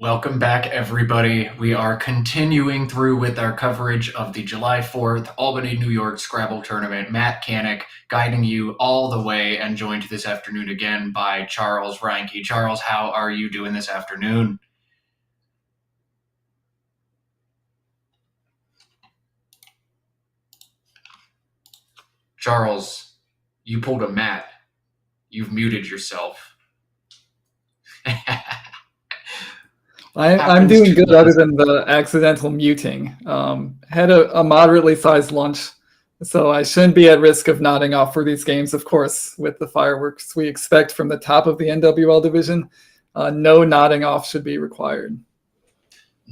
Welcome back, everybody. We are continuing through with our coverage of the July 4th Albany, New York Scrabble Tournament. Matt Canik guiding you all the way and joined this afternoon again by Charles Reinke. Charles, how are you doing this afternoon? Charles, you pulled a Matt. You've muted yourself. I'm doing good other than the accidental muting. Had a moderately sized lunch, so I shouldn't be at risk of nodding off for these games, of course, with the fireworks we expect from the top of the NWL division. No nodding off should be required.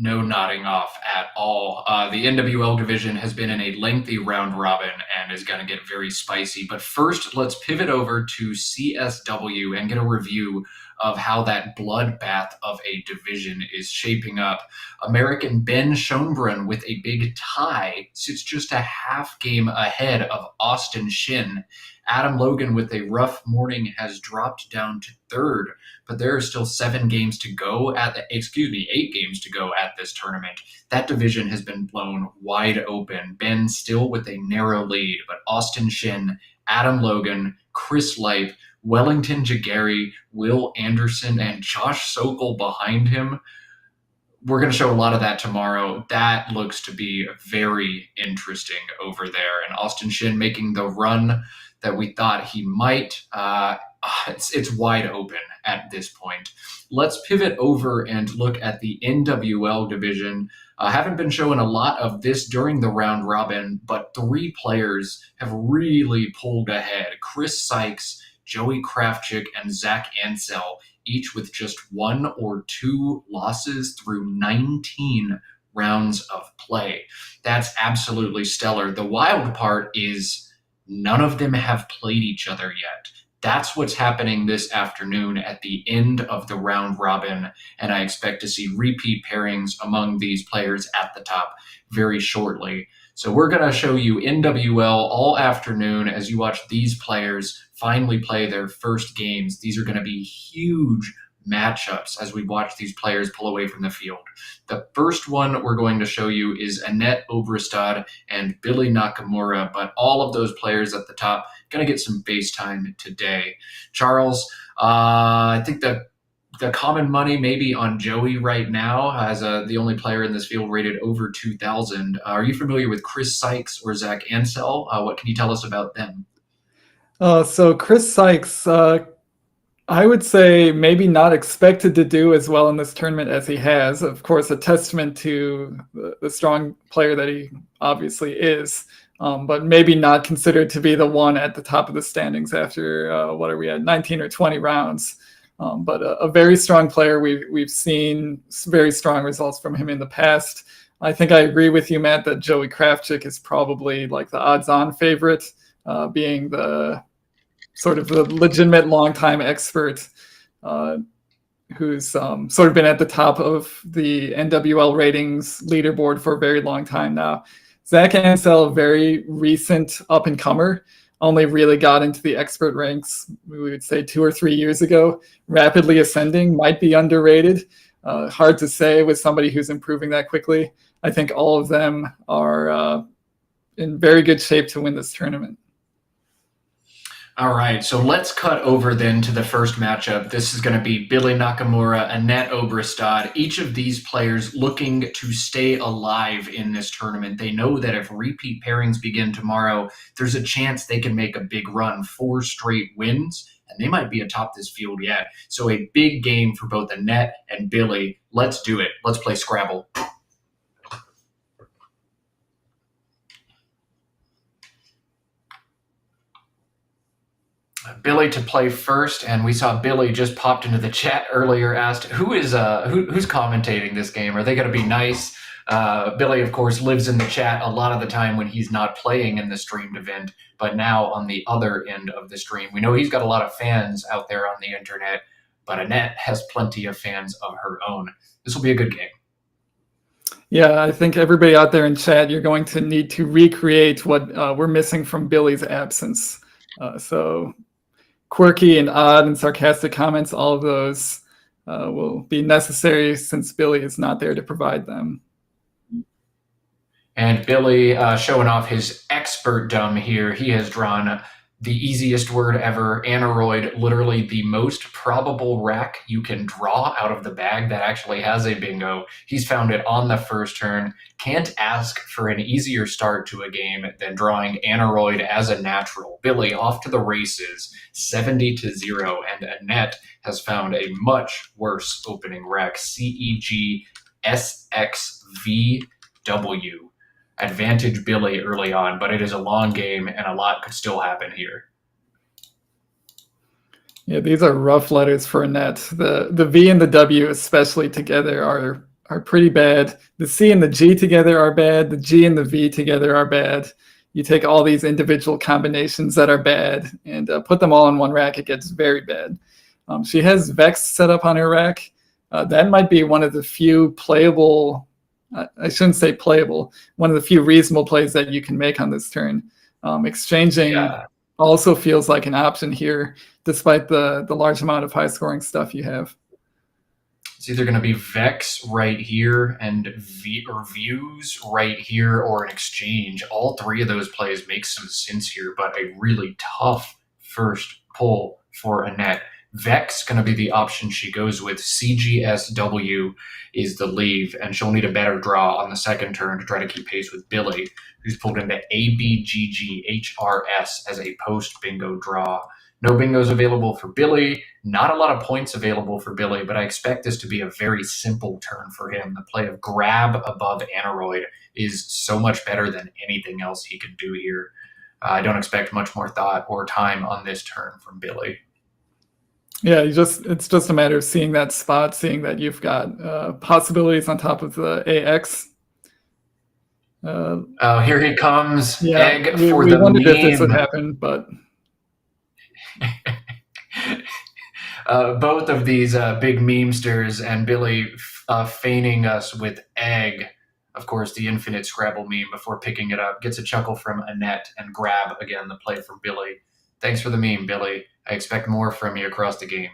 No nodding off at all. The NWL division has been in a lengthy round robin and is going to get very spicy. But first, let's pivot over to CSW and get a review of how that bloodbath of a division is shaping up. American Ben Schoenbrunn with a big tie sits just a half game ahead of Austin Shin. Adam Logan with a rough morning has dropped down to third, but there are still 8 games to go at this tournament. That division has been blown wide open. Ben still with a narrow lead, but Austin Shin, Adam Logan, Chris Lipe, Wellington Jageri, Will Anderson, and Josh Sokol behind him. We're going to show a lot of that tomorrow. That looks to be very interesting over there. And Austin Shin making the run that we thought he might. It's wide open at this point. Let's pivot over and look at the NWL division. Haven't been showing a lot of this during the round robin, but 3 players have really pulled ahead. Chris Sykes, Joey Kravchuk, and Zach Ansell, each with just 1 or 2 losses through 19 rounds of play. That's absolutely stellar. The wild part is none of them have played each other yet. That's what's happening this afternoon at the end of the round robin, and I expect to see repeat pairings among these players at the top very shortly. So we're going to show you NWL all afternoon as you watch these players finally play their first games. These are going to be huge matchups as we watch these players pull away from the field. The first one we're going to show you is Annette Obrestad and Billy Nakamura, but all of those players at the top going to get some base time today. Charles, I think the common money maybe on Joey right now as the only player in this field rated over 2,000. Are you familiar with Chris Sykes or Zach Ansell? What can you tell us about them? So Chris Sykes, I would say maybe not expected to do as well in this tournament as he has. Of course, a testament to the strong player that he obviously is, but maybe not considered to be the one at the top of the standings after, what are we at, 19 or 20 rounds. But a very strong player. We've seen very strong results from him in the past. I think I agree with you, Matt, that Joey Kravchuk is probably like the odds-on favorite, being the sort of the legitimate long-time expert who's sort of been at the top of the NWL ratings leaderboard for a very long time now. Zach Ansell, very recent up-and-comer, only really got into the expert ranks, we would say 2 or 3 years ago, rapidly ascending, might be underrated. Hard to say with somebody who's improving that quickly. I think all of them are in very good shape to win this tournament. All right, so let's cut over then to the first matchup. This is going to be Billy Nakamura, Annette Obrestad. Each of these players looking to stay alive in this tournament. They know that if repeat pairings begin tomorrow, there's a chance they can make a big run, 4 straight wins, and they might be atop this field yet. So a big game for both Annette and Billy. Let's do it. Let's play Scrabble. Billy to play first, and we saw Billy just popped into the chat earlier, asked who's commentating this game. Are they going to be nice? Billy, of course, lives in the chat a lot of the time when he's not playing in the streamed event, but now on the other end of the stream. We know he's got a lot of fans out there on the internet, but Annette has plenty of fans of her own. This will be a good game. Yeah, I think everybody out there in chat, you're going to need to recreate what we're missing from Billy's absence. So quirky and odd and sarcastic comments, all of those will be necessary since Billy is not there to provide them. And Billy showing off his expertdom here. He has drawn the easiest word ever, aneroid, literally the most probable rack you can draw out of the bag that actually has a bingo. He's found it on the first turn. Can't ask for an easier start to a game than drawing aneroid as a natural. Billy off to the races, 70-0, and Annette has found a much worse opening rack, CEG SXVW. Advantage Billy early on, but it is a long game and a lot could still happen here. Yeah, these are rough letters for Annette. The V and the W, especially together, are pretty bad. The C and the G together are bad. The G and the V together are bad. You take all these individual combinations that are bad and put them all in one rack, it gets very bad. She has Vex set up on her rack. That might be one of the few playable, I shouldn't say playable, one of the few reasonable plays that you can make on this turn. Exchanging also feels like an option here, despite the large amount of high-scoring stuff you have. It's either going to be Vex right here and Views right here, or an exchange. All three of those plays make some sense here, but a really tough first pull for Annette. Vex going to be the option she goes with. CGSW is the leave, and she'll need a better draw on the second turn to try to keep pace with Billy, who's pulled into ABGGHRS as a post-bingo draw. No bingos available for Billy. Not a lot of points available for Billy, but I expect this to be a very simple turn for him. The play of grab above aneroid is so much better than anything else he could do here. I don't expect much more thought or time on this turn from Billy. Yeah, it's just a matter of seeing that spot, seeing that you've got possibilities on top of the AX. Here he comes. Yeah, Egg we for the wondered if this would meme. happen, but Both of these big memesters, and Billy feigning us with egg. Of course, the infinite Scrabble meme before picking it up. Gets a chuckle from Annette, and grab again the play from Billy. Thanks for the meme, Billy. I expect more from you across the game.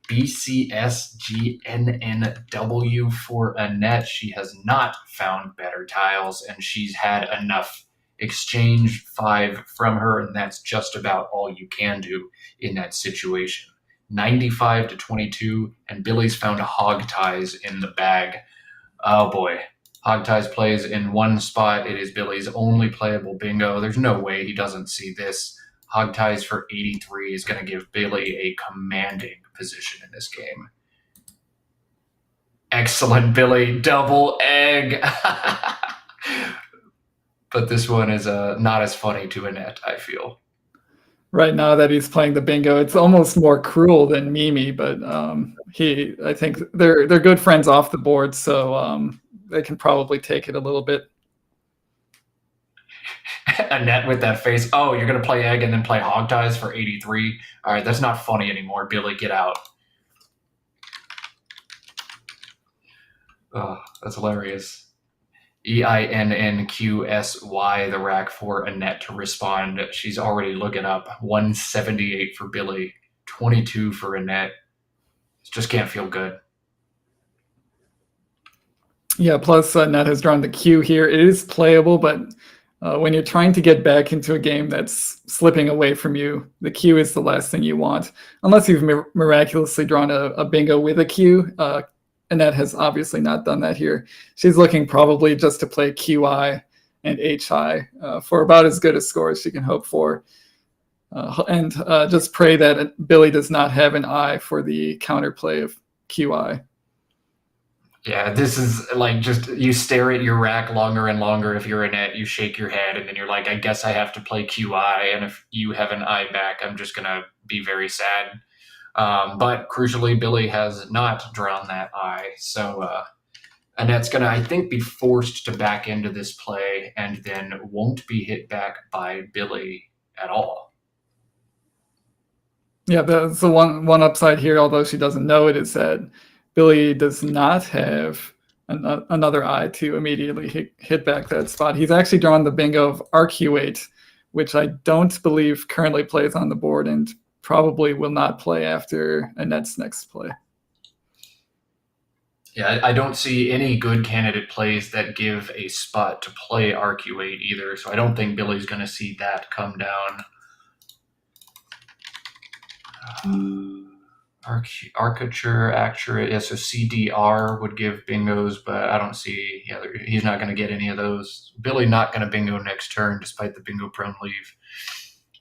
BCSGNNW for Annette. She has not found better tiles, and she's had enough. Exchange 5 from her, and that's just about all you can do in that situation. 95-22, and Billy's found hog ties in the bag. Oh boy. Hog ties plays in one spot. It is Billy's only playable bingo. There's no way he doesn't see this. Hog ties for 83 is going to give Billy a commanding position in this game. Excellent, Billy. Double egg. But this one is not as funny to Annette, I feel. Right now that he's playing the bingo, it's almost more cruel than Mimi, but I think they're good friends off the board, so they can probably take it a little bit. Annette with that face. Oh, you're going to play egg and then play hog ties for 83? All right, that's not funny anymore. Billy, get out. Oh, that's hilarious. EINNQSY, the rack for Annette to respond. She's already looking up. 178 for Billy, 22 for Annette. Just can't feel good. Yeah, plus Annette has drawn the Q here. It is playable, but when you're trying to get back into a game that's slipping away from you, the Q is the last thing you want. Unless you've miraculously drawn a bingo with a Q. Annette has obviously not done that here. She's looking probably just to play QI and HI for about as good a score as she can hope for. And just pray that Billy does not have an I for the counterplay of QI. Yeah, this is like just you stare at your rack longer and longer. If you're Annette, you shake your head, and then you're like, I guess I have to play QI. And if you have an I back, I'm just going to be very sad. But crucially, Billy has not drawn that I. So Annette's going to, I think, be forced to back into this play and then won't be hit back by Billy at all. Yeah, that's the one upside here, although she doesn't know it, is that Billy does not have another I to immediately hit back that spot. He's actually drawn the bingo of Arcuate, which I don't believe currently plays on the board and probably will not play after Annette's next play. Yeah, I don't see any good candidate plays that give a spot to play RQ8 either, so I don't think Billy's going to see that come down. Arcature, Actura, yeah, so CDR would give bingos, but I don't see, yeah, he's not going to get any of those. Billy not going to bingo next turn despite the bingo prone leave.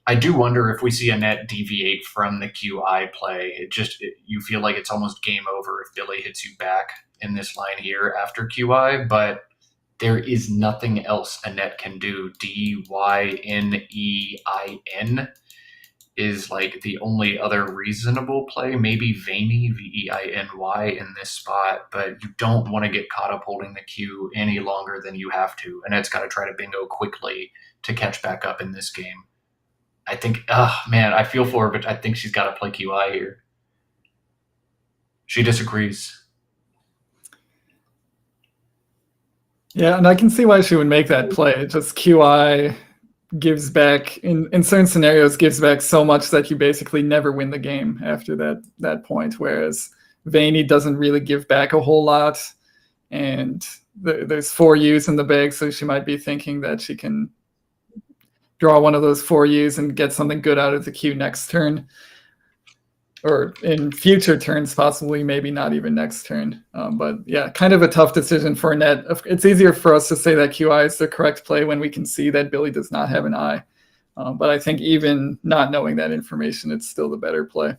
I do wonder if we see Annette deviate from the QI play. You feel like it's almost game over if Billy hits you back in this line here after QI, but there is nothing else Annette can do. Dynein is like the only other reasonable play. Maybe Veiny, Veiny, in this spot, but you don't want to get caught up holding the Q any longer than you have to. Annette's got to try to bingo quickly to catch back up in this game. I think, man, I feel for her, but I think she's got to play QI here. She disagrees. Yeah, and I can see why she would make that play. Just QI gives back, in certain scenarios, gives back so much that you basically never win the game after that point, whereas Veiny doesn't really give back a whole lot, and there's 4 U's in the bag, so she might be thinking that she can draw one of those 4 U's and get something good out of the queue next turn, or in future turns, possibly, maybe not even next turn. But yeah, kind of a tough decision for Annette. It's easier for us to say that QI is the correct play when we can see that Billy does not have an eye. But I think even not knowing that information, it's still the better play.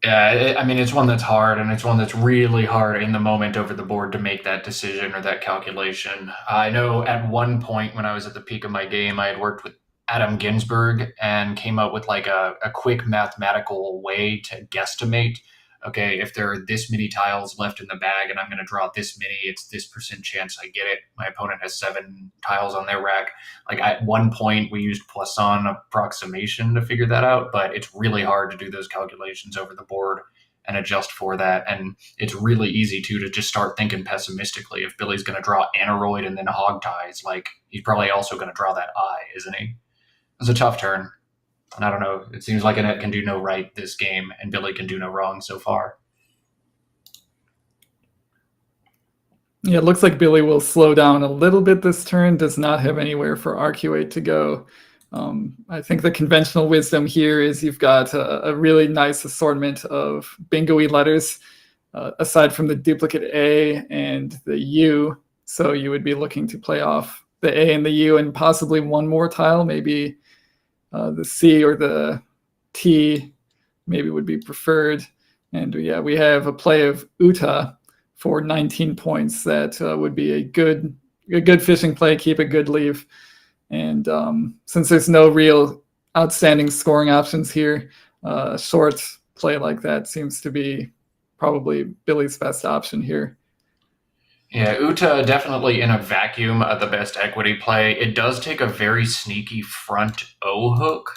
Yeah, I mean, it's one that's hard, and it's one that's really hard in the moment over the board to make that decision or that calculation. I know at one point when I was at the peak of my game, I had worked with Adam Ginsberg and came up with like a quick mathematical way to guesstimate. Okay, if there are this many tiles left in the bag and I'm going to draw this many, it's this % chance I get it. My opponent has 7 tiles on their rack. Like at one point, we used Poisson approximation to figure that out, but it's really hard to do those calculations over the board and adjust for that. And it's really easy too to just start thinking pessimistically. If Billy's going to draw Aneroid and then Hog Ties, like he's probably also going to draw that eye, isn't he? It's a tough turn. And I don't know. It seems like Annette can do no right this game, and Billy can do no wrong so far. Yeah, it looks like Billy will slow down a little bit this turn, does not have anywhere for RQ8 to go. I think the conventional wisdom here is you've got a really nice assortment of bingo-y letters, aside from the duplicate A and the U. So you would be looking to play off the A and the U and possibly one more tile, maybe the C or the T maybe would be preferred. And yeah, we have a play of Uta for 19 points. That would be a good fishing play, keep a good leave. And since there's no real outstanding scoring options here, a short play like that seems to be probably Billy's best option here. Yeah, Uta definitely in a vacuum the best equity play. It does take a very sneaky front O hook.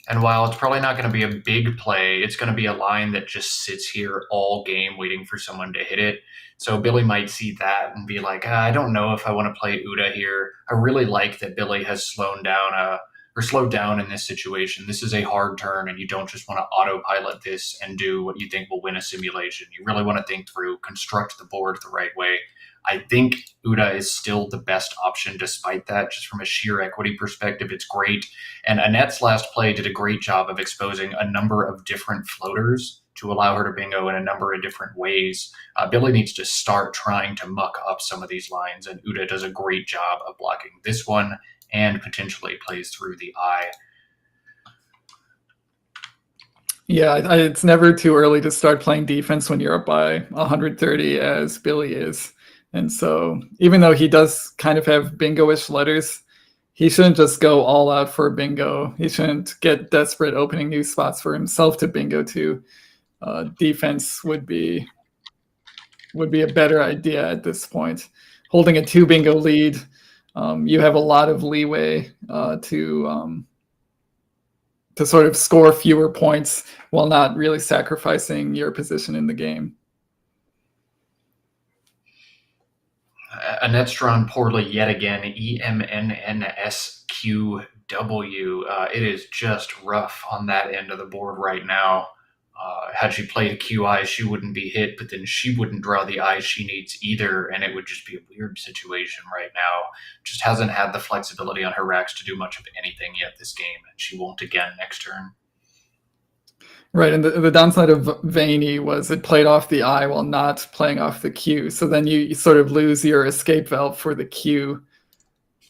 And while it's probably not going to be a big play, it's going to be a line that just sits here all game waiting for someone to hit it. So Billy might see that and be like, I don't know if I want to play Uta here. I really like that Billy has slowed down in this situation. This is a hard turn, and you don't just want to autopilot this and do what you think will win a simulation. You really want to think through, construct the board the right way. I think Uta is still the best option despite that. Just from a sheer equity perspective, it's great. And Annette's last play did a great job of exposing a number of different floaters to allow her to bingo in a number of different ways. Billy needs to start trying to muck up some of these lines, and Uta does a great job of blocking this one and potentially plays through the eye. Yeah, it's never too early to start playing defense when you're up by 130, as Billy is. And so even though he does kind of have bingo-ish letters, he shouldn't just go all out for bingo. He shouldn't get desperate opening new spots for himself to bingo to. Defense would be a better idea at this point. Holding a 2 bingo lead, you have a lot of leeway to sort of score fewer points while not really sacrificing your position in the game. Annette's drawn poorly yet again. EMNNSQW. It is just rough on that end of the board right now. Had she played a QI, she wouldn't be hit, but then she wouldn't draw the eye she needs either, and it would just be a weird situation right now. Just hasn't had the flexibility on her racks to do much of anything yet this game, and she won't again next turn. Right, and the downside of Vaney was it played off the eye while not playing off the Q. So then you sort of lose your escape valve for the Q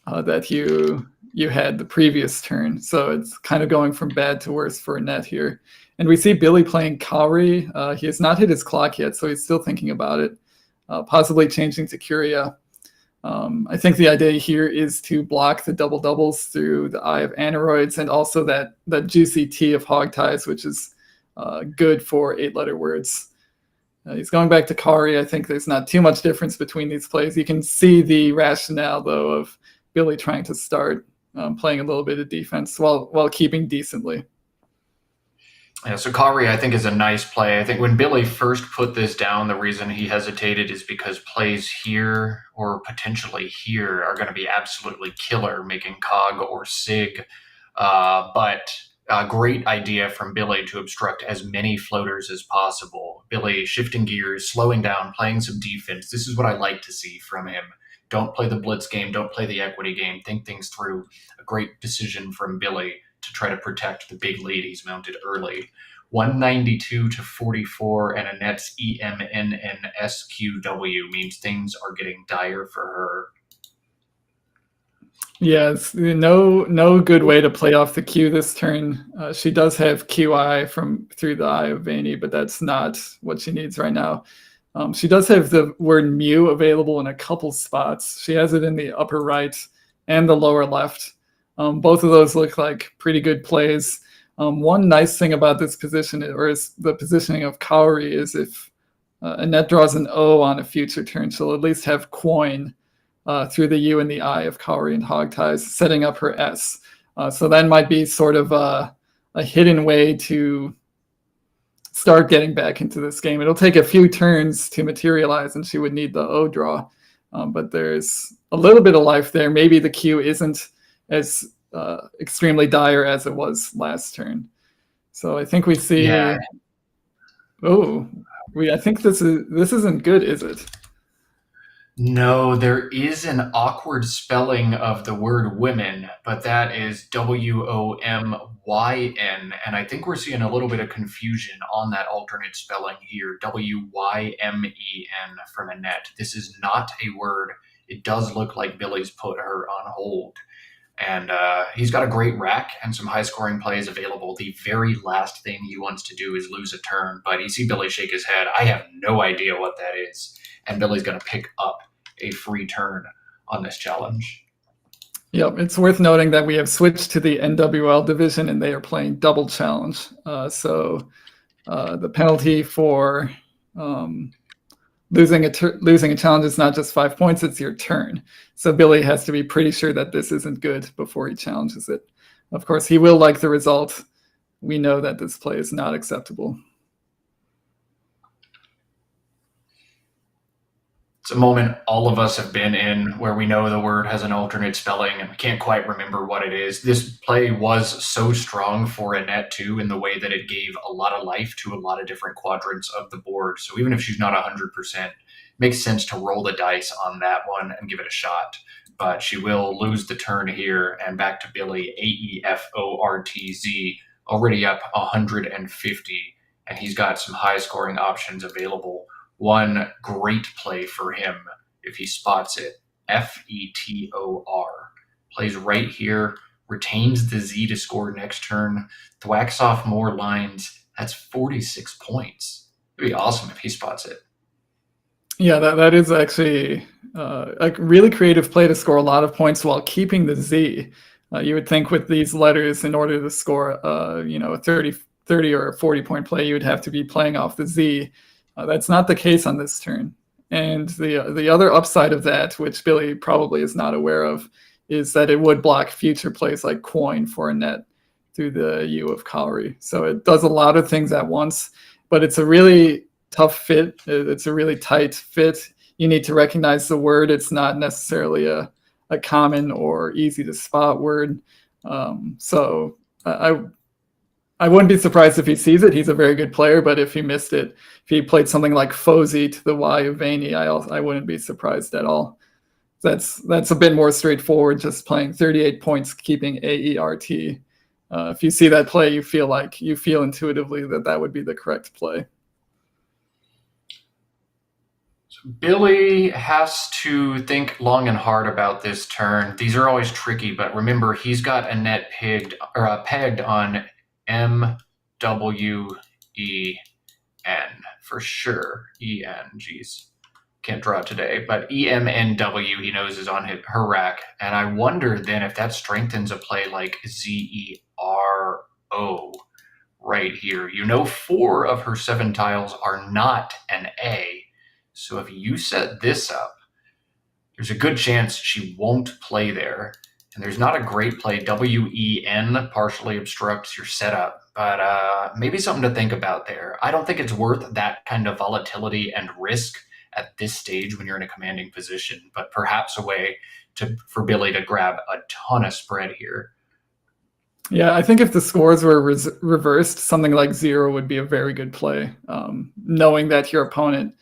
that you had the previous turn. So it's kind of going from bad to worse for Annette here. And we see Billy playing Cowrie. He has not hit his clock yet, so he's still thinking about it, possibly changing to Curia. I think the idea here is to block the double doubles through the Eye of Aneroids and also that juicy T of Hog Ties, which is good for 8-letter words. He's going back to Kari. I think there's not too much difference between these plays. You can see the rationale, though, of Billy trying to start playing a little bit of defense while keeping decently. Yeah, so Kari, I think, is a nice play. I think when Billy first put this down, the reason he hesitated is because plays here or potentially here are going to be absolutely killer, making Cog or Sig. But a great idea from Billy to obstruct as many floaters as possible. Billy shifting gears, slowing down, playing some defense. This is what I like to see from him. Don't play the blitz game. Don't play the equity game. Think things through. A great decision from Billy to try to protect the big lead he's mounted early. 192 to 44, and Annette's EMNNSQW means things are getting dire for her. Yeah, it's no good way to play off the Q this turn. She does have QI through the Eye of Vaney, but that's not what she needs right now. She does have the word Mew available in a couple spots. She has it in the upper right and the lower left. Both of those look like pretty good plays. One nice thing about this position, or is the positioning of Cowrie, is if Annette draws an O on a future turn, she'll at least have coin through the U and the I of Cowrie and Hog Ties, setting up her S. So that might be sort of a hidden way to start getting back into this game. It'll take a few turns to materialize, and she would need the O draw. But there's a little bit of life there. Maybe the Q isn't as extremely dire as it was last turn. So I think we see. Yeah. I think this isn't good, is it? No, there is an awkward spelling of the word women, but that is WOMYN, and I think we're seeing a little bit of confusion on that alternate spelling here, WYMEN from Annette. This is not a word. It does look like Billy's put her on hold. And he's got a great rack and some high-scoring plays available. The very last thing he wants to do is lose a turn, but you see Billy shake his head. I have no idea what that is. And Billy's going to pick up a free turn on this challenge. Yep, it's worth noting that we have switched to the NWL division, and they are playing double challenge. So the penalty for losing a challenge is not just 5 points, it's your turn. So Billy has to be pretty sure that this isn't good before he challenges it. Of course, he will like the result. We know that this play is not acceptable. It's a moment all of us have been in where we know the word has an alternate spelling and we can't quite remember what it is. This play was so strong for Annette, too, in the way that it gave a lot of life to a lot of different quadrants of the board. So even if she's not 100%, it makes sense to roll the dice on that one and give it a shot. But she will lose the turn here, and back to Billy, AEFORTZ, already up 150, and he's got some high-scoring options available. One great play for him, if he spots it, FETOR. Plays right here, retains the Z to score next turn, thwacks off more lines. That's 46 points. It'd be awesome if he spots it. Yeah, that is actually a really creative play to score a lot of points while keeping the Z. You would think with these letters, in order to score a 30 or 40-point play, you would have to be playing off the Z. That's not the case on this turn. And the other upside of that, which Billy probably is not aware of, is that it would block future plays like coin for Annette through the U of Cowrie. So it does a lot of things at once, but it's a really tough fit. It's a really tight fit. You need to recognize the word. It's not necessarily a common or easy to spot word. So I I wouldn't be surprised if he sees it. He's a very good player, but if he missed it, if he played something like Fozy to the Y of Vaney, I wouldn't be surprised at all. That's a bit more straightforward, just playing 38 points, keeping AERT. If you see that play, you feel intuitively that would be the correct play. Billy has to think long and hard about this turn. These are always tricky, but remember, he's got a net pegged on M, W, E, N for sure. E, N, geez. Can't draw today, but E, M, N, W he knows is on her rack. And I wonder then if that strengthens a play like Z, E, R, O right here. 4 of her 7 tiles are not an A. So if you set this up, there's a good chance she won't play there. And there's not a great play. W-E-N partially obstructs your setup, but maybe something to think about there. I don't think it's worth that kind of volatility and risk at this stage when you're in a commanding position, but perhaps a way for Billy to grab a ton of spread here. Yeah, I think if the scores were reversed, something like 0 would be a very good play, knowing that your opponent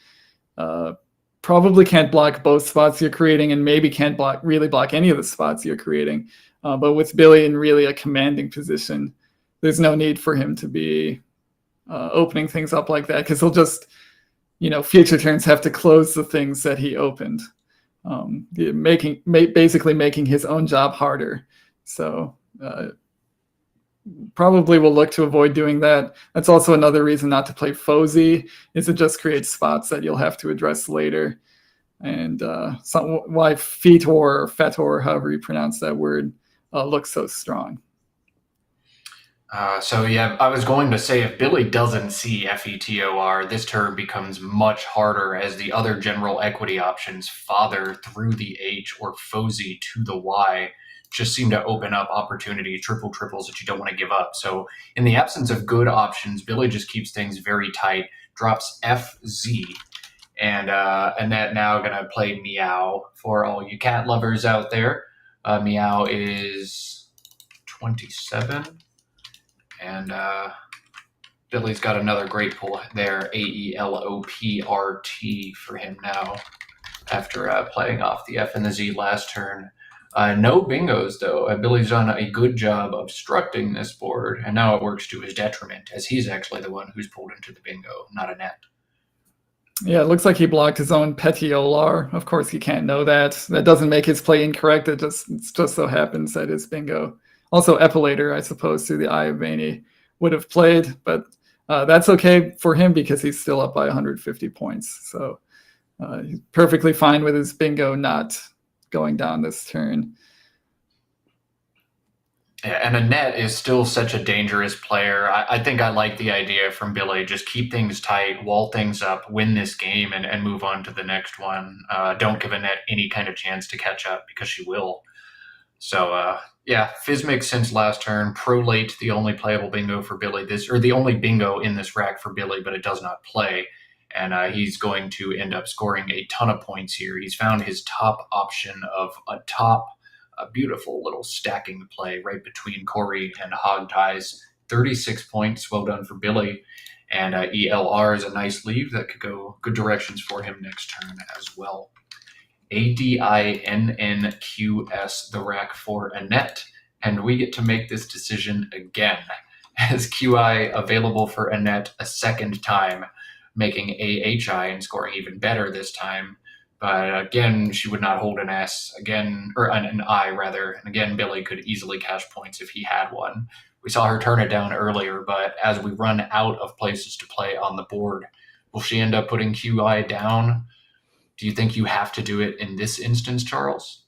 probably can't block both spots you're creating and maybe can't really block any of the spots you're creating. But with Billy in really a commanding position, there's no need for him to be opening things up like that, because he'll just, future turns have to close the things that he opened, basically making his own job harder. So probably will look to avoid doing that. That's also another reason not to play Fozy, is it just creates spots that you'll have to address later. And why Fetor or Fetor, however you pronounce that word, looks so strong. So yeah, I was going to say, if Billy doesn't see FETOR, this turn becomes much harder, as the other general equity options, Father through the H or Fozy to the Y, just seem to open up opportunity, triples that you don't want to give up. So in the absence of good options, Billy just keeps things very tight, drops FZ, and Annette now going to play Meow for all you cat lovers out there. Meow is 27, and Billy's got another great pull there, AELOPRT for him now, after playing off the F and the Z last turn. No bingos, though. Billy's done a good job obstructing this board, and now it works to his detriment, as he's actually the one who's pulled into the bingo, not Annette. Yeah, it looks like he blocked his own Petiolar. Of course, he can't know that. That doesn't make his play incorrect. It just so happens that his bingo. Also, Epilator, I suppose, through the Eye of Vaney would have played, but that's okay for him because he's still up by 150 points. So he's perfectly fine with his bingo not going down this turn. Yeah, and Annette is still such a dangerous player. I think I like the idea from Billy. Just keep things tight, wall things up, win this game, and move on to the next one. Don't give Annette any kind of chance to catch up, because she will. So, yeah, Fizmic since last turn. Prolate, the only playable bingo for Billy. The only bingo in this rack for Billy, but it does not play. And he's going to end up scoring a ton of points here. He's found his top option of a beautiful little stacking play right between Corey and Hog Ties. 36 points, well done for Billy. And ELR is a nice leave that could go good directions for him next turn as well. ADINNQS, the rack for Annette. And we get to make this decision again, as QI available for Annette a second time, making AHI and scoring even better this time. But again, she would not hold an S again, or an I rather. And again, Billy could easily cash points if he had one. We saw her turn it down earlier, but as we run out of places to play on the board, will she end up putting QI down? Do you think you have to do it in this instance, Charles?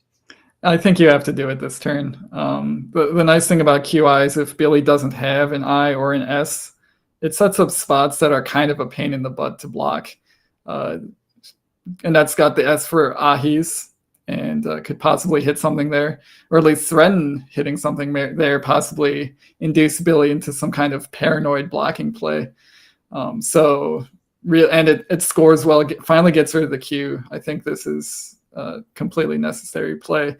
I think you have to do it this turn. The nice thing about QI is if Billy doesn't have an I or an S, it sets up spots that are kind of a pain in the butt to block. And that's got the S for Ahis, and could possibly hit something there, or at least threaten hitting something there, possibly induce Billy into some kind of paranoid blocking play. And it scores well. It finally gets rid of the Q. I think this is a completely necessary play.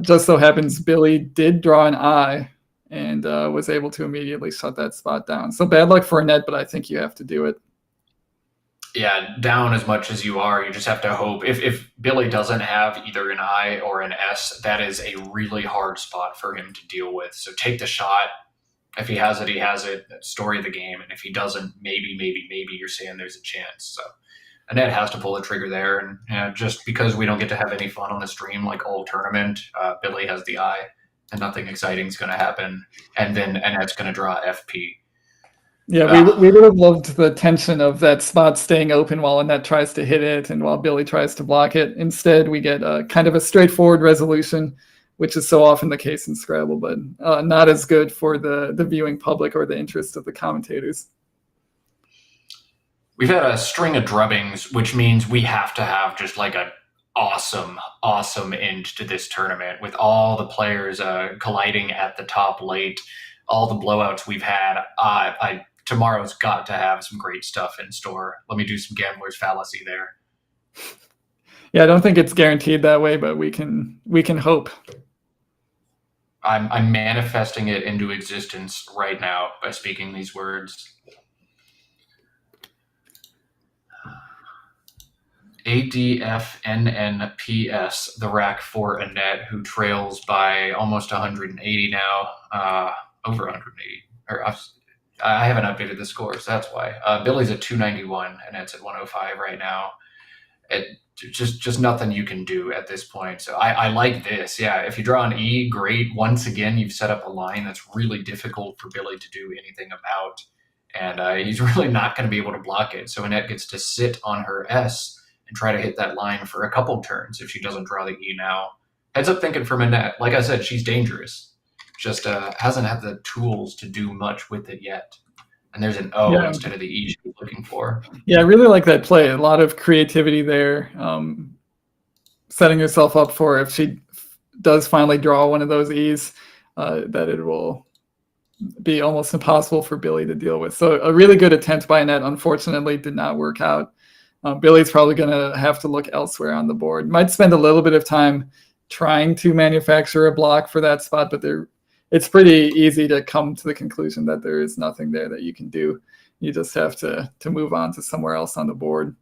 Just so happens Billy did draw an I, and was able to immediately shut that spot down. So bad luck for Annette, but I think you have to do it. Yeah, down as much as you are, you just have to hope. If Billy doesn't have either an I or an S, that is a really hard spot for him to deal with. So take the shot. If he has it, he has it. Story of the game. And if he doesn't, maybe you're saying there's a chance. So Annette has to pull the trigger there. And just because we don't get to have any fun on the stream like all tournament, Billy has the I, and nothing exciting is going to happen. And then Annette's going to draw FP. Yeah, we would have loved the tension of that spot staying open while Annette tries to hit it and while Billy tries to block it. Instead, we get kind of a straightforward resolution, which is so often the case in Scrabble, but not as good for the viewing public or the interest of the commentators. We've had a string of drubbings, which means we have to have just like an awesome end to this tournament with all the players colliding at the top late, all the blowouts we've had. Tomorrow's got to have some great stuff in store. Let me do some gambler's fallacy there. Yeah, I don't think it's guaranteed that way, but we can hope. I'm manifesting it into existence right now by speaking these words. ADFNNPS, the rack for Annette, who trails by almost 180 now, over 180. I haven't updated the scores, that's why. Billy's at 291, and it's at 105 right now. Just nothing you can do at this point. So I like this. Yeah, if you draw an E, great. Once again, you've set up a line that's really difficult for Billy to do anything about, and he's really not going to be able to block it. So Annette gets to sit on her S and try to hit that line for a couple turns if she doesn't draw the E now. Heads up thinking from Annette. Like I said, she's dangerous. Just hasn't had the tools to do much with it yet. And there's an O instead of the E she was looking for. Yeah, I really like that play. A lot of creativity there. Setting herself up for if she does finally draw one of those E's, that it will be almost impossible for Billy to deal with. So a really good attempt by Annette, unfortunately, did not work out. Billy's probably going to have to look elsewhere on the board. Might spend a little bit of time trying to manufacture a block for that spot, but it's pretty easy to come to the conclusion that there is nothing there that you can do. You just have to move on to somewhere else on the board.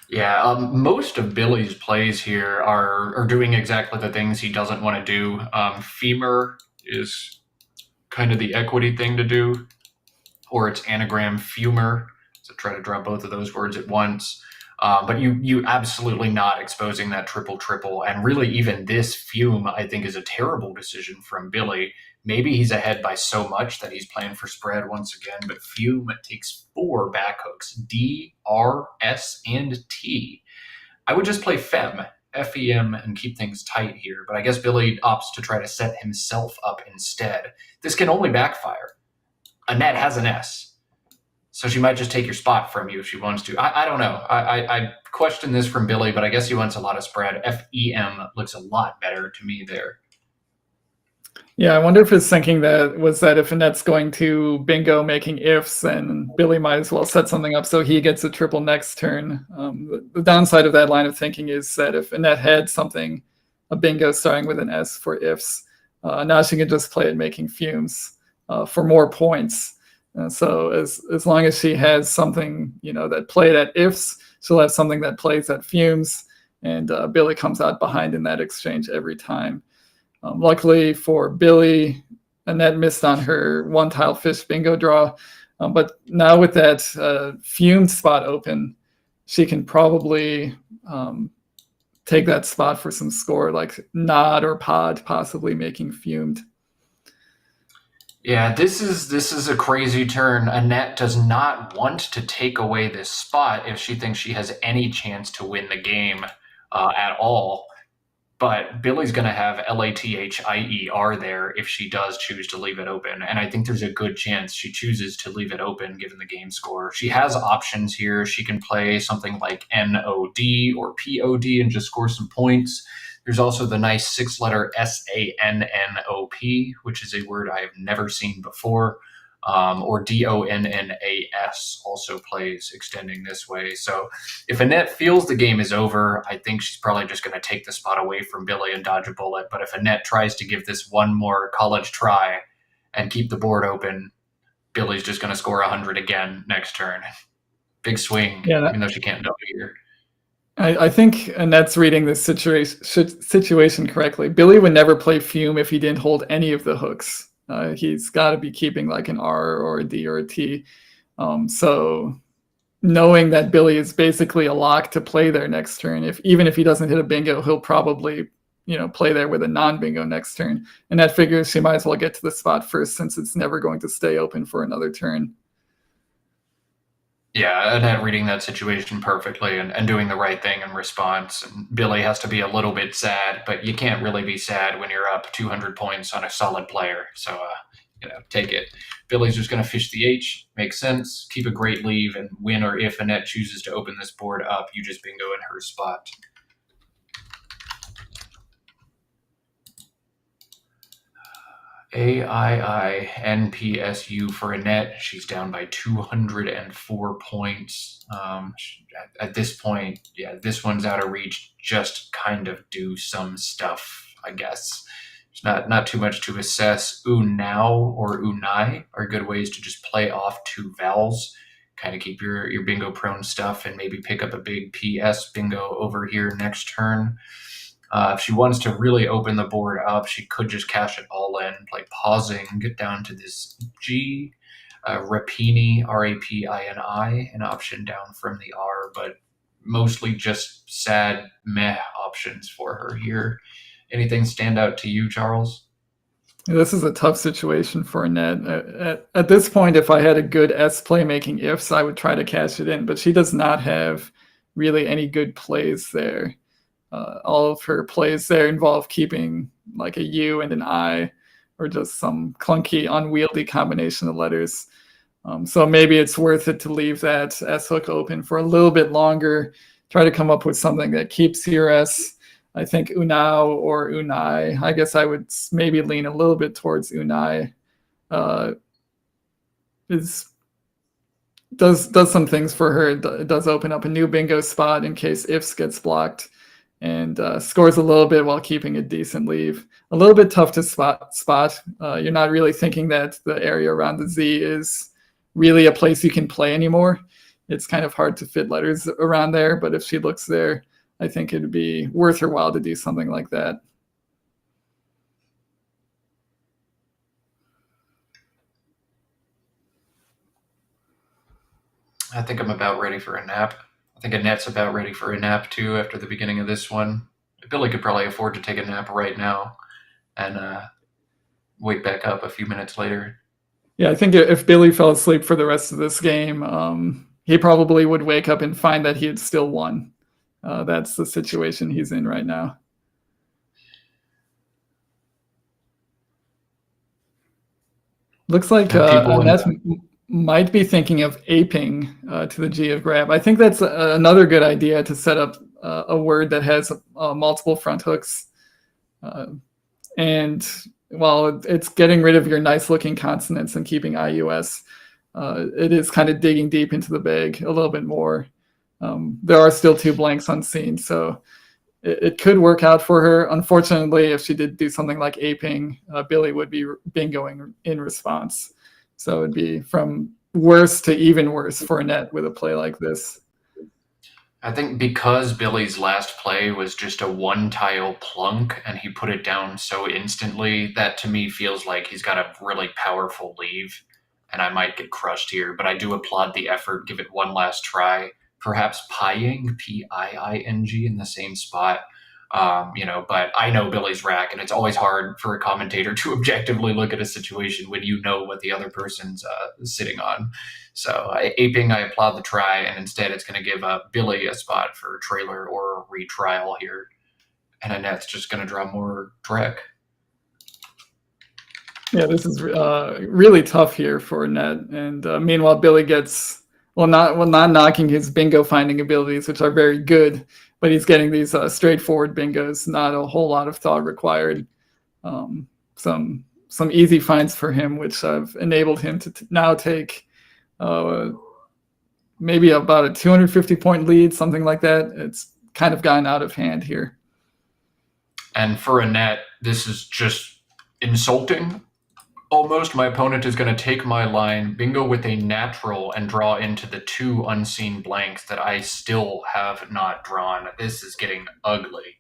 Yeah, most of Billy's plays here are doing exactly the things he doesn't want to do. Femur is kind of the equity thing to do, or it's anagram fumor. So try to draw both of those words at once. But you absolutely not exposing that triple, and really even this fume, I think, is a terrible decision from Billy. Maybe he's ahead by so much that he's playing for spread once again, but fume takes 4 back hooks, D, R, S, and T. I would just play Fem, F-E-M, and keep things tight here, but I guess Billy opts to try to set himself up instead. This can only backfire. Annette has an S. So she might just take your spot from you if she wants to. I don't know. I question this from Billy, but I guess he wants a lot of spread. F-E-M looks a lot better to me there. Yeah, I wonder if his thinking that if Annette's going to bingo making ifs, and Billy might as well set something up so he gets a triple next turn. The downside of that line of thinking is that if Annette had something, a bingo starting with an S for ifs, now she can just play it making fumes for more points. So as long as she has something, that played at ifs, she'll have something that plays at fumes, and Billy comes out behind in that exchange every time. Luckily for Billy, Annette missed on her one-tile fish bingo draw, but now with that fumed spot open, she can probably take that spot for some score, like nod or pod, possibly making fumed. Yeah, this is a crazy turn. Annette does not want to take away this spot if she thinks she has any chance to win the game at all. But Billy's going to have L-A-T-H-I-E-R there if she does choose to leave it open. And I think there's a good chance she chooses to leave it open given the game score. She has options here. She can play something like N-O-D or P-O-D and just score some points. There's also the nice 6-letter S-A-N-N-O-P, which is a word I have never seen before. or Donnas also plays extending this way. So if Annette feels the game is over, I think she's probably just going to take the spot away from Billy and dodge a bullet. But if Annette tries to give this one more college try and keep the board open, Billy's just going to score 100 again next turn. Big swing, even though she can't double here. I think Annette's reading this situation correctly. Billy would never play Fume if he didn't hold any of the hooks. He's got to be keeping like an R or a D or a T. So knowing that Billy is basically a lock to play there next turn, even if he doesn't hit a bingo, he'll probably play there with a non-bingo next turn. And that figures she might as well get to the spot first, since it's never going to stay open for another turn. Yeah, Annette reading that situation perfectly and doing the right thing in response. And Billy has to be a little bit sad, but you can't really be sad when you're up 200 points on a solid player. So, take it. Billy's just going to fish the H. Makes sense. Keep a great leave, and win, or if Annette chooses to open this board up, you just bingo in her spot. AIINPSU for Annette. She's down by 204 points. At this point, this one's out of reach. Just kind of do some stuff, I guess. There's not too much to assess. Now or Unai are good ways to just play off two vowels. Kind of keep your bingo prone stuff and maybe pick up a big PS bingo over here next turn. If she wants to really open the board up, she could just cash it all in, like pausing, get down to this G, Rapini, Rapini, an option down from the R, but mostly just sad meh options for her here. Anything stand out to you, Charles? This is a tough situation for Annette. At this point, if I had a good S play making ifs, I would try to cash it in, but she does not have really any good plays there. All of her plays there involve keeping like a U and an I, or just some clunky, unwieldy combination of letters. So maybe it's worth it to leave that S hook open for a little bit longer, try to come up with something that keeps your S. I think Unau or Unai. I guess I would maybe lean a little bit towards Unai. Does some things for her. It does open up a new bingo spot in case ifs gets blocked, and scores a little bit while keeping a decent leave. A little bit tough to spot. You're not really thinking that the area around the Z is really a place you can play anymore. It's kind of hard to fit letters around there, but if she looks there, I think it'd be worth her while to do something like that. I think I'm about ready for a nap. I think Annette's about ready for a nap too after the beginning of this one. Billy could probably afford to take a nap right now and wake back up a few minutes later. Yeah, I think if Billy fell asleep for the rest of this game, he probably would wake up and find that he had still won. That's the situation he's in right now. Looks like Annette might be thinking of aping to the G of grab. I think that's another good idea to set up a word that has multiple front hooks. And while it's getting rid of your nice looking consonants and keeping IUS, it is kind of digging deep into the bag a little bit more. There are still two blanks unseen, so it could work out for her. Unfortunately, if she did do something like aping, Billy would be bingoing in response. So it'd be from worse to even worse for Annette with a play like this. I think because Billy's last play was just a one-tile plunk and he put it down so instantly, that to me feels like he's got a really powerful leave, and I might get crushed here, but I do applaud the effort, give it one last try. Perhaps pieing, P-I-I-N-G, in the same spot. But I know Billy's rack, and it's always hard for a commentator to objectively look at a situation when you know what the other person's sitting on. So aping, I applaud the try, and instead it's going to give Billy a spot for trailer or retrial here. And Annette's just going to draw more Drek. Yeah, this is really tough here for Annette. And meanwhile, Billy gets... not knocking his bingo finding abilities, which are very good, but he's getting these straightforward bingos, not a whole lot of thought required. Some some easy finds for him, which have enabled him to now take maybe about a 250-point lead, something like that. It's kind of gotten out of hand here. And for Annette, this is just insulting. Almost, my opponent is going to take my line, bingo with a natural, and draw into the 2 unseen blanks that I still have not drawn. This is getting ugly.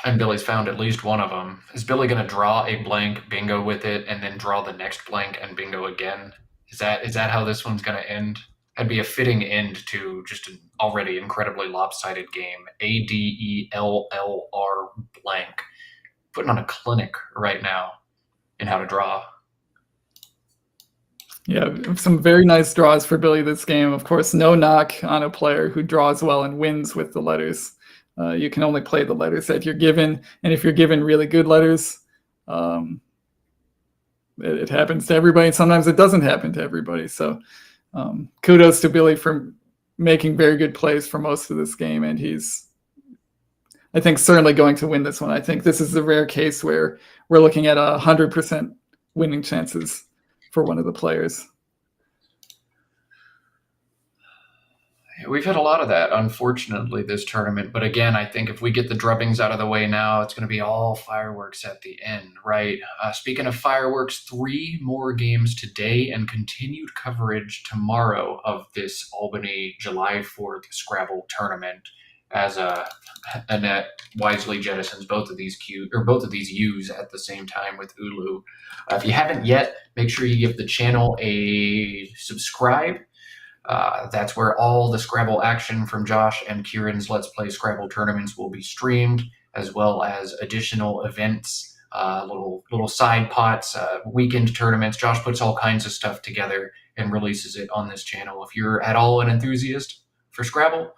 And Billy's found at least one of them. Is Billy going to draw a blank, bingo with it, and then draw the next blank and bingo again? Is that how this one's going to end? That'd be a fitting end to just an already incredibly lopsided game. ADELLR blank. Putting on a clinic right now in how to draw. Yeah, some very nice draws for Billy this game. Of course, no knock on a player who draws well and wins with the letters. You can only play the letters that you're given, and if you're given really good letters, it happens to everybody. Sometimes it doesn't happen to everybody. So kudos to Billy for making very good plays for most of this game, and he's, I think, certainly going to win this one. I think this is the rare case where we're looking at 100% winning chances for one of the players. We've had a lot of that, unfortunately, this tournament. But again, I think if we get the drubbings out of the way now, it's going to be all fireworks at the end, right? Speaking of fireworks, 3 more games today and continued coverage tomorrow of this Albany July 4th Scrabble Tournament, as Annette wisely jettisons both of these U's at the same time with Ulu. If you haven't yet, make sure you give the channel a subscribe. That's where all the Scrabble action from Josh and Kieran's Let's Play Scrabble tournaments will be streamed, as well as additional events, little side pots, weekend tournaments. Josh puts all kinds of stuff together and releases it on this channel. If you're at all an enthusiast for Scrabble,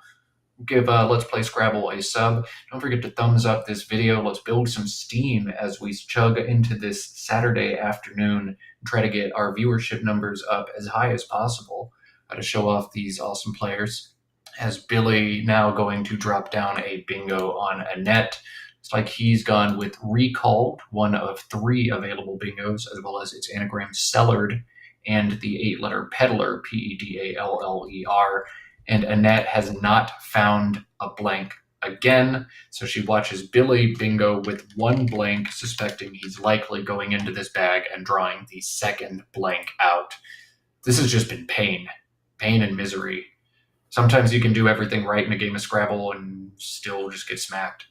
give Let's Play Scrabble a sub. Don't forget to thumbs up this video. Let's build some steam as we chug into this Saturday afternoon and try to get our viewership numbers up as high as possible to show off these awesome players. As Billy now going to drop down a bingo on Annette. It's like he's gone with Recalled, one of 3 available bingos, as well as its anagram Cellared and the 8-letter Peddler, Pedaller. And Annette has not found a blank again, so she watches Billy bingo with 1 blank, suspecting he's likely going into this bag and drawing the 2nd blank out. This has just been pain and misery. Sometimes you can do everything right in a game of Scrabble and still just get smacked.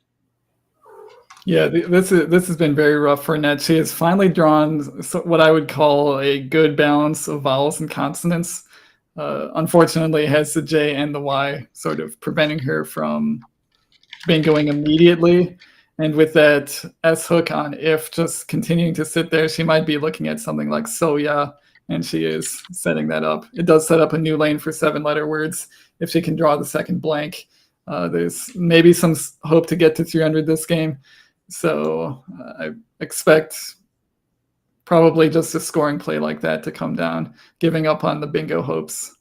Yeah, this has been very rough for Annette. She has finally drawn what I would call a good balance of vowels and consonants. Unfortunately, it has the J and the Y sort of preventing her from bingoing immediately. And with that S hook on if just continuing to sit there, she might be looking at something like so yeah, and she is setting that up. It does set up a new lane for 7-letter words. If she can draw the 2nd blank, there's maybe some hope to get to 300 this game. So I expect probably just a scoring play like that to come down, giving up on the bingo hopes.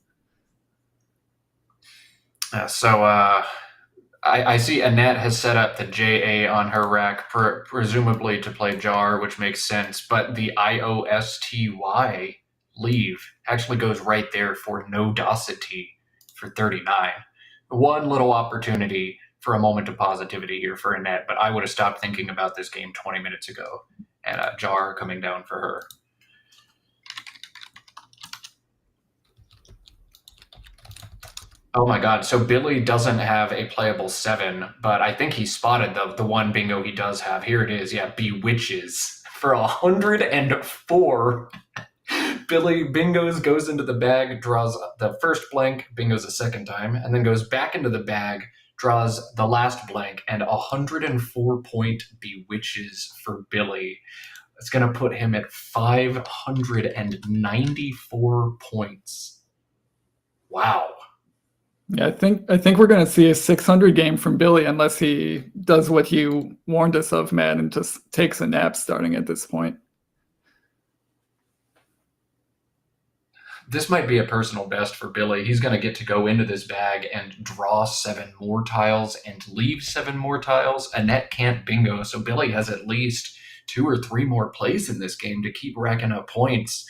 I see Annette has set up the JA on her rack, presumably to play jar, which makes sense, but the IOSTY leave actually goes right there for no docity for 39. One little opportunity for a moment of positivity here for Annette, but I would have stopped thinking about this game 20 minutes ago, and a jar coming down for her. Oh my God, so Billy doesn't have a playable 7, but I think he spotted the 1 bingo he does have. Here it is, yeah, Bewitches for 104. Billy bingos, goes into the bag, draws the 1st blank, bingos a 2nd time, and then goes back into the bag, draws the last blank, and 104-point Bewitches for Billy. It's going to put him at 594 points. Wow. Yeah, I think we're going to see a 600 game from Billy unless he does what he warned us of, Matt, and just takes a nap starting at this point. This might be a personal best for Billy. He's going to get to go into this bag and draw 7 more tiles and leave 7 more tiles. Annette can't bingo, so Billy has at least 2 or 3 more plays in this game to keep racking up points.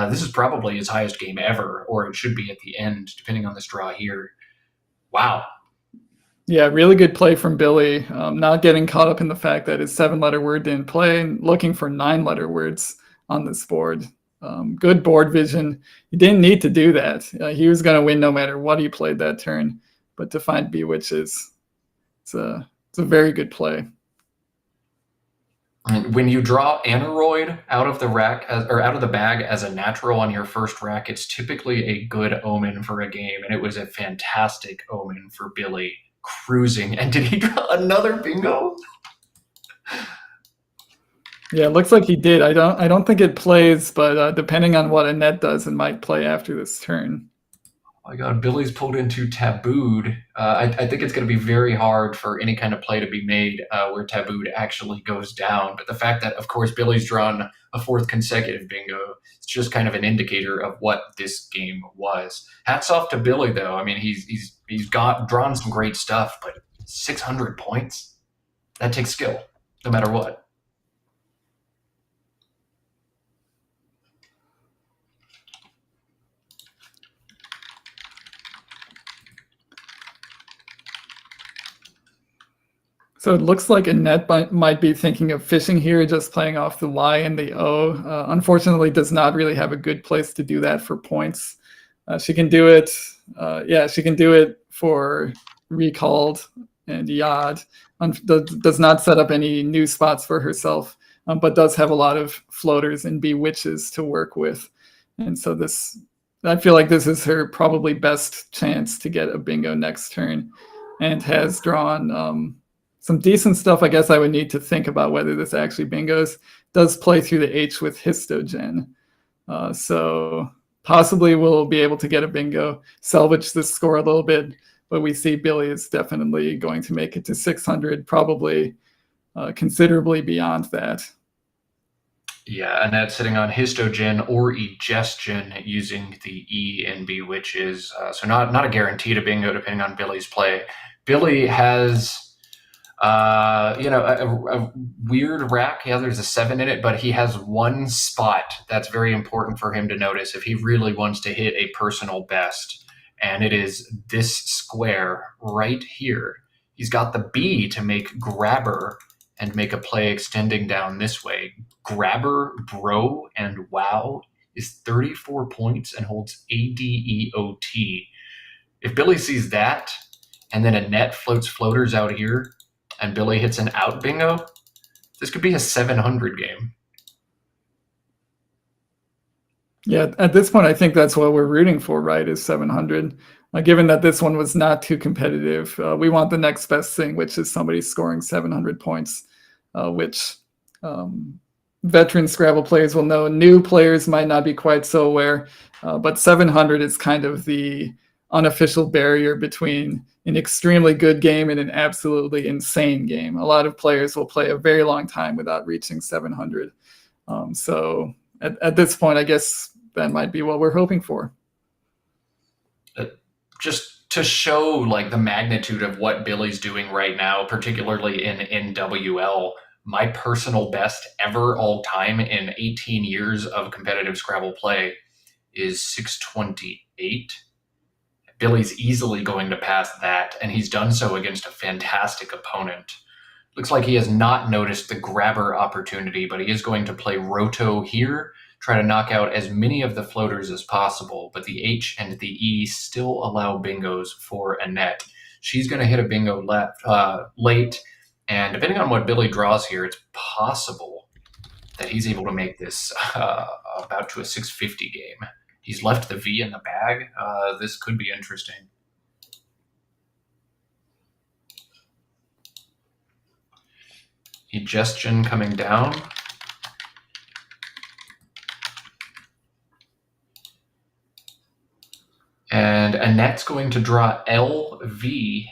This is probably his highest game ever, or it should be at the end, depending on this draw here. Wow. Yeah, really good play from Billy. Not getting caught up in the fact that his 7-letter word didn't play, and looking for 9-letter words on this board. Good board vision. He didn't need to do that. He was going to win no matter what he played that turn. But to find Bewitches, it's a very good play. When you draw Aneroid out of the rack or out of the bag as a natural on your first rack, it's typically a good omen for a game, and it was a fantastic omen for Billy cruising. And did he draw another bingo? Yeah, it looks like he did. I don't think it plays, but depending on what Annette does, it might play after this turn. Oh my God, Billy's pulled into Tabooed. I think it's going to be very hard for any kind of play to be made where Tabooed actually goes down. But the fact that, of course, Billy's drawn a 4th consecutive bingo, it's just kind of an indicator of what this game was. Hats off to Billy, though. I mean, he's drawn some great stuff, but 600 points? That takes skill, no matter what. So it looks like Annette might be thinking of fishing here, just playing off the Y and the O. Unfortunately, does not really have a good place to do that for points. She can do it. She can do it for Recalled and Yod. Does not set up any new spots for herself, but does have a lot of floaters and Bewitches to work with. And so I feel like this is her probably best chance to get a bingo next turn, and has drawn some decent stuff. I guess I would need to think about whether this actually bingos. Does play through the H with Histogen. So possibly we'll be able to get a bingo, salvage this score a little bit, but we see Billy is definitely going to make it to 600, probably considerably beyond that. Yeah, and that's sitting on Histogen or Egestion using the E and Bewitches. So not a guarantee to bingo depending on Billy's play. Billy has a weird rack. Yeah, there's a 7 in it, but he has one spot that's very important for him to notice if he really wants to hit a personal best, and it is this square right here. He's got the B to make Grabber and make a play extending down this way. Grabber, Bro, and Wow is 34 points and holds ADEOT. If Billy sees that, and then Annette floats floaters out here, and Billy hits an out bingo, this could be a 700 game. Yeah, at this point, I think that's what we're rooting for, right, is 700. Given that this one was not too competitive, we want the next best thing, which is somebody scoring 700 points, which veteran Scrabble players will know. New players might not be quite so aware, but 700 is kind of the unofficial barrier between an extremely good game and an absolutely insane game. A lot of players will play a very long time without reaching 700. So at this point, I guess that might be what we're hoping for. Just to show like the magnitude of what Billy's doing right now, particularly in NWL, my personal best ever all time in 18 years of competitive Scrabble play is 628. Billy's easily going to pass that, and he's done so against a fantastic opponent. Looks like he has not noticed the Grabber opportunity, but he is going to play Roto here, try to knock out as many of the floaters as possible, but the H and the E still allow bingos for Annette. She's going to hit a bingo late, and depending on what Billy draws here, it's possible that he's able to make this about to a 650 game. He's left the V in the bag. This could be interesting. Egestion coming down. And Annette's going to draw LV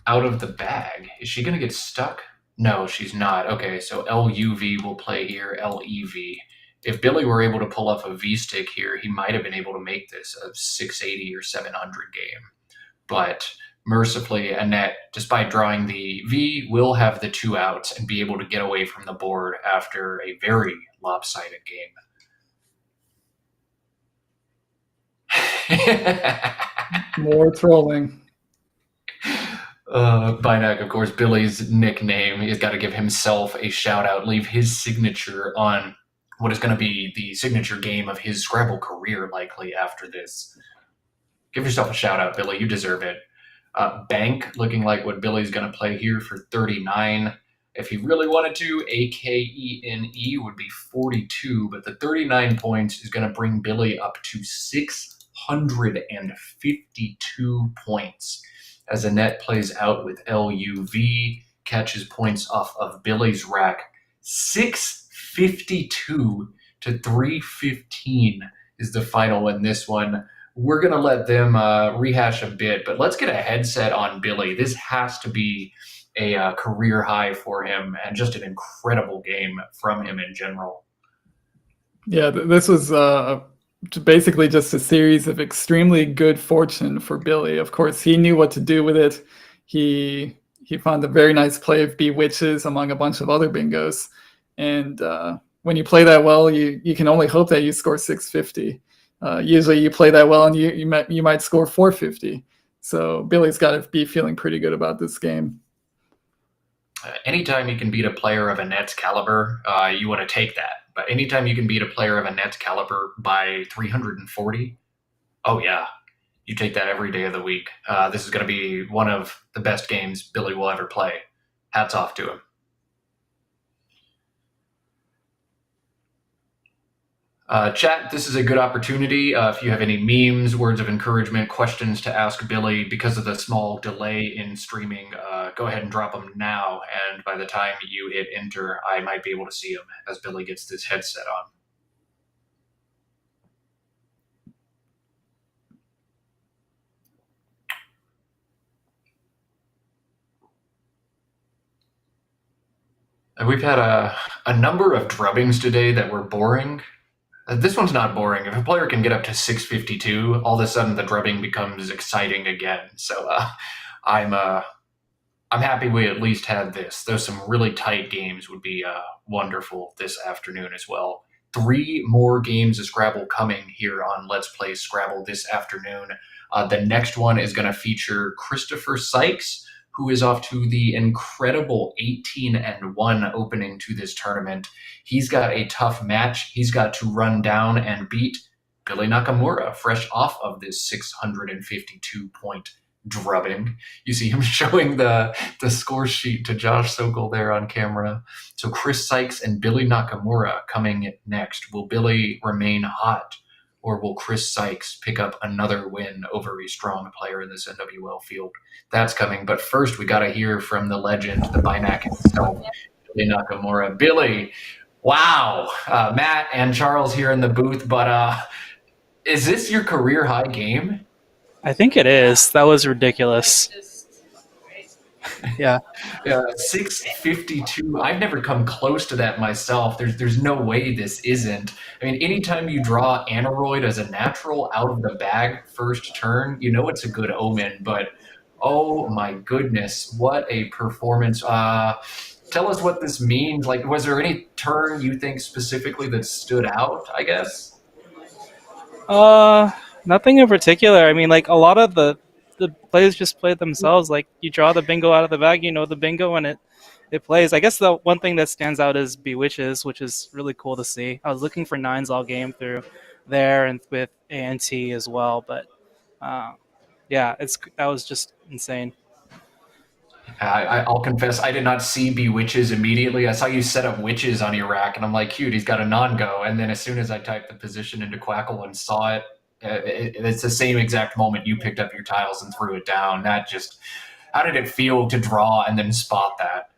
out of the bag. Is she going to get stuck? No, she's not. Okay, so LUV will play here, LEV. if Billy were able to pull off a V stick here, he might have been able to make this a 680 or 700 game. But mercifully, Annette, despite drawing the V, will have the 2 outs and be able to get away from the board after a very lopsided game. More trolling. Bynack, of course, Billy's nickname. He's got to give himself a shout out, leave his signature on what is going to be the signature game of his Scrabble career, likely after this. Give yourself a shout out, Billy. You deserve it. Bank, looking like what Billy's going to play here for 39. If he really wanted to, AKENE would be 42, but the 39 points is going to bring Billy up to 652 points. As Annette plays out with LUV, catches points off of Billy's rack. 652 to 315 is the final in this one. We're going to let them rehash a bit, but let's get a headset on Billy. This has to be a career high for him and just an incredible game from him in general. Yeah, this was basically just a series of extremely good fortune for Billy. Of course, he knew what to do with it. He found a very nice play of Bewitches among a bunch of other bingos. And when you play that well, you can only hope that you score 650. Usually you play that well and you might score 450. So Billy's got to be feeling pretty good about this game. Anytime you can beat a player of Annette's caliber, you want to take that. But anytime you can beat a player of Annette's caliber by 340, oh yeah, you take that every day of the week. This is going to be one of the best games Billy will ever play. Hats off to him. Chat, this is a good opportunity. If you have any memes, words of encouragement, questions to ask Billy because of the small delay in streaming, go ahead and drop them now. And by the time you hit enter, I might be able to see them as Billy gets this headset on. We've had a number of drubbings today that were boring. This one's not boring. If a player can get up to 652, all of a sudden the drubbing becomes exciting again. So I'm happy we at least had this. Though some really tight games would be wonderful this afternoon as well. 3 more games of Scrabble coming here on Let's Play Scrabble this afternoon. The next one is going to feature Christopher Sykes, who is off to the incredible 18-1 opening to this tournament. He's got a tough match. He's got to run down and beat Billy Nakamura, fresh off of this 652-point drubbing. You see him showing the score sheet to Josh Sokol there on camera. So Chris Sykes and Billy Nakamura coming next. Will Billy remain hot, or will Chris Sykes pick up another win over a strong player in this NWL field? That's coming. But first, we got to hear from the legend, the Bynack himself, Billy Nakamura. Billy, wow. Matt and Charles here in the booth, but is this your career high game? I think it is. That was ridiculous. Yeah. 652. I've never come close to that myself. There's no way this isn't. I mean, anytime you draw Aneroid as a natural out of the bag first turn, you know it's a good omen. But oh my goodness, what a performance! Tell us what this means. Like, was there any turn you think specifically that stood out? I guess. Nothing in particular. I mean, like a lot of the plays just play themselves. Like you draw the bingo out of the bag, you know the bingo, and it plays. I guess the one thing that stands out is Bewitches, which is really cool to see. I was looking for 9s all game through there and with ANT as well, but yeah, that was just insane. I'll confess, I did not see Bewitches immediately. I saw you set up Witches on your rack, and I'm like, cute, he's got a non-go. And then as soon as I typed the position into Quackle and saw it, it's the same exact moment you picked up your tiles and threw it down. How did it feel to draw and then spot that?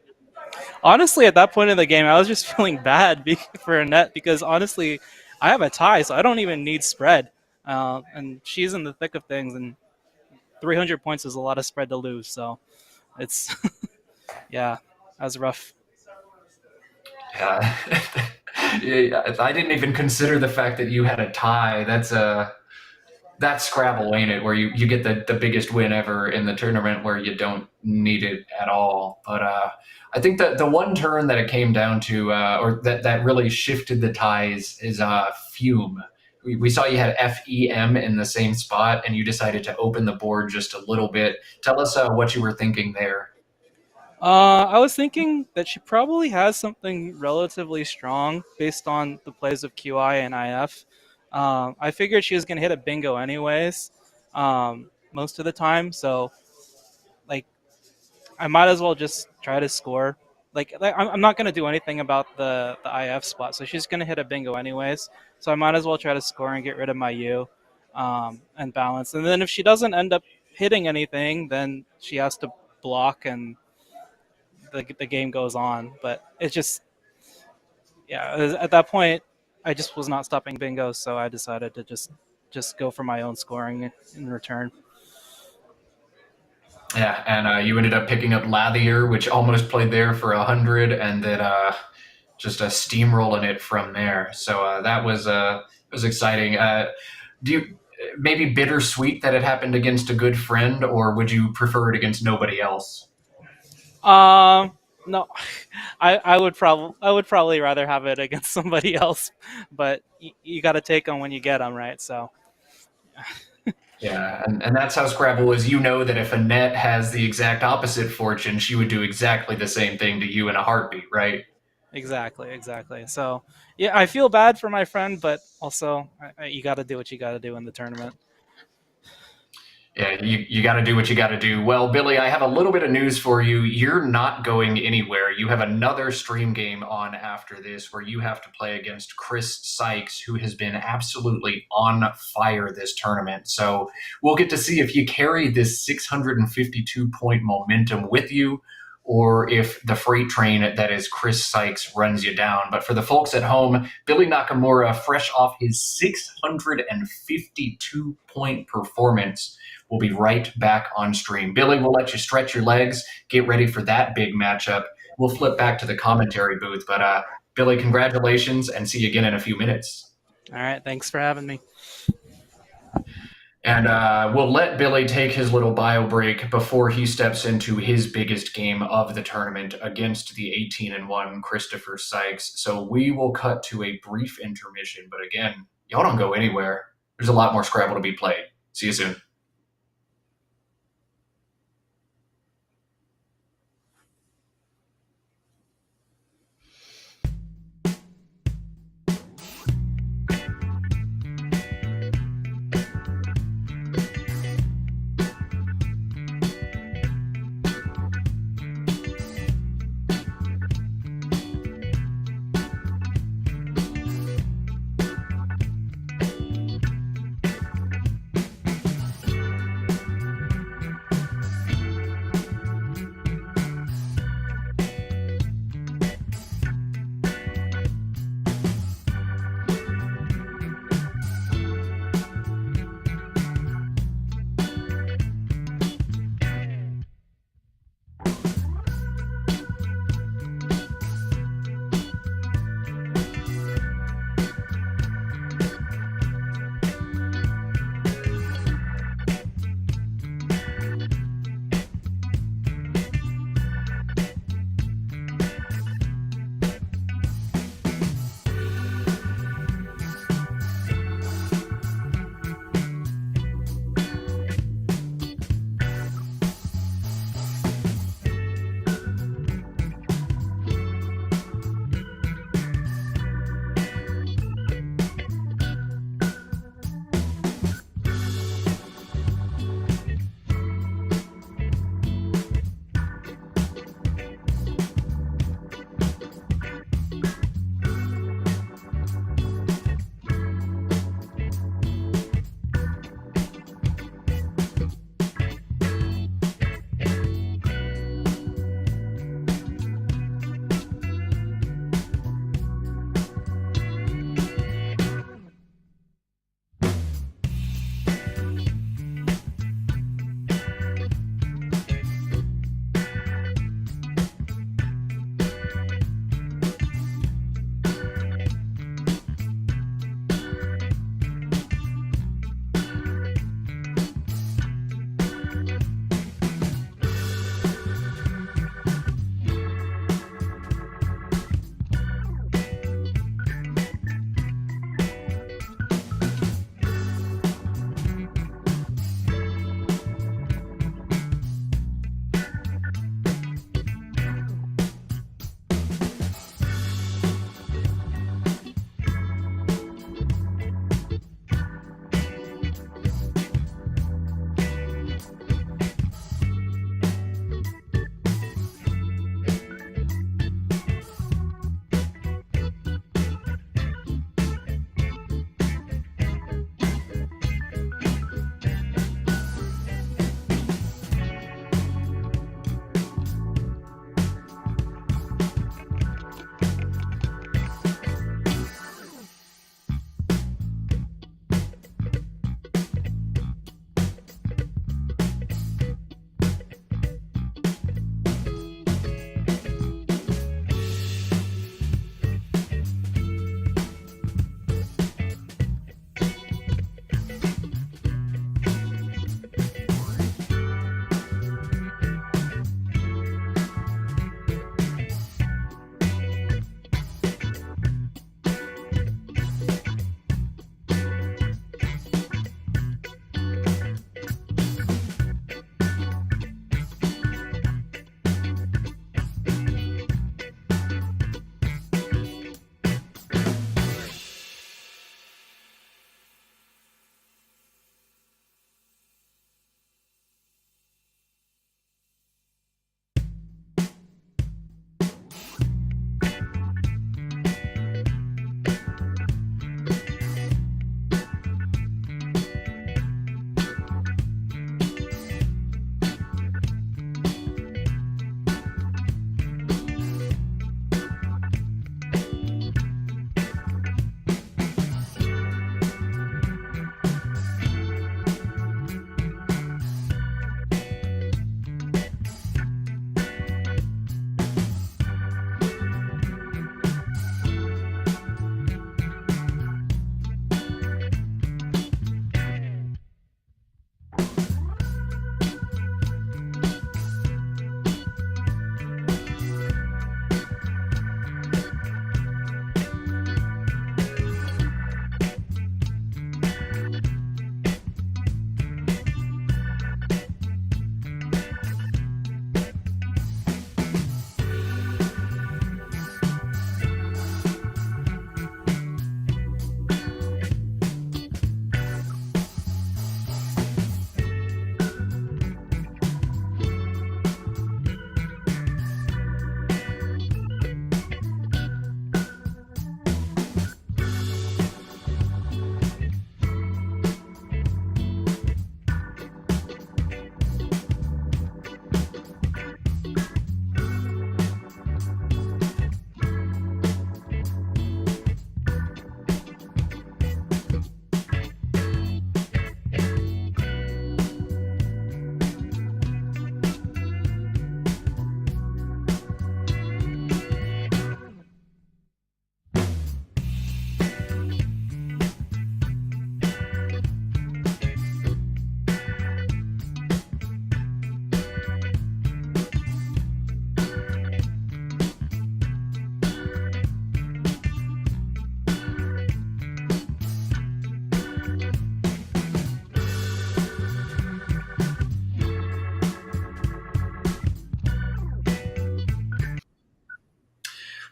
Honestly, at that point in the game, I was just feeling bad for Annette because honestly, I have a tie, so I don't even need spread. And she's in the thick of things, and 300 points is a lot of spread to lose. So it's, yeah, that was rough. Yeah. Yeah, I didn't even consider the fact that you had a tie. That's Scrabble, ain't it? Where you get the biggest win ever in the tournament where you don't need it at all. But I think that the one turn that it came down to, or that really shifted the ties, is Fume. We saw you had FEM in the same spot, and you decided to open the board just a little bit. Tell us what you were thinking there. I was thinking that she probably has something relatively strong based on the plays of QI and IF. I figured she was going to hit a bingo anyways, most of the time. So, like, I might as well just try to score. I'm not going to do anything about the IF spot. So she's going to hit a bingo anyways. So I might as well try to score and get rid of my U and balance. And then if she doesn't end up hitting anything, then she has to block and the game goes on. But it's just, yeah, at that point, I just was not stopping bingos, so I decided to just go for my own scoring in return. Yeah, and you ended up picking up Lathier, which almost played there for 100, and then just steamrolling it from there. So that was exciting. Do you maybe bittersweet that it happened against a good friend, or would you prefer it against nobody else? No, I would probably rather have it against somebody else, but you got to take them when you get them, right? So Yeah, and that's how Scrabble is. You know that if Annette has the exact opposite fortune, she would do exactly the same thing to you in a heartbeat, right? exactly. So yeah, I feel bad for my friend, but also you got to do what you got to do in the tournament. Yeah, you got to do what you got to do. Well, Billy, I have a little bit of news for you. You're not going anywhere. You have another stream game on after this where you have to play against Chris Sykes, who has been absolutely on fire this tournament. So we'll get to see if you carry this 652-point momentum with you, or if the freight train that is Chris Sykes runs you down. But for the folks at home, Billy Nakamura, fresh off his 652-point performance, we'll be right back on stream. Billy, we'll let you stretch your legs, get ready for that big matchup. We'll flip back to the commentary booth. But Billy, congratulations, and see you again in a few minutes. All right, thanks for having me. And we'll let Billy take his little bio break before he steps into his biggest game of the tournament against the 18-1 Christopher Sykes. So we will cut to a brief intermission. But again, y'all don't go anywhere. There's a lot more Scrabble to be played. See you soon.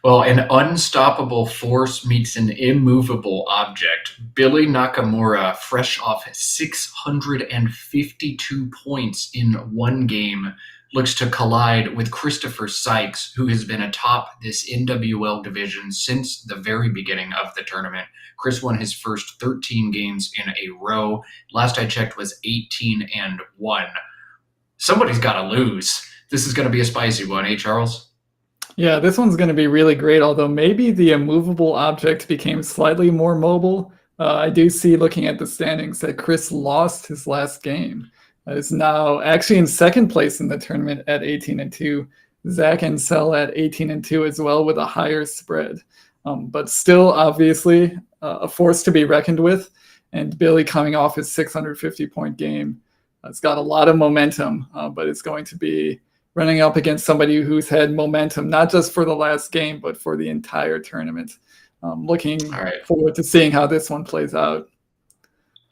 Well, an unstoppable force meets an immovable object. Billy Nakamura, fresh off 652 points in one game, looks to collide with Christopher Sykes, who has been atop this NWL division since the very beginning of the tournament. Chris won his first 13 games in a row. Last I checked was 18-1. Somebody's got to lose. This is going to be a spicy one, eh, Charles? Yeah, this one's going to be really great, although maybe the immovable object became slightly more mobile. I do see, looking at the standings, that Chris lost his last game. Is now actually in second place in the tournament at 18-2. Zach and Sel at 18-2 as well, with a higher spread. But still, obviously, a force to be reckoned with. And Billy, coming off his 650-point game, it's got a lot of momentum, but it's going to be running up against somebody who's had momentum, not just for the last game, but for the entire tournament. Looking forward to seeing how this one plays out.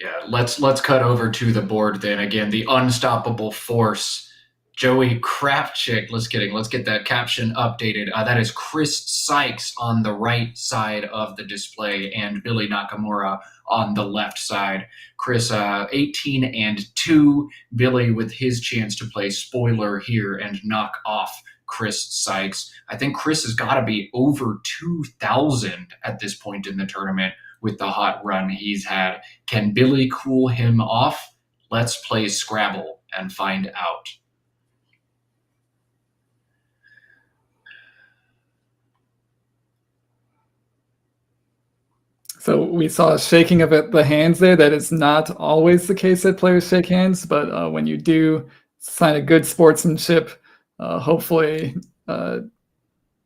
Yeah, let's cut over to the board then. Again, the unstoppable force. Joey Krafchick, let's get that caption updated. That is Chris Sykes on the right side of the display and Billy Nakamura on the left side. Chris 18-2. Billy with his chance to play spoiler here and knock off Chris Sykes. I think Chris has got to be over 2,000 at this point in the tournament with the hot run he's had. Can Billy cool him off? Let's play Scrabble and find out. So we saw a shaking of the hands there. That is not always the case that players shake hands, but when you do, sign a good sportsmanship, hopefully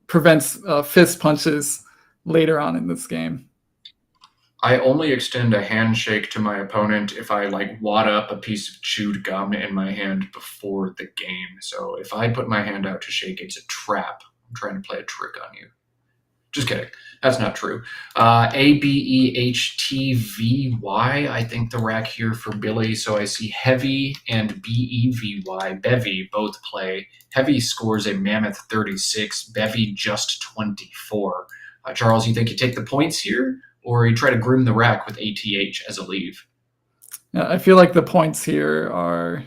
prevents fist punches later on in this game. I only extend a handshake to my opponent if I wad up a piece of chewed gum in my hand before the game. So if I put my hand out to shake, it's a trap. I'm trying to play a trick on you. Just kidding. That's not true. ABEHTVY, I think the rack here for Billy. So I see Heavy and BEVY, Bevy, both play. Heavy scores a mammoth 36, Bevy just 24. Charles, you think you take the points here, or you try to groom the rack with ATH as a leave? I feel like the points here are,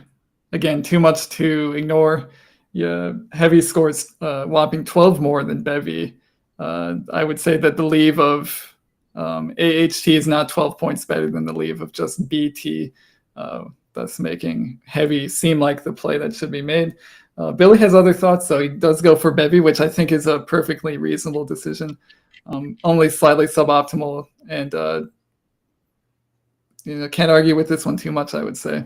again, too much to ignore. Yeah, Heavy scores whopping 12 more than Bevy. I would say that the leave of AHT is not 12 points better than the leave of just BT, thus making Heavy seem like the play that should be made. Billy has other thoughts, though. He does go for Bevy, which I think is a perfectly reasonable decision, only slightly suboptimal, and can't argue with this one too much, I would say.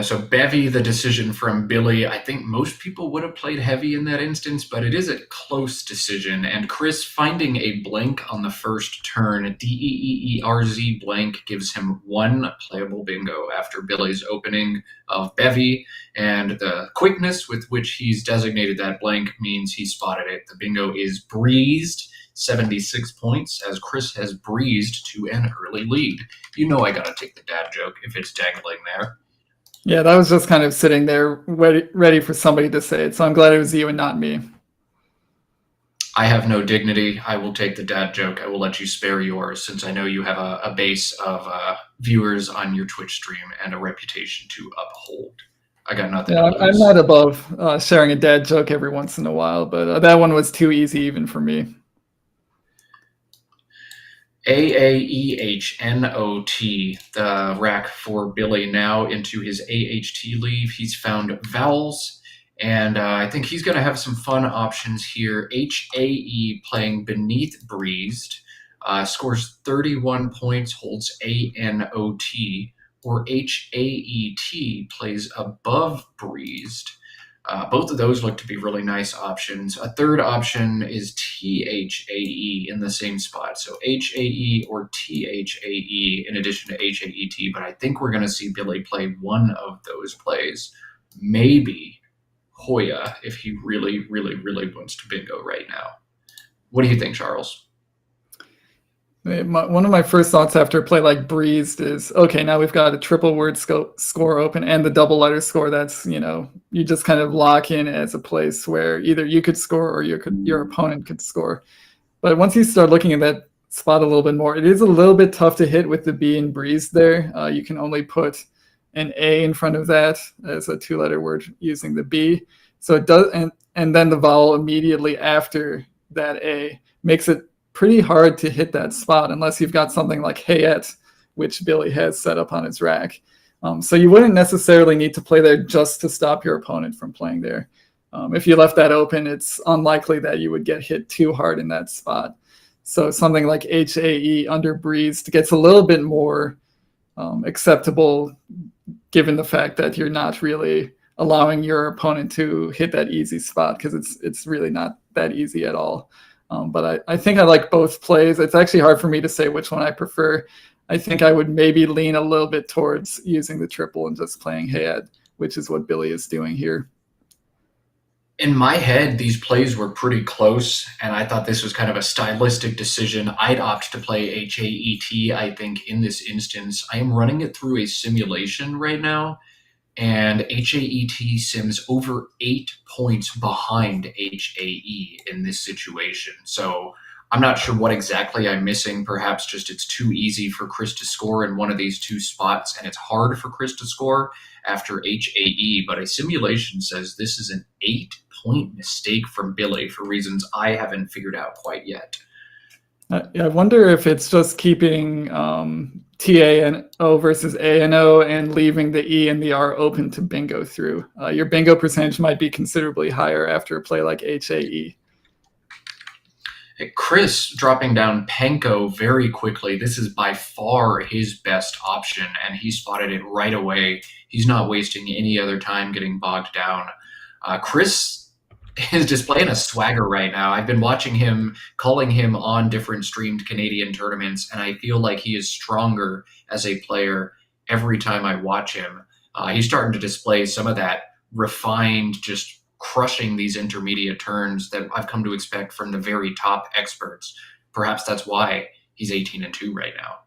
So Bevy, the decision from Billy. I think most people would have played Heavy in that instance, but it is a close decision. And Chris finding a blank on the first turn, DEEERZ blank, gives him one playable bingo after Billy's opening of Bevy. And the quickness with which he's designated that blank means he spotted it. The bingo is breezed. 76 points, as Chris has breezed to an early lead. You know I gotta take the dad joke if it's dangling there. Yeah, that was just kind of sitting there ready for somebody to say it. So I'm glad it was you and not me. I have no dignity. I will take the dad joke. I will let you spare yours, since I know you have a base of viewers on your Twitch stream and a reputation to uphold. I got nothing to lose. I'm not above sharing a dad joke every once in a while, but that one was too easy even for me. AAEHNOT, the rack for Billy now into his AHT leave. He's found vowels, and I think he's going to have some fun options here. HAE playing beneath breezed, scores 31 points, holds ANOT, or HAET plays above breezed. Both of those look to be really nice options. A third option is THAE in the same spot. So HAE or THAE in addition to HAET, but I think we're going to see Billy play one of those plays. Maybe Hoya, if he really, really, really wants to bingo right now. What do you think, Charles? One of my first thoughts after a play like Breezed is, okay, now we've got a triple word score open and the double letter score. That's, you just kind of lock in as a place where either you could score or your opponent could score. But once you start looking at that spot a little bit more, it is a little bit tough to hit with the B in Breezed there. You can only put an A in front of that as a 2-letter word using the B. So it does, and then the vowel immediately after that A makes it pretty hard to hit that spot unless you've got something like Hayet, which Billy has set up on his rack. So you wouldn't necessarily need to play there just to stop your opponent from playing there. If you left that open, it's unlikely that you would get hit too hard in that spot. So something like HAE under Breezed gets a little bit more acceptable given the fact that you're not really allowing your opponent to hit that easy spot, because it's really not that easy at all. But I think I like both plays. It's actually hard for me to say which one I prefer. I think I would maybe lean a little bit towards using the triple and just playing Hayed, which is what Billy is doing here. In my head, these plays were pretty close, and I thought this was kind of a stylistic decision. I'd opt to play HAET, I think, in this instance. I am running it through a simulation right now, and HAET sims over 8 points behind HAE in this situation. So I'm not sure what exactly I'm missing. Perhaps just it's too easy for Chris to score in one of these two spots, and it's hard for Chris to score after HAE. But a simulation says this is an 8-point mistake from Billy for reasons I haven't figured out quite yet. I wonder if it's just keeping TANO versus ANO and leaving the E and the R open to bingo through. Your bingo percentage might be considerably higher after a play like HAE. Chris dropping down Penko very quickly. This is by far his best option, and he spotted it right away. He's not wasting any other time getting bogged down. Chris is displaying a swagger right now. I've been watching him, calling him on different streamed Canadian tournaments, and I feel like he is stronger as a player every time I watch him. He's starting to display some of that refined, just crushing these intermediate turns that I've come to expect from the very top experts. Perhaps that's why he's 18-2 right now.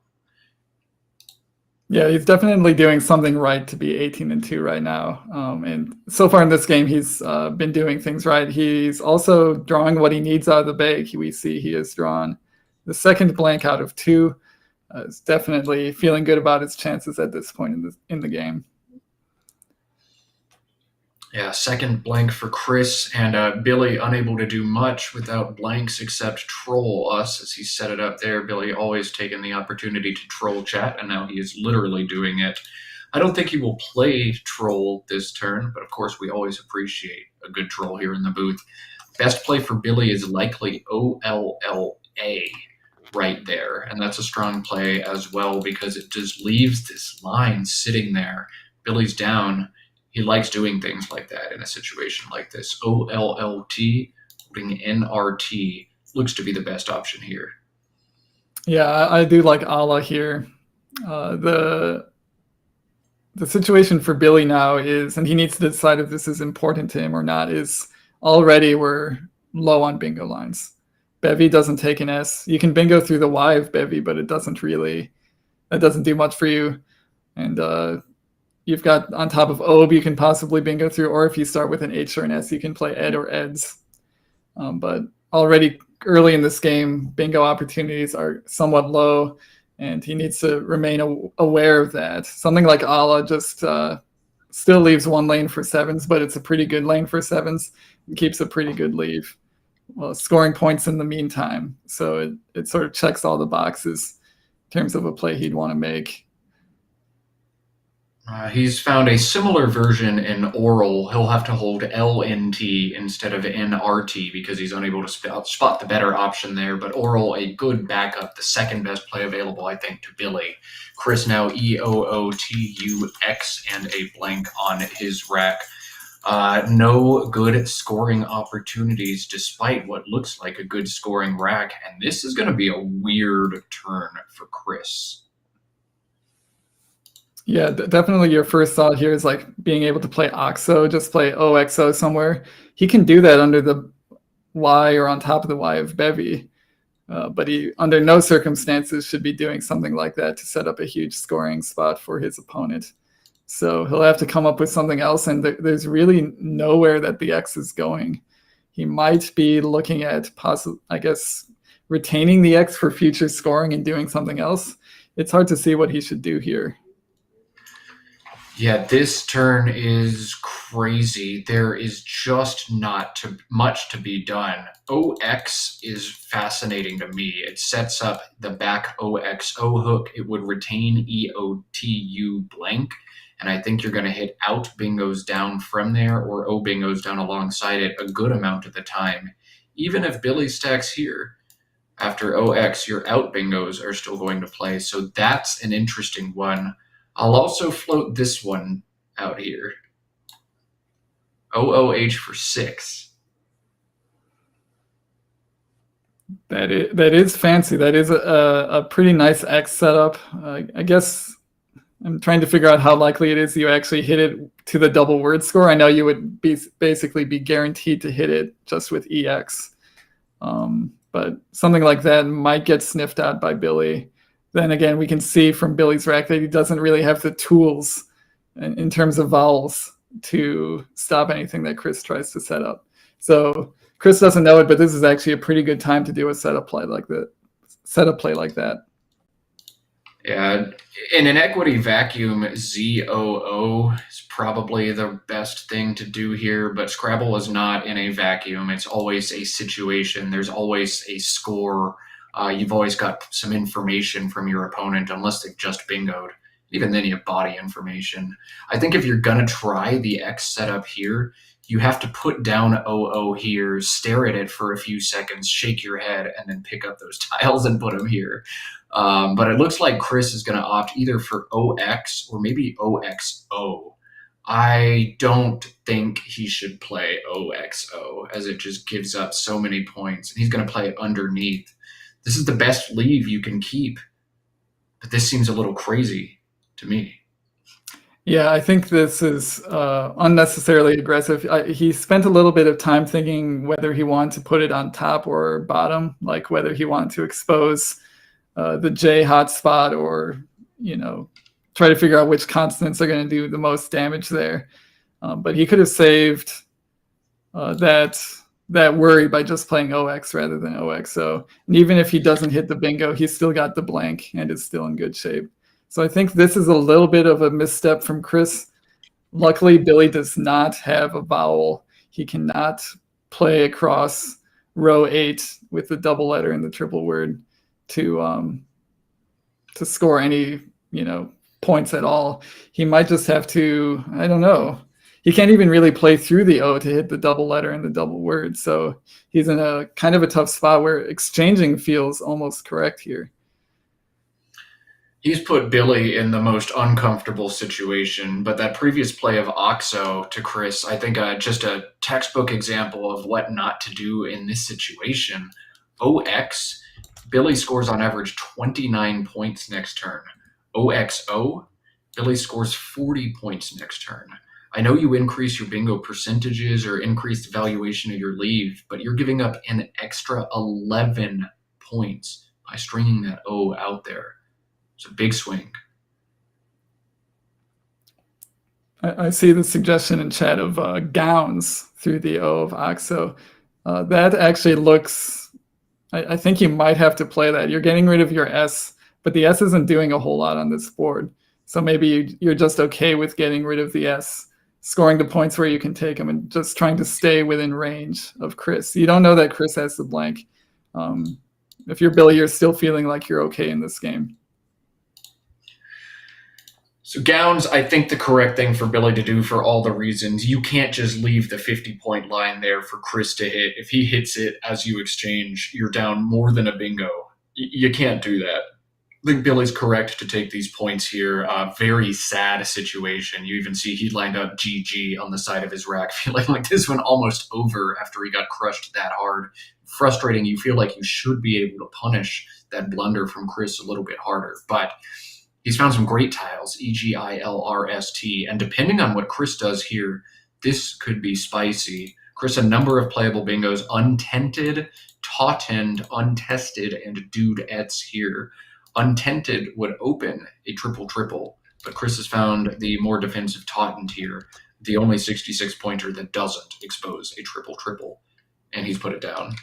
Yeah, he's definitely doing something right to be 18-2 right now. And so far in this game, he's been doing things right. He's also drawing what he needs out of the bag. We see he has drawn the second blank out of 2. Is definitely feeling good about his chances at this point in the game. Yeah, second blank for Chris, and Billy unable to do much without blanks except troll us as he set it up there. Billy always taking the opportunity to troll chat, and now he is literally doing it. I don't think he will play troll this turn, but of course we always appreciate a good troll here in the booth. Best play for Billy is likely OLLA right there, and that's a strong play as well because it just leaves this line sitting there. Billy's down. He likes doing things like that in a situation like this. OLLT, holding NRT, looks to be the best option here. Yeah, I do like Allah here. The situation for Billy now is, and he needs to decide if this is important to him or not, is already we're low on bingo lines. Bevy doesn't take an S. You can bingo through the Y of Bevy, but that doesn't do much for you. And you've got on top of OB you can possibly bingo through, or if you start with an H or an S, you can play Ed or Eds. But already early in this game, bingo opportunities are somewhat low, and he needs to remain aware of that. Something like Allah just still leaves one lane for 7s, but it's a pretty good lane for 7s. It keeps a pretty good leave. Well, scoring points in the meantime. So it sort of checks all the boxes in terms of a play he'd want to make. He's found a similar version in Oral. He'll have to hold LNT instead of NRT because he's unable to spot the better option there. But Oral, a good backup, the second best play available, I think, to Billy. Chris now EOOTUX and a blank on his rack. No good scoring opportunities despite what looks like a good scoring rack. And this is going to be a weird turn for Chris. Yeah, definitely your first thought here is like being able to play OXO, just play OXO somewhere. He can do that under the Y or on top of the Y of Bevy. But he, under no circumstances, should be doing something like that to set up a huge scoring spot for his opponent. So he'll have to come up with something else, and there's really nowhere that the X is going. He might be looking at retaining the X for future scoring and doing something else. It's hard to see what he should do here. Yeah, this turn is crazy. There is just not much to be done. OX is fascinating to me. It sets up the back OXO hook. It would retain EOTU blank. And I think you're going to hit out bingos down from there, or O bingos down alongside it a good amount of the time. Even if Billy stacks here, after OX, your out bingos are still going to play. So that's an interesting one. I'll also float this one out here. OOH for 6. That is fancy. That is a pretty nice X setup. I guess I'm trying to figure out how likely it is you actually hit it to the double word score. I know you would basically be guaranteed to hit it just with EX. But something like that might get sniffed out by Billy. Then again, we can see from Billy's rack that he doesn't really have the tools in terms of vowels to stop anything that Chris tries to set up. So Chris doesn't know it, but this is actually a pretty good time to do a setup play like that. Yeah, in an equity vacuum, ZOO is probably the best thing to do here, but Scrabble is not in a vacuum. It's always a situation. There's always a score. You've always got some information from your opponent, unless they've just bingoed. Even then, you have body information. I think if you're going to try the X setup here, you have to put down OO here, stare at it for a few seconds, shake your head, and then pick up those tiles and put them here. But it looks like Chris is going to opt either for OX or maybe OXO. I don't think he should play OXO, as it just gives up so many points. And he's going to play it underneath. This is the best leave you can keep. But this seems a little crazy to me. Yeah, I think this is unnecessarily aggressive. He spent a little bit of time thinking whether he wanted to put it on top or bottom, like whether he wanted to expose the J hotspot or, try to figure out which consonants are going to do the most damage there. But he could have saved that worry by just playing OX rather than OXO. And even if he doesn't hit the bingo, he's still got the blank and is still in good shape. So I think this is a little bit of a misstep from Chris. Luckily, Billy does not have a vowel. He cannot play across row 8 with the double letter and the triple word to score any, points at all. He might just have to, I don't know. He can't even really play through the O to hit the double letter and the double word. So he's in a kind of a tough spot where exchanging feels almost correct here. He's put Billy in the most uncomfortable situation, but that previous play of OXO to Chris, I think just a textbook example of what not to do in this situation. OX, Billy scores on average 29 points next turn. OXO, Billy scores 40 points next turn. I know you increase your bingo percentages or increase the valuation of your leave, but you're giving up an extra 11 points by stringing that O out there. It's a big swing. I see the suggestion in chat of gowns through the O of OXO. That actually looks, I think you might have to play that. You're getting rid of your S, but the S isn't doing a whole lot on this board. So maybe you're just okay with getting rid of the S, scoring the points where you can take them, and just trying to stay within range of Chris. You don't know that Chris has the blank. If you're Billy, you're still feeling like you're okay in this game. So gowns, I think the correct thing for Billy to do for all the reasons. You can't just leave the 50-point line there for Chris to hit. If he hits it as you exchange, you're down more than a bingo. You can't do that. I think Billy's correct to take these points here. Very sad situation. You even see he lined up GG on the side of his rack, feeling like this one almost over after he got crushed that hard. Frustrating. You feel like you should be able to punish that blunder from Chris a little bit harder. But he's found some great tiles, EGILRST, and depending on what Chris does here, this could be spicy. Chris, a number of playable bingos, untented, Tautend, Untested, and Dudettes here. Untented would open a triple-triple, but Chris has found the more defensive Tautend here, the only 66-pointer that doesn't expose a triple-triple, and he's put it down.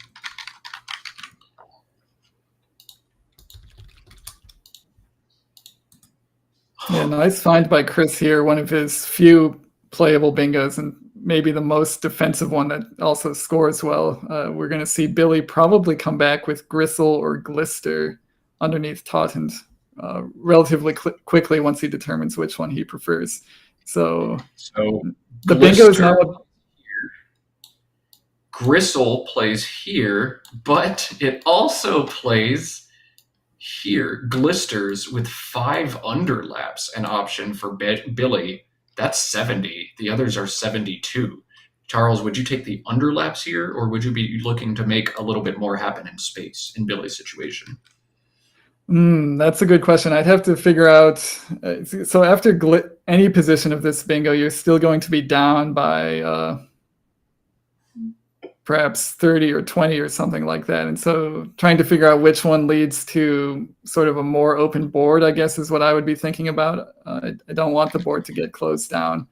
Yeah, nice find by Chris here. One of his few playable bingos, and maybe the most defensive one that also scores well. We're going to see Billy probably come back with Gristle or Glister underneath Tautend relatively quickly once he determines which one he prefers. So the bingo is now Gristle plays here, but it also plays here. Glisters with 5 underlaps an option for Billy. That's 70. The others are 72. Charles, would you take the underlaps here, or would you be looking to make a little bit more happen in space in Billy's situation? That's a good question. I'd have to figure out. So after any position of this bingo, you're still going to be down by perhaps 30 or 20 or something like that. And so trying to figure out which one leads to sort of a more open board, I guess, is what I would be thinking about. I don't want the board to get closed down.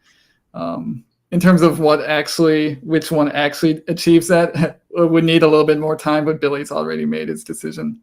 In terms of which one actually achieves that, would need a little bit more time, but Billy's already made his decision.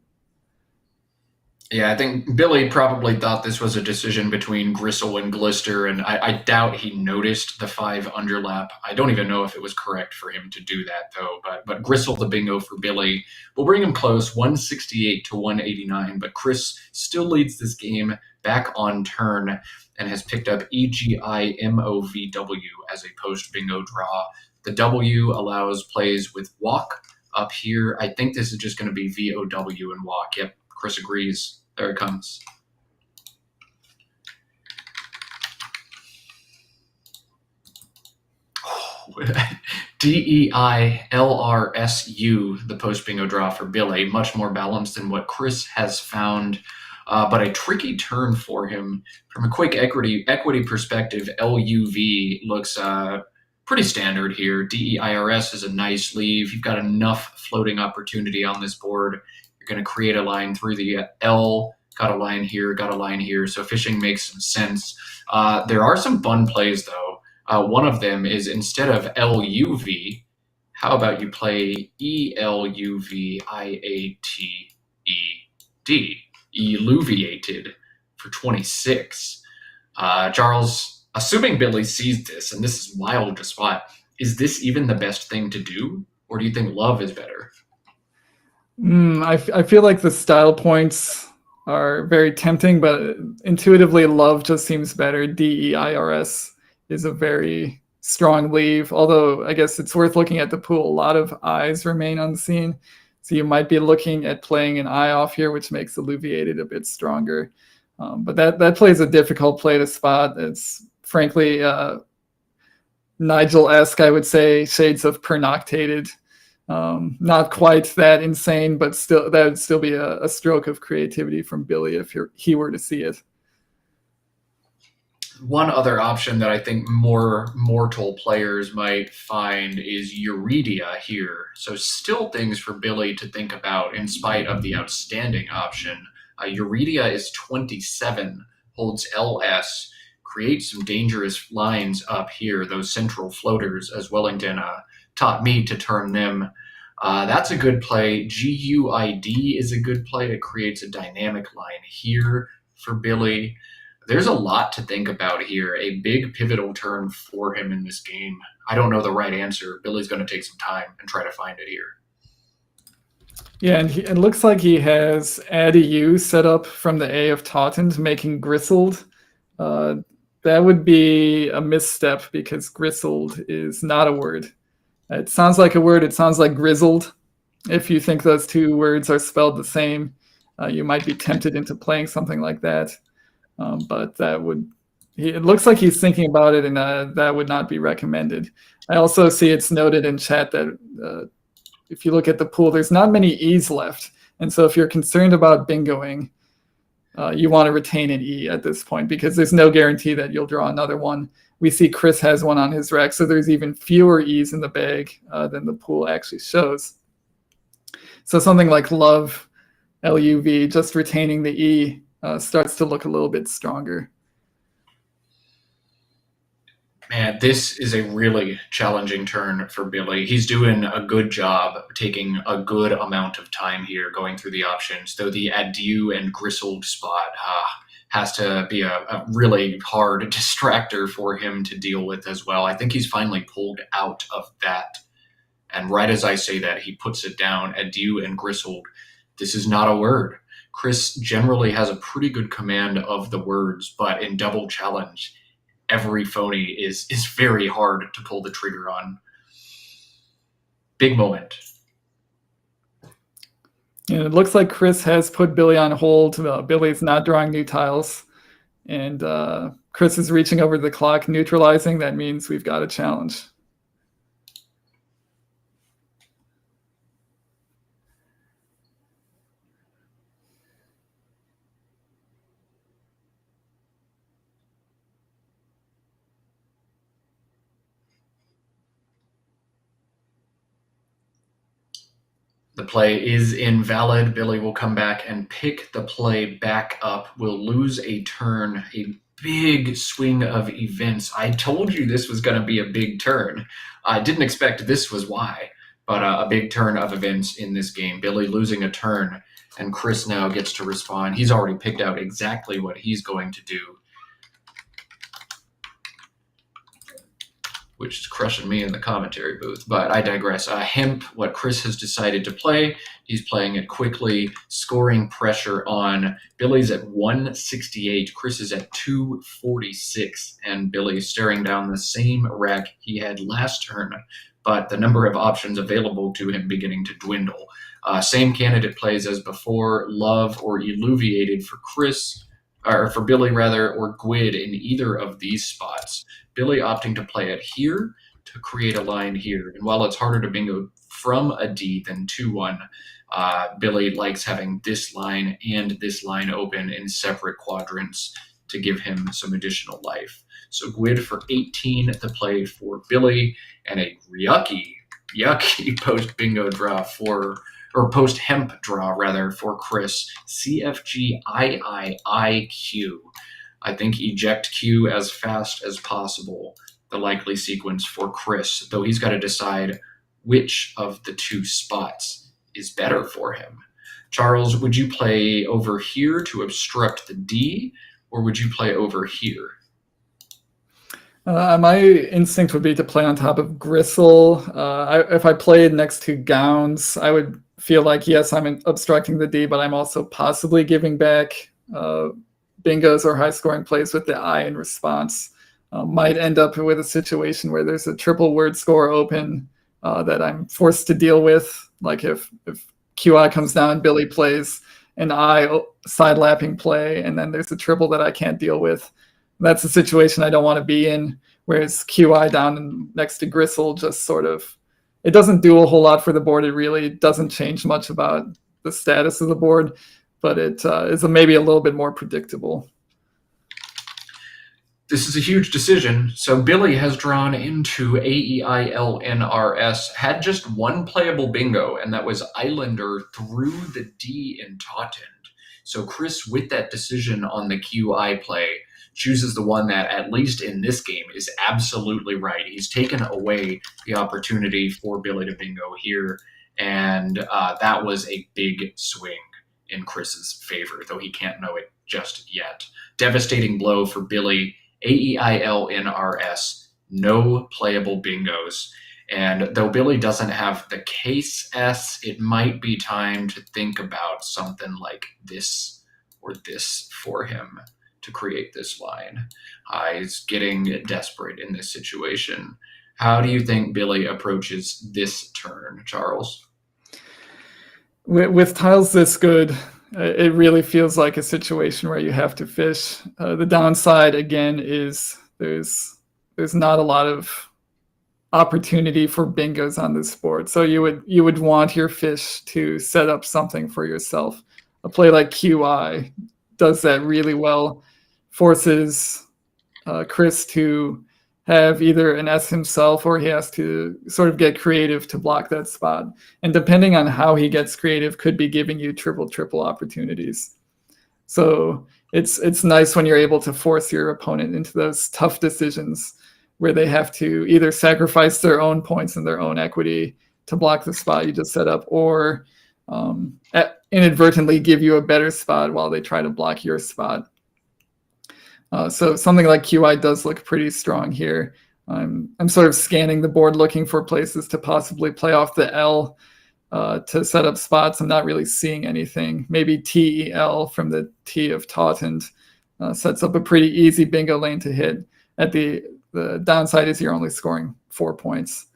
Yeah, I think Billy probably thought this was a decision between Gristle and Glister, and I doubt he noticed the 5 underlap. I don't even know if it was correct for him to do that, though. But Gristle the bingo for Billy will bring him close, 168 to 189. But Chris still leads this game back on turn and has picked up EGIMOVW as a post-bingo draw. The W allows plays with walk up here. I think this is just going to be VOW and walk. Yep, Chris agrees. There it comes. DEILRSU, the post bingo draw for Billy, much more balanced than what Chris has found, but a tricky turn for him. From a quick equity perspective, LUV looks pretty standard here. DEIRS is a nice leave. You've got enough floating opportunity on this board. You're going to create a line through the L, got a line here, got a line here. So fishing makes some sense. There are some fun plays, though. One of them is instead of LUV, how about you play ELUVIATED, eluviated for 26. Charles, assuming Billy sees this, and this is wild to spot, is this even the best thing to do? Or do you think love is better? I feel like the style points are very tempting, but intuitively love just seems better. DEIRS is a very strong leave, although I guess it's worth looking at the pool. A lot of eyes remain unseen, so you might be looking at playing an eye off here, which makes Illuviated a bit stronger. But that plays a difficult play to spot. It's frankly Nigel-esque, I would say, shades of Pernoctated. Not quite that insane, but still, that would still be a stroke of creativity from Billy if he were to see it. One other option that I think more mortal players might find is Eurydia here. So still things for Billy to think about in spite of the outstanding option. Eurydia is 27, holds LS, creates some dangerous lines up here, those central floaters, as Wellington taught me to turn them. That's a good play. GUID is a good play. It creates a dynamic line here for Billy. There's a lot to think about here. A big pivotal turn for him in this game. I don't know the right answer. Billy's going to take some time and try to find it here. Yeah, and it looks like he has add a U set up from the A of Tautend, making Gristled. That would be a misstep because Gristled is not a word. It sounds like a word. It sounds like grizzled. If you think those two words are spelled the same, you might be tempted into playing something like that. But it looks like he's thinking about it, and that would not be recommended. I also see it's noted in chat that if you look at the pool, there's not many E's left. And so if you're concerned about bingoing, you want to retain an E at this point because there's no guarantee that you'll draw another one. We see Chris has one on his rack, so there's even fewer E's in the bag than the pool actually shows. So something like love, LUV, just retaining the E starts to look a little bit stronger. Man, this is a really challenging turn for Billy. He's doing a good job taking a good amount of time here going through the options, though the adieu and gristled spot has to be a really hard distractor for him to deal with as well. I think he's finally pulled out of that. And right as I say that, he puts it down, adieu and gristled. This is not a word. Chris generally has a pretty good command of the words, but in double challenge, every phony is very hard to pull the trigger on. Big moment. And it looks like Chris has put Billy on hold. Billy's not drawing new tiles. And Chris is reaching over the clock, neutralizing. That means we've got a challenge. The play is invalid. Billy will come back and pick the play back up. We'll lose a turn, a big swing of events. I told you this was going to be a big turn. I didn't expect this was why, but a big turn of events in this game. Billy losing a turn, and Chris now gets to respond. He's already picked out exactly what he's going to do, which is crushing me in the commentary booth, but I digress. Hemp, what Chris has decided to play, he's playing it quickly, scoring pressure on. Billy's at 168, Chris is at 246, and Billy staring down the same rack he had last turn, but the number of options available to him beginning to dwindle. Same candidate plays as before, love or eluviated for Chris, or for Billy rather, or Gwyd in either of these spots. Billy opting to play it here to create a line here. And while it's harder to bingo from a D than 2-1, Billy likes having this line and this line open in separate quadrants to give him some additional life. So Gwyd for 18, the play for Billy, and a yucky post bingo draw or post hemp draw rather for Chris. CFG IIIQ. I think eject Q as fast as possible, the likely sequence for Chris, though he's got to decide which of the two spots is better for him. Charles, would you play over here to obstruct the D, or would you play over here? My instinct would be to play on top of Gristle. If I played next to Gowns, I would feel like, yes, I'm obstructing the D, but I'm also possibly giving back bingos or high-scoring plays with the I in response. Might end up with a situation where there's a triple word score open that I'm forced to deal with. Like if QI comes down, Billy plays an I side-lapping play, and then there's a triple that I can't deal with. That's a situation I don't want to be in, whereas QI down next to Gristle just sort of, it doesn't do a whole lot for the board. It really doesn't change much about the status of the board, but it is maybe a little bit more predictable. This is a huge decision. So Billy has drawn into AEILNRS, had just one playable bingo, and that was Islander through the D in Tautend. So Chris, with that decision on the QI play, chooses the one that, at least in this game, is absolutely right. He's taken away the opportunity for Billy to bingo here, and that was a big swing in Chris's favor, though he can't know it just yet. Devastating blow for Billy. AEILNRS, no playable bingos. And though Billy doesn't have the case S, it might be time to think about something like this or this for him to create this line. He's getting desperate in this situation. How do you think Billy approaches this turn, Charles? With tiles this good, it really feels like a situation where you have to fish. The downside, again, is there's not a lot of opportunity for bingos on this board. So you would want your fish to set up something for yourself. A play like QI does that really well, forces Chris to have either an S himself or he has to sort of get creative to block that spot. And depending on how he gets creative, could be giving you triple opportunities. So it's nice when you're able to force your opponent into those tough decisions where they have to either sacrifice their own points and their own equity to block the spot you just set up, or inadvertently give you a better spot while they try to block your spot. So something like QI does look pretty strong here. I'm sort of scanning the board looking for places to possibly play off the L to set up spots. I'm not really seeing anything. Maybe TEL from the T of Tautend sets up a pretty easy bingo lane to hit. At the downside is you're only scoring 4 points.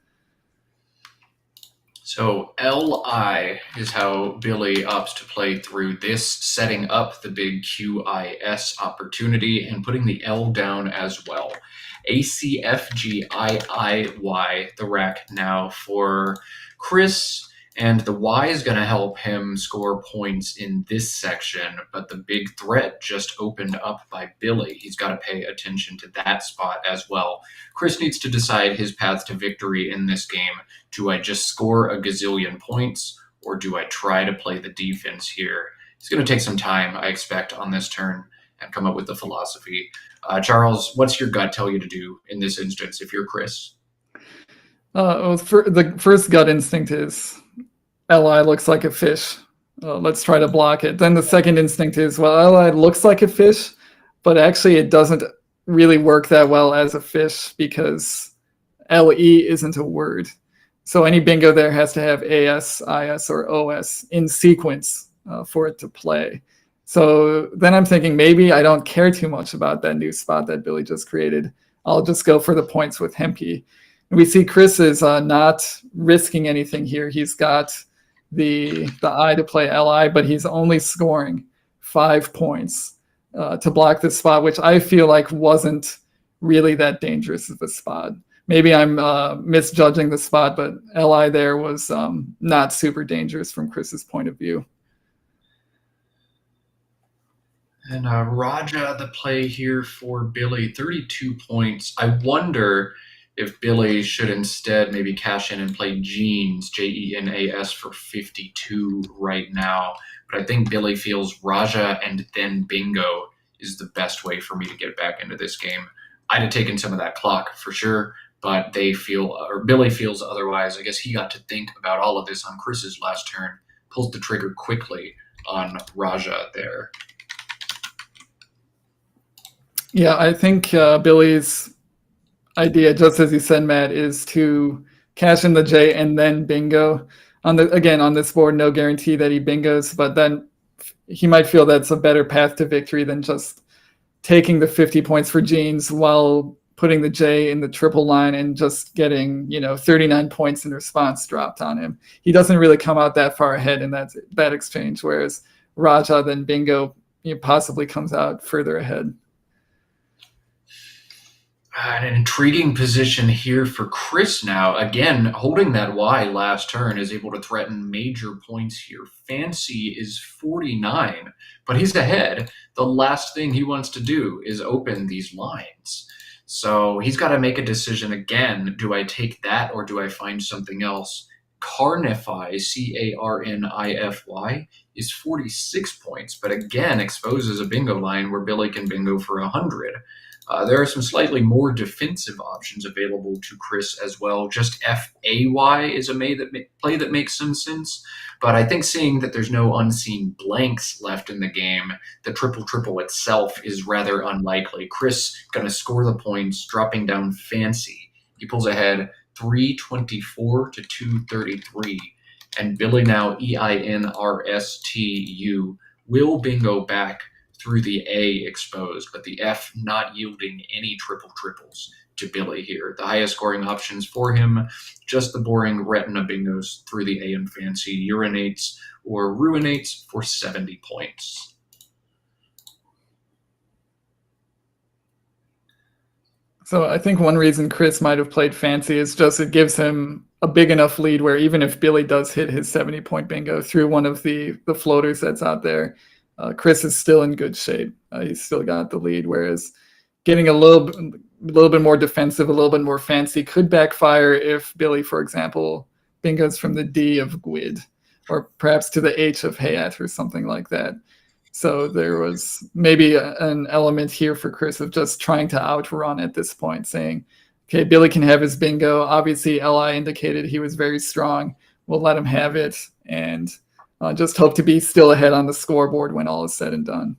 So LI is how Billy opts to play through this, setting up the big QIS opportunity and putting the L down as well. ACFGIIY, the rack now for Chris, and the Y is going to help him score points in this section, but the big threat just opened up by Billy. He's got to pay attention to that spot as well. Chris needs to decide his path to victory in this game. Do I just score a gazillion points, or do I try to play the defense here? It's going to take some time, I expect, on this turn and come up with the philosophy. Charles, what's your gut tell you to do in this instance if you're Chris? Well, the first gut instinct is LI looks like a fish. Let's try to block it. Then the second instinct is, well, LI looks like a fish, but actually it doesn't really work that well as a fish because LE isn't a word. So any bingo there has to have AS, IS, or OS in sequence for it to play. So then I'm thinking maybe I don't care too much about that new spot that Billy just created. I'll just go for the points with Hempy. And we see Chris is not risking anything here. He's got the I to play LI, but he's only scoring 5 points to block this spot, which I feel like wasn't really that dangerous of a spot. Maybe I'm misjudging the spot, but LI there was not super dangerous from Chris's point of view. And Raja, the play here for Billy, 32 points. I wonder if Billy should instead maybe cash in and play Jeans, Jenas, for 52 right now. But I think Billy feels Raja and then bingo is the best way for me to get back into this game. I'd have taken some of that clock for sure, but Billy feels otherwise. I guess he got to think about all of this on Chris's last turn, pulls the trigger quickly on Raja there. Yeah, I think Billy's idea, just as you said, Matt, is to cash in the J and then bingo. On this board, no guarantee that he bingos, but then he might feel that's a better path to victory than just taking the 50 points for Jeans while putting the J in the triple line and just getting 39 points in response dropped on him. He doesn't really come out that far ahead in that exchange, whereas Raja then bingo possibly comes out further ahead. An intriguing position here for Chris now. Again, holding that Y last turn is able to threaten major points here. Fancy is 49, but he's ahead. The last thing he wants to do is open these lines. So he's got to make a decision again. Do I take that or do I find something else? Carnify, Carnify, is 46 points, but again exposes a bingo line where Billy can bingo for 100. There are some slightly more defensive options available to Chris as well. Just FAY is a play that makes some sense, but I think seeing that there's no unseen blanks left in the game, the triple itself is rather unlikely. Chris going to score the points, dropping down Fancy. He pulls ahead 324 to 233, and Billy now EINRSTU will bingo back through the A exposed, but the F not yielding any triples to Billy here. The highest scoring options for him, just the boring retina bingos through the A and Fancy, urinates or ruinates for 70 points. So I think one reason Chris might have played Fancy is just it gives him a big enough lead where even if Billy does hit his 70-point bingo through one of the floaters that's out there, Chris is still in good shape. He's still got the lead, whereas getting a little little bit more defensive, a little bit more fancy, could backfire if Billy, for example, bingos from the D of Gwyd, or perhaps to the H of Hayat or something like that. So there was maybe an element here for Chris of just trying to outrun at this point, saying, okay, Billy can have his bingo. Obviously, Li indicated he was very strong. We'll let him have it, and just hope to be still ahead on the scoreboard when all is said and done.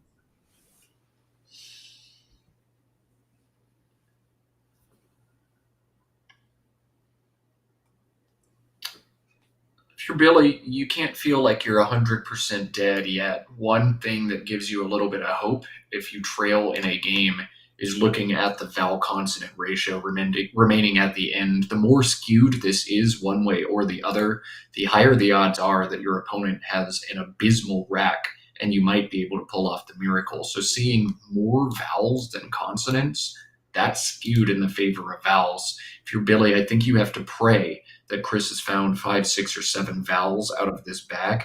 If you're Billy, you can't feel like you're 100% dead yet. One thing that gives you a little bit of hope if you trail in a game is looking at the vowel consonant ratio remaining at the end. The more skewed this is one way or the other, the higher the odds are that your opponent has an abysmal rack and you might be able to pull off the miracle. So seeing more vowels than consonants, that's skewed in the favor of vowels. If you're Billy, I think you have to pray that Chris has found 5, 6, or 7 vowels out of this bag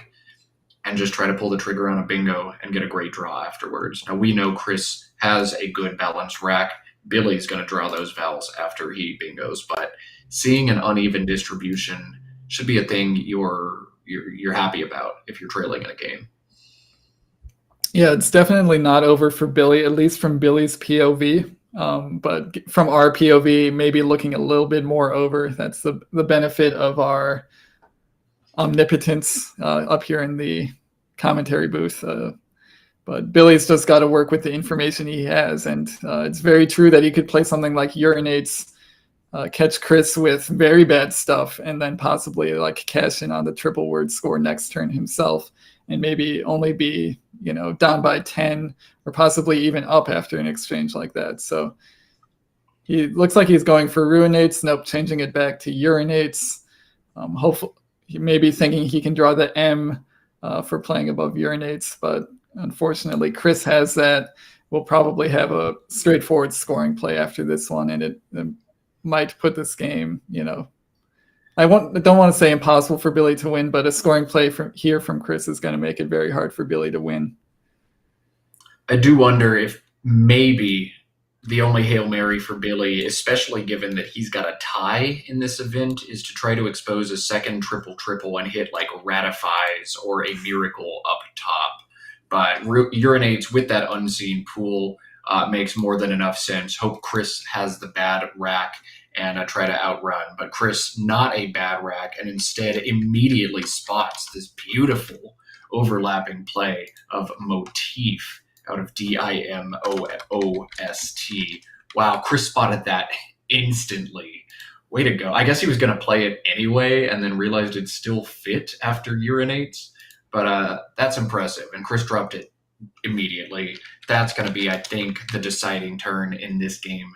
and just try to pull the trigger on a bingo and get a great draw afterwards. Now, we know Chris has a good balanced rack. Billy's going to draw those vowels after he bingos, but seeing an uneven distribution should be a thing you're happy about if you're trailing in a game. Yeah, it's definitely not over for Billy, at least from Billy's POV. But from our POV, maybe looking a little bit more over. That's the benefit of our omnipotence up here in the commentary booth. But Billy's just got to work with the information he has. And it's very true that he could play something like Urinates, catch Chris with very bad stuff, and then possibly like cash in on the triple word score next turn himself, and maybe only be, down by 10 or possibly even up after an exchange like that. So he looks like he's going for Ruinates. Nope, changing it back to Urinates. Hopefully, he may be thinking he can draw the M for playing above Urinates, but unfortunately, Chris has that. We'll probably have a straightforward scoring play after this one, and it might put this game, I don't want to say impossible for Billy to win, but a scoring play from Chris is going to make it very hard for Billy to win. I do wonder if maybe the only Hail Mary for Billy, especially given that he's got a tie in this event, is to try to expose a second triple and hit like Ratifies or a Miracle up top. But Urinates with that unseen pool makes more than enough sense. Hope Chris has the bad rack and try to outrun. But Chris, not a bad rack, and instead immediately spots this beautiful overlapping play of Motif out of DIMOOST. Wow, Chris spotted that instantly. Way to go. I guess he was going to play it anyway and then realized it'd still fit after Urinates. But that's impressive. And Chris dropped it immediately. That's going to be, I think, the deciding turn in this game.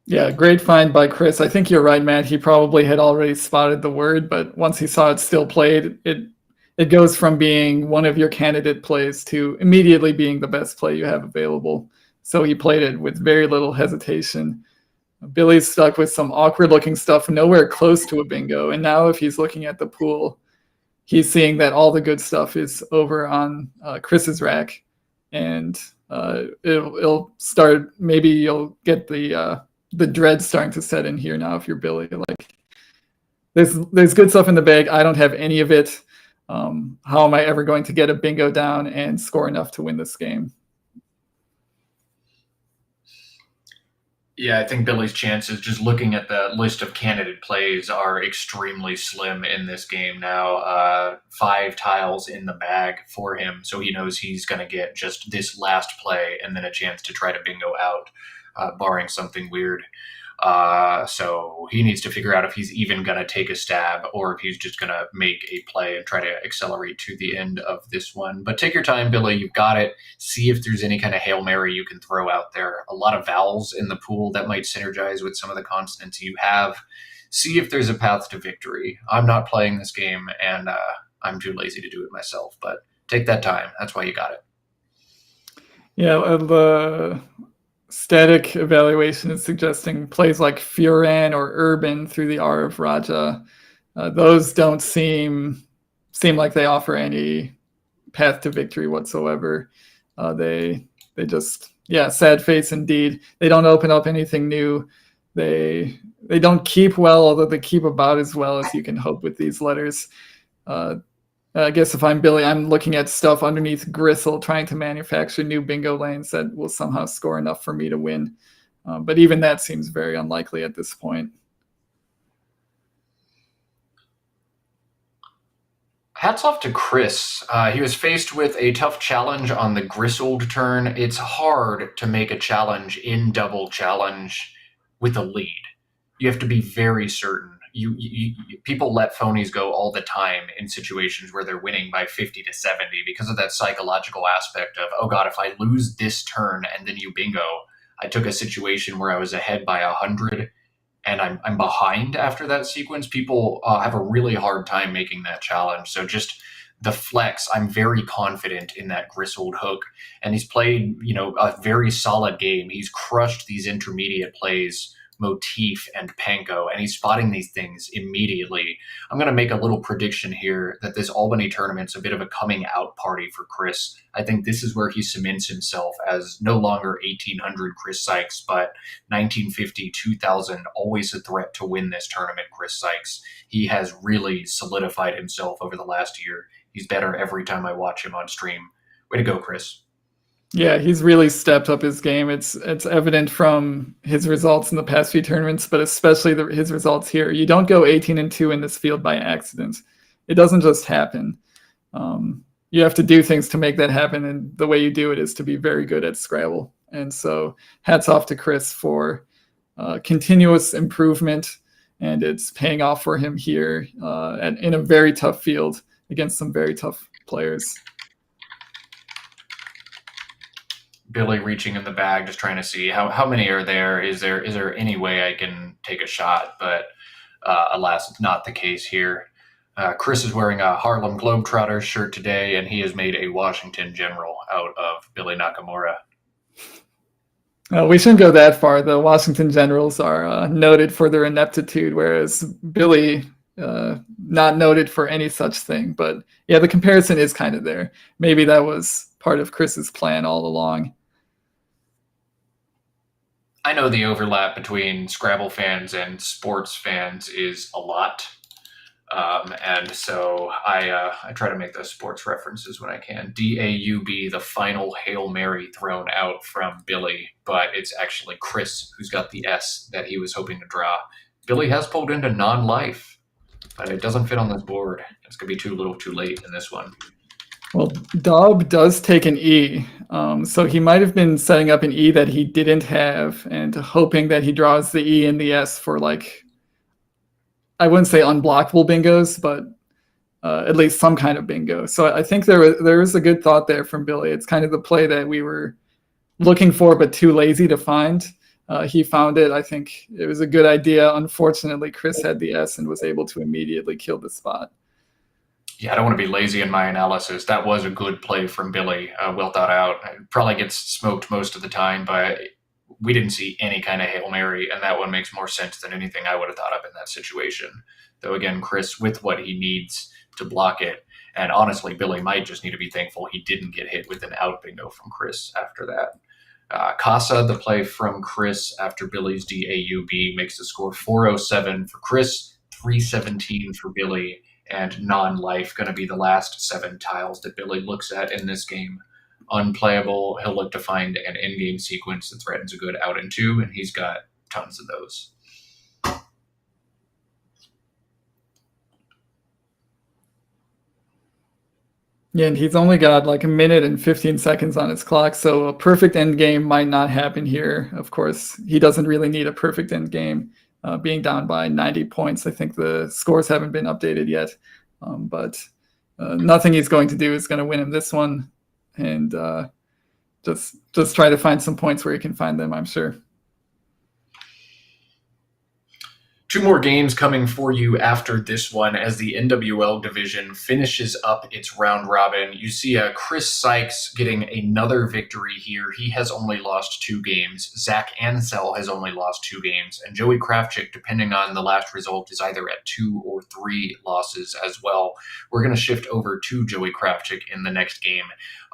Yeah, great find by Chris. I think you're right, Matt. He probably had already spotted the word, but once he saw it still played, it goes from being one of your candidate plays to immediately being the best play you have available. So he played it with very little hesitation. Billy's stuck with some awkward-looking stuff nowhere close to a bingo, and now if he's looking at the pool, he's seeing that all the good stuff is over on Chris's rack, and it'll start. Maybe you'll get the dread starting to set in here now if you're Billy. Like, there's good stuff in the bag. I don't have any of it. How am I ever going to get a bingo down and score enough to win this game? Yeah, I think Billy's chances, just looking at the list of candidate plays, are extremely slim in this game now. 5 tiles in the bag for him, so he knows he's going to get just this last play and then a chance to try to bingo out, barring something weird. So he needs to figure out if he's even going to take a stab or if he's just going to make a play and try to accelerate to the end of this one. But take your time, Billy. You've got it. See if there's any kind of Hail Mary you can throw out there. A lot of vowels in the pool that might synergize with some of the consonants you have. See if there's a path to victory. I'm not playing this game, and I'm too lazy to do it myself. But take that time. That's why you got it. Yeah, the static evaluation is suggesting plays like Furan or Urban through the R of Raja. Those don't seem like they offer any path to victory whatsoever. They just Yeah, sad face indeed. They don't open up anything new. They don't keep well, although they keep about as well as you can hope with these letters. I guess if I'm Billy, I'm looking at stuff underneath Gristle, trying to manufacture new bingo lanes that will somehow score enough for me to win. But even that seems very unlikely at this point. Hats off to Chris. He was faced with a tough challenge on the Griswold turn. It's hard to make a challenge in double challenge with a lead. You have to be very certain. People let phonies go all the time in situations where they're winning by 50 to 70 because of that psychological aspect of, oh God, if I lose this turn and then you bingo. I took a situation where I was ahead by 100 and I'm behind after that sequence. People have a really hard time making that challenge. So just the flex, I'm very confident in that Griswold hook, and he's played, a very solid game. He's crushed these intermediate plays, Motif and Panko, and he's spotting these things immediately. I'm going to make a little prediction here that this Albany tournament's a bit of a coming out party for Chris. I think this is where he cements himself as no longer 1800 Chris Sykes, but 1950, 2000, always a threat to win this tournament, Chris Sykes. He has really solidified himself over the last year. He's better every time I watch him on stream. Way to go, Chris. Yeah, he's really stepped up his game. It's evident from his results in the past few tournaments, but especially his results here. You don't go 18-2 in this field by accident. It doesn't just happen. You have to do things to make that happen, and the way you do it is to be very good at Scrabble. And so hats off to Chris for continuous improvement, and it's paying off for him here in a very tough field against some very tough players. Billy reaching in the bag, just trying to see how many are there. Is there any way I can take a shot? But alas, it's not the case here. Chris is wearing a Harlem Globetrotters shirt today, and he has made a Washington General out of Billy Nakamura. We shouldn't go that far. The Washington Generals are noted for their ineptitude, whereas Billy, not noted for any such thing. But yeah, the comparison is kind of there. Maybe that was part of Chris's plan all along. I know the overlap between Scrabble fans and sports fans is a lot. And so I try to make those sports references when I can. DAUB, the final Hail Mary thrown out from Billy, but it's actually Chris who's got the S that he was hoping to draw. Billy has pulled into non-life, but it doesn't fit on this board. It's going to be too little too late in this one. Well, Dob does take an E, so he might have been setting up an E that he didn't have and hoping that he draws the E and the S for, like, I wouldn't say unblockable bingos, but at least some kind of bingo. So I think there is a good thought there from Billy. It's kind of the play that we were looking for but too lazy to find. He found it. I think it was a good idea. Unfortunately, Chris had the S and was able to immediately kill the spot. Yeah, I don't want to be lazy in my analysis. That was a good play from Billy, well thought out. It probably gets smoked most of the time, but we didn't see any kind of Hail Mary, and that one makes more sense than anything I would have thought of in that situation. Though again, Chris, with what he needs to block it, and honestly, Billy might just need to be thankful he didn't get hit with an out bingo from Chris after that. Casa, the play from Chris after Billy's DAUB, makes the score 407 for Chris, 317 for Billy, and non-life going to be the last 7 tiles that Billy looks at in this game. Unplayable, he'll look to find an in-game sequence that threatens a good out and 2, and he's got tons of those. Yeah, and he's only got like a minute and 15 seconds on his clock, so a perfect end game might not happen here. Of course, he doesn't really need a perfect end game. Being down by 90 points, I think the scores haven't been updated yet, but nothing he's going to do is going to win him this one, and just try to find some points where he can find them, I'm sure. Two more games coming for you after this one as the NWL division finishes up its round robin. You see Chris Sykes getting another victory here. He has only lost 2 games. Zach Ansell has only lost 2 games. And Joey Kravchik, depending on the last result, is either at 2 or 3 losses as well. We're going to shift over to Joey Kravchik in the next game.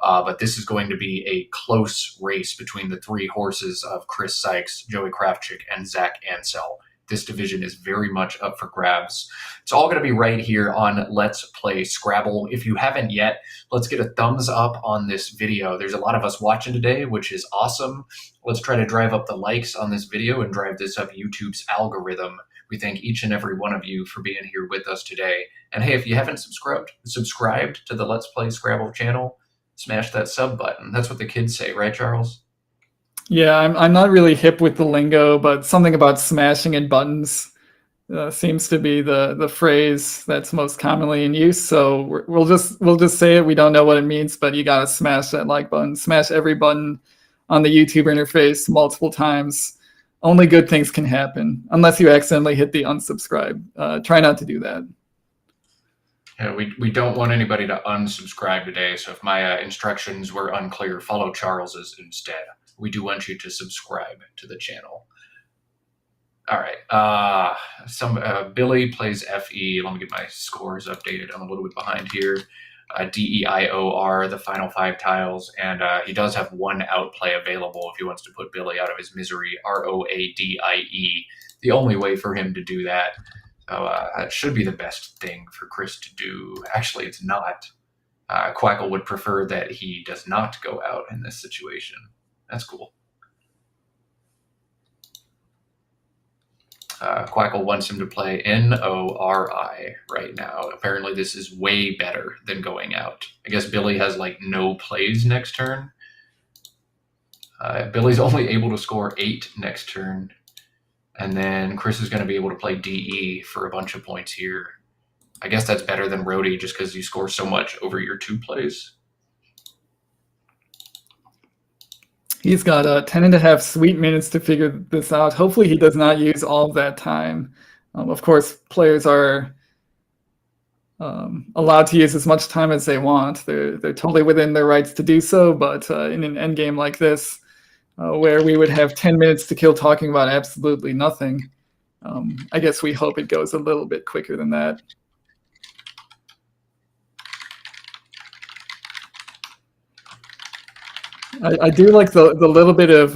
But this is going to be a close race between the 3 horses of Chris Sykes, Joey Kravchik, and Zach Ansell. This division is very much up for grabs. It's all going to be right here on Let's Play Scrabble. If you haven't yet, let's get a thumbs up on this video. There's a lot of us watching today, which is awesome. Let's try to drive up the likes on this video and drive this up YouTube's algorithm. We thank each and every one of you for being here with us today. And hey, if you haven't subscribed to the Let's Play Scrabble channel, smash that sub button. That's what the kids say, right, Charles? Yeah, I'm not really hip with the lingo, but something about smashing and buttons seems to be the phrase that's most commonly in use. So we'll just say it. We don't know what it means, but you gotta smash that like button. Smash every button on the YouTube interface multiple times. Only good things can happen, unless you accidentally hit the unsubscribe. Try not to do that. Yeah, we don't want anybody to unsubscribe today. So if my instructions were unclear, follow Charles's instead. We do want you to subscribe to the channel. All right. Billy plays FE. Let me get my scores updated. I'm a little bit behind here. DEIOR, the final 5 tiles, and he does have 1 outplay available if he wants to put Billy out of his misery. ROADIE. The only way for him to do that. So that should be the best thing for Chris to do. Actually, it's not. Quackle would prefer that he does not go out in this situation. That's cool. Quackle wants him to play NORI right now. Apparently this is way better than going out. I guess Billy has like no plays next turn. Billy's only able to score 8 next turn. And then Chris is going to be able to play DE for a bunch of points here. I guess that's better than Rhodey just because you score so much over your 2 plays. He's got 10.5 sweet minutes to figure this out. Hopefully he does not use all of that time. Of course, players are allowed to use as much time as they want. They're totally within their rights to do so, but in an endgame like this, where we would have 10 minutes to kill talking about absolutely nothing, I guess we hope it goes a little bit quicker than that. I do like the little bit of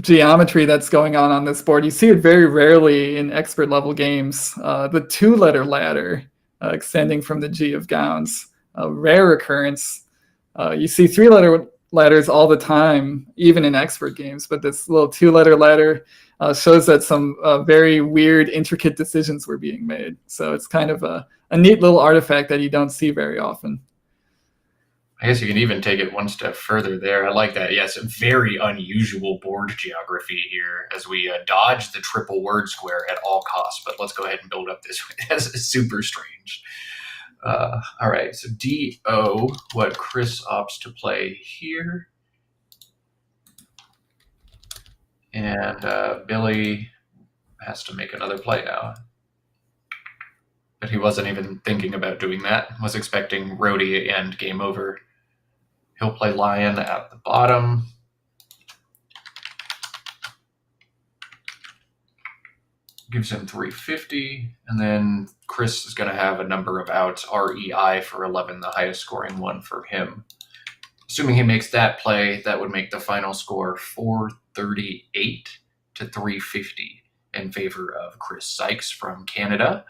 geometry that's going on this board. You see it very rarely in expert level games. The 2-letter ladder extending from the G of Gowns, a rare occurrence. You see 3-letter ladders all the time, even in expert games, but this little 2-letter ladder shows that some very weird, intricate decisions were being made. So it's kind of a neat little artifact that you don't see very often. I guess you can even take it one step further there. I like that. Yes, very unusual board geography here as we dodge the triple word square at all costs. But let's go ahead and build up this way. That's super strange. All right, so DO, what Chris opts to play here. And Billy has to make another play now. But he wasn't even thinking about doing that. Was expecting Rhodey and game over. He'll play Lion at the bottom. Gives him 350. And then Chris is going to have a number of outs. REI for 11, the highest scoring one for him. Assuming he makes that play, that would make the final score 438 to 350 in favor of Chris Sykes from Canada.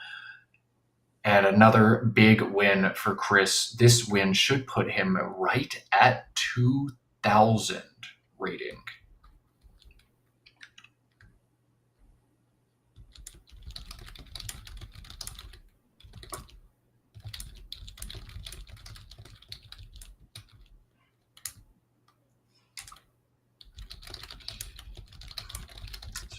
And another big win for Chris. This win should put him right at 2,000 rating.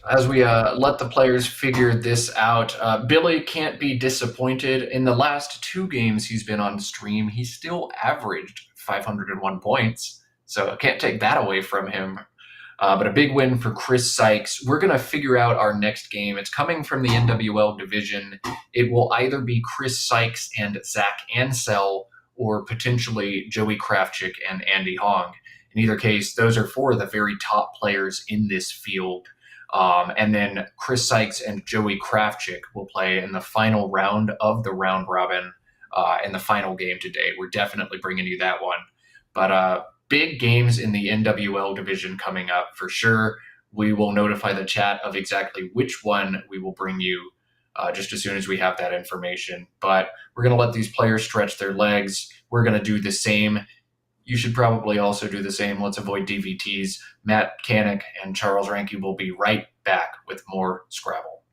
As we let the players figure this out, Billy can't be disappointed. In the last 2 games he's been on stream, he still averaged 501 points. So I can't take that away from him. But a big win for Chris Sykes. We're going to figure out our next game. It's coming from the NWL division. It will either be Chris Sykes and Zach Ansell or potentially Joey Kravchuk and Andy Hong. In either case, those are four of the very top players in this field. And then Chris Sykes and Joey Kravchuk will play in the final round of the round robin in the final game today. We're definitely bringing you that one. But big games in the NWL division coming up for sure. We will notify the chat of exactly which one we will bring you just as soon as we have that information. But we're going to let these players stretch their legs. We're going to do the same. You should probably also do the same. Let's avoid DVTs. Matt Canik and Charles Reinke will be right back with more Scrabble.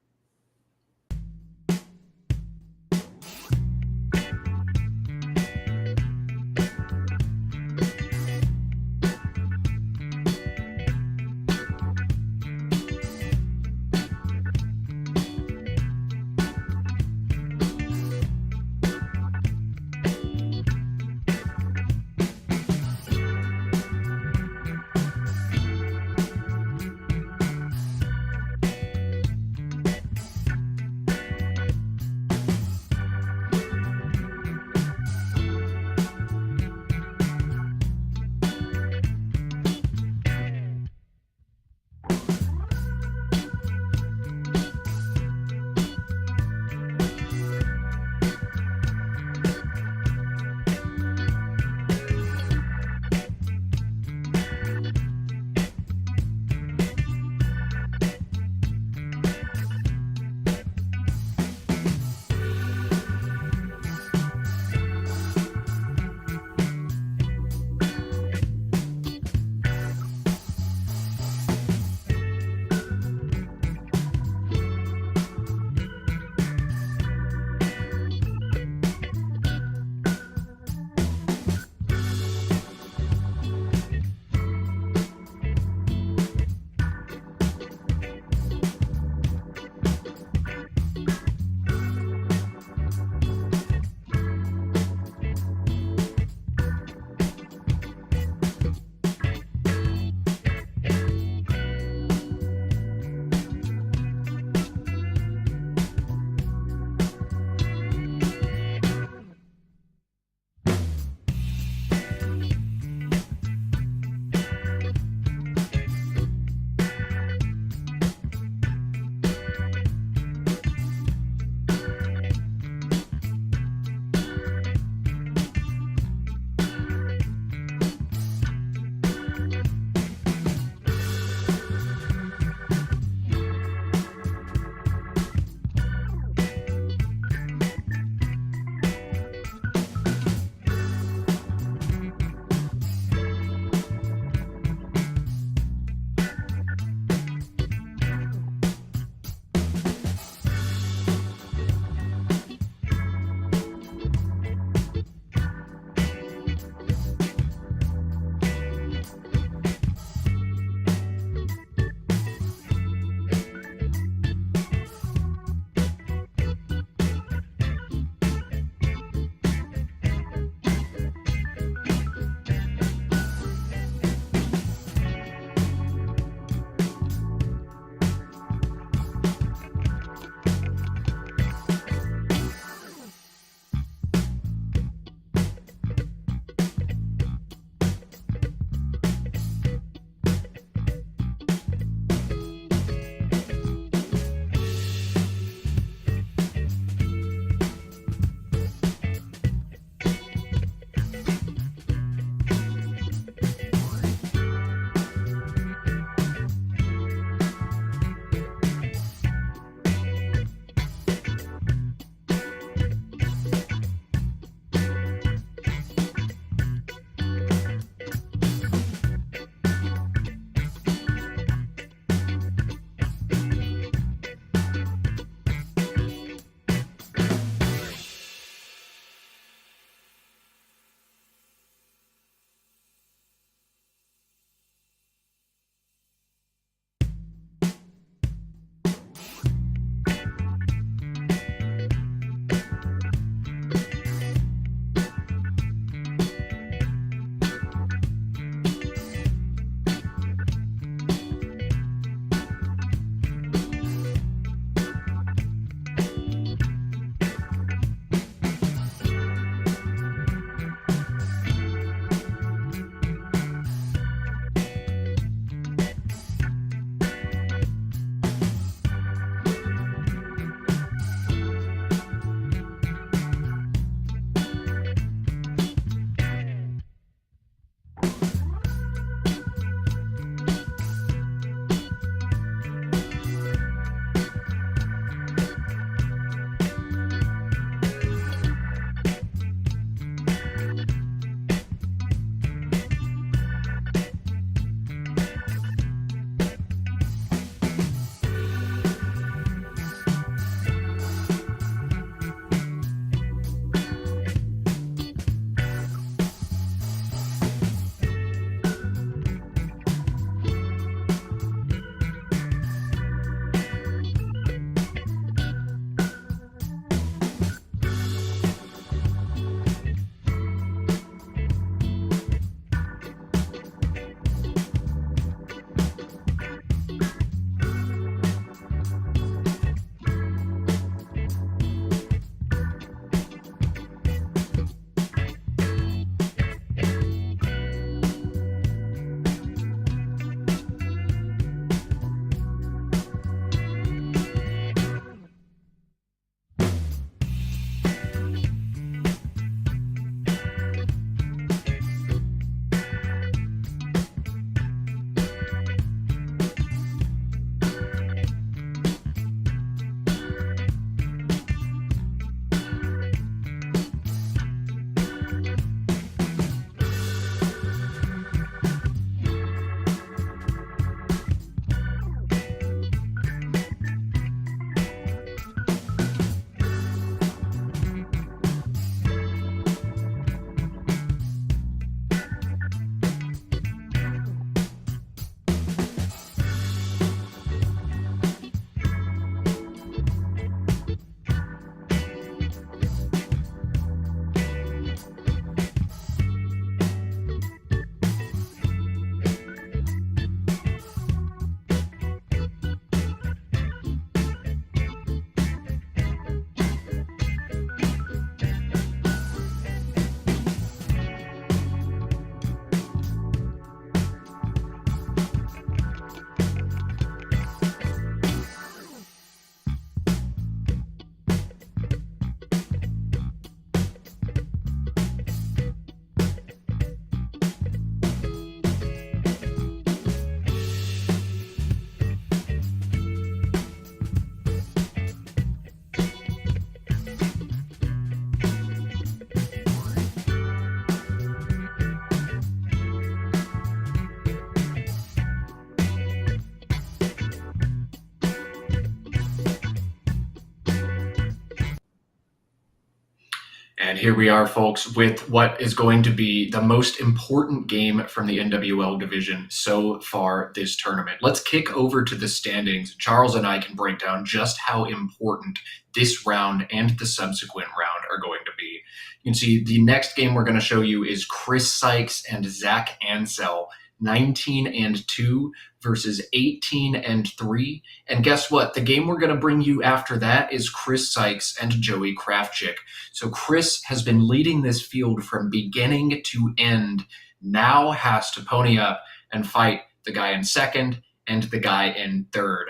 And here we are, folks, with what is going to be the most important game from the NWL division so far this tournament. Let's kick over to the standings. Charles and I can break down just how important this round and the subsequent round are going to be. You can see the next game we're going to show you is Chris Sykes and Zach Ansell, 19-2 versus 18-3. And guess what? The game we're going to bring you after that is Chris Sykes and Joey Krafchick. So Chris has been leading this field from beginning to end, now has to pony up and fight the guy in second and the guy in third.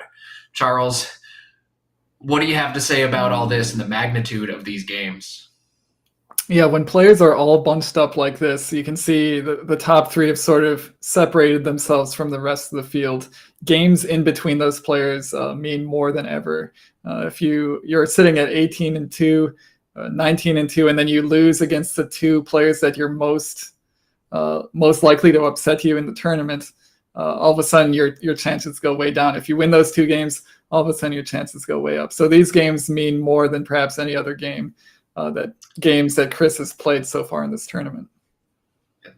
Charles, what do you have to say about all this and the magnitude of these games? Yeah, when players are all bunched up like this, you can see the top three have sort of separated themselves from the rest of the field. Games in between those players mean more than ever. If you're sitting at 18-2, 19-2, and then you lose against the two players that you're most likely to upset you in the tournament, all of a sudden your chances go way down. If you win those two games, all of a sudden your chances go way up. So these games mean more than perhaps any other game. Games that Chris has played so far in this tournament.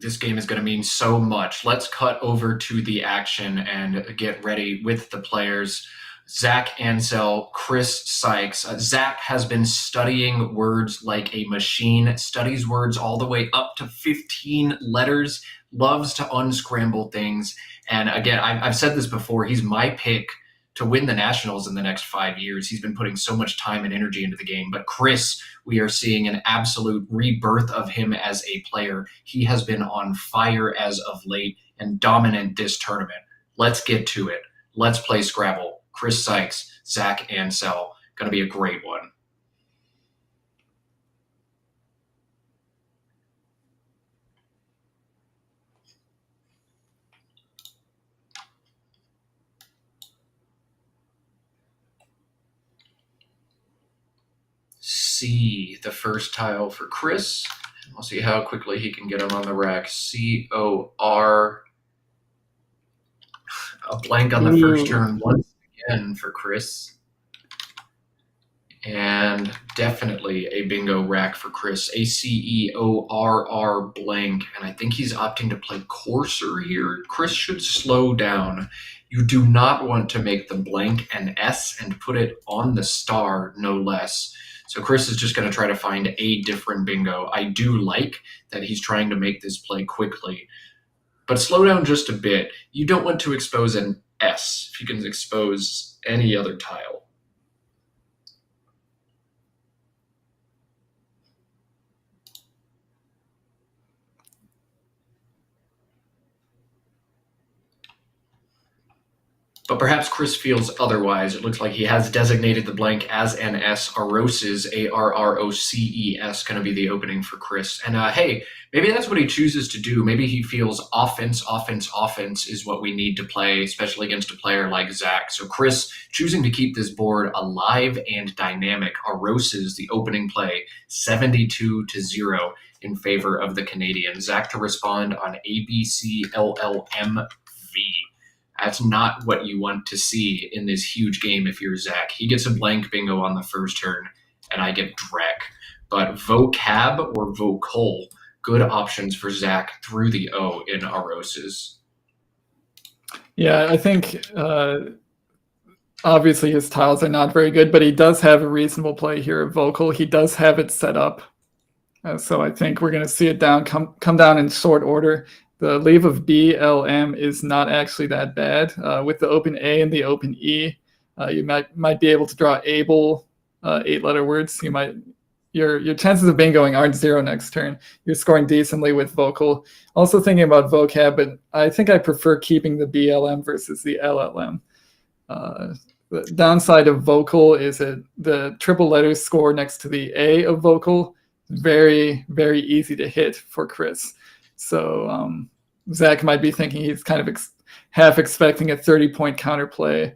This game is going to mean so much. Let's cut over to the action and get ready with the players. Zach Ansell, Chris Sykes. Zach has been studying words like a machine, studies words all the way up to 15 letters, loves to unscramble things. And again, I've said this before, he's my pick to win the Nationals in the next 5 years. He's been putting so much time and energy into the game. But Chris, we are seeing an absolute rebirth of him as a player. He has been on fire as of late and dominant this tournament. Let's get to it. Let's play Scrabble. Chris Sykes, Zach Ansell. Going to be a great one. C, the first tile for Chris. We'll see how quickly he can get him on the rack. C-O-R. A blank on the first turn once again for Chris. And definitely a bingo rack for Chris. A-C-E-O-R-R blank. And I think he's opting to play coarser here. Chris should slow down. You do not want to make the blank an S and put it on the star, no less. So Chris is just going to try to find a different bingo. I do like that he's trying to make this play quickly. But slow down just a bit. You don't want to expose an S if you can expose any other tile. But perhaps Chris feels otherwise. It looks like he has designated the blank as an S. Arroses, A-R-R-O-C-E-S, going to be the opening for Chris. And hey, maybe that's what he chooses to do. Maybe he feels offense is what we need to play, especially against a player like Zach. So Chris choosing to keep this board alive and dynamic. Arroses, the opening play, 72-0 in favor of the Canadian. Zach to respond on A-B-C-L-L-M-V. That's not what you want to see in this huge game if you're Zach. He gets a blank bingo on the first turn, and I get Drek. But vocab or vocal, good options for Zach through the O in Arroses. Yeah, I think obviously his tiles are not very good, but he does have a reasonable play here of vocal. He does have it set up. So I think we're going to see it come down in short order. The leave of B, L, M is not actually that bad. With the open A and the open E, you might be able to draw able 8-letter words. Your chances of bingoing aren't 0 next turn. You're scoring decently with vocal. Also thinking about vocab, but I think I prefer keeping the BLM versus the LLM. The downside of vocal is that the triple letters score next to the A of vocal. Very, very easy to hit for Chris. So Zach might be thinking he's kind of half expecting a 30-point counterplay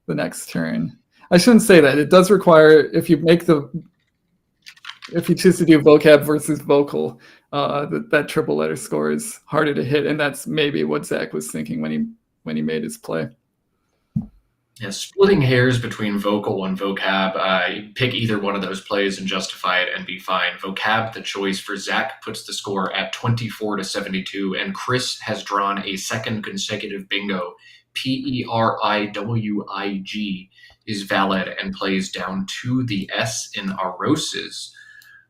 the next turn. I shouldn't say that. It does require, if you choose to do vocab versus vocal, that triple letter score is harder to hit, and that's maybe what Zach was thinking when he made his play. Yeah, splitting hairs between vocal and vocab. You pick either one of those plays and justify it and be fine. Vocab, the choice for Zach, puts the score at 24-72, and Chris has drawn a second consecutive bingo. Periwig is valid and plays down to the S in Aroses.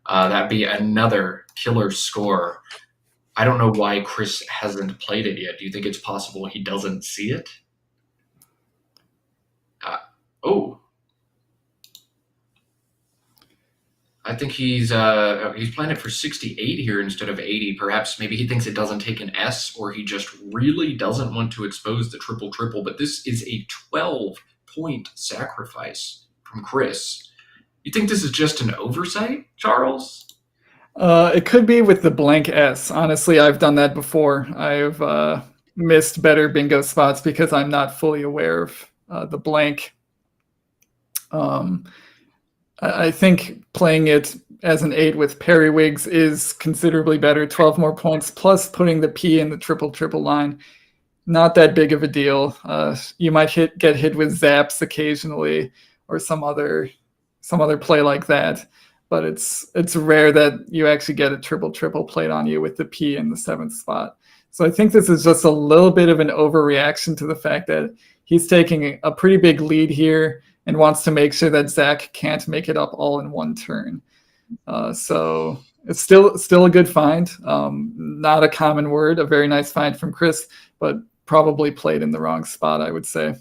That'd be another killer score. I don't know why Chris hasn't played it yet. Do you think it's possible he doesn't see it? Oh, I think he's playing it for 68 here instead of 80. Perhaps maybe he thinks it doesn't take an S, or he just really doesn't want to expose the triple triple. But this is a 12-point sacrifice from Chris. You think this is just an oversight, Charles? It could be with the blank S. Honestly, I've done that before. I've missed better bingo spots because I'm not fully aware of the blank. I think playing it as an 8 with periwigs is considerably better. 12 more points, plus putting the P in the triple triple line. Not that big of a deal. You might get hit with zaps occasionally, or some other play like that. But it's rare that you actually get a triple triple played on you with the P in the 7th spot. So I think this is just a little bit of an overreaction to the fact that he's taking a pretty big lead here and wants to make sure that Zach can't make it up all in one turn. So it's still a good find. Not a common word, a very nice find from Chris, but probably played in the wrong spot, I would say.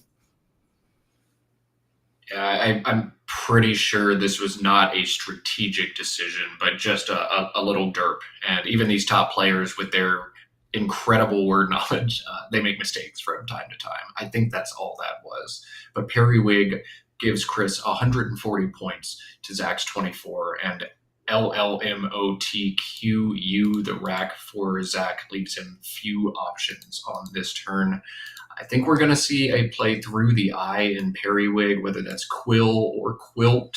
Yeah, I'm pretty sure this was not a strategic decision, but just a little derp. And even these top players with their incredible word knowledge, they make mistakes from time to time. I think that's all that was. But Periwig gives Chris 140 points to Zach's 24, and LLMOTQU, the rack for Zach, leaves him few options on this turn. I think we're going to see a play through the I in Periwig, whether that's quill or quilt.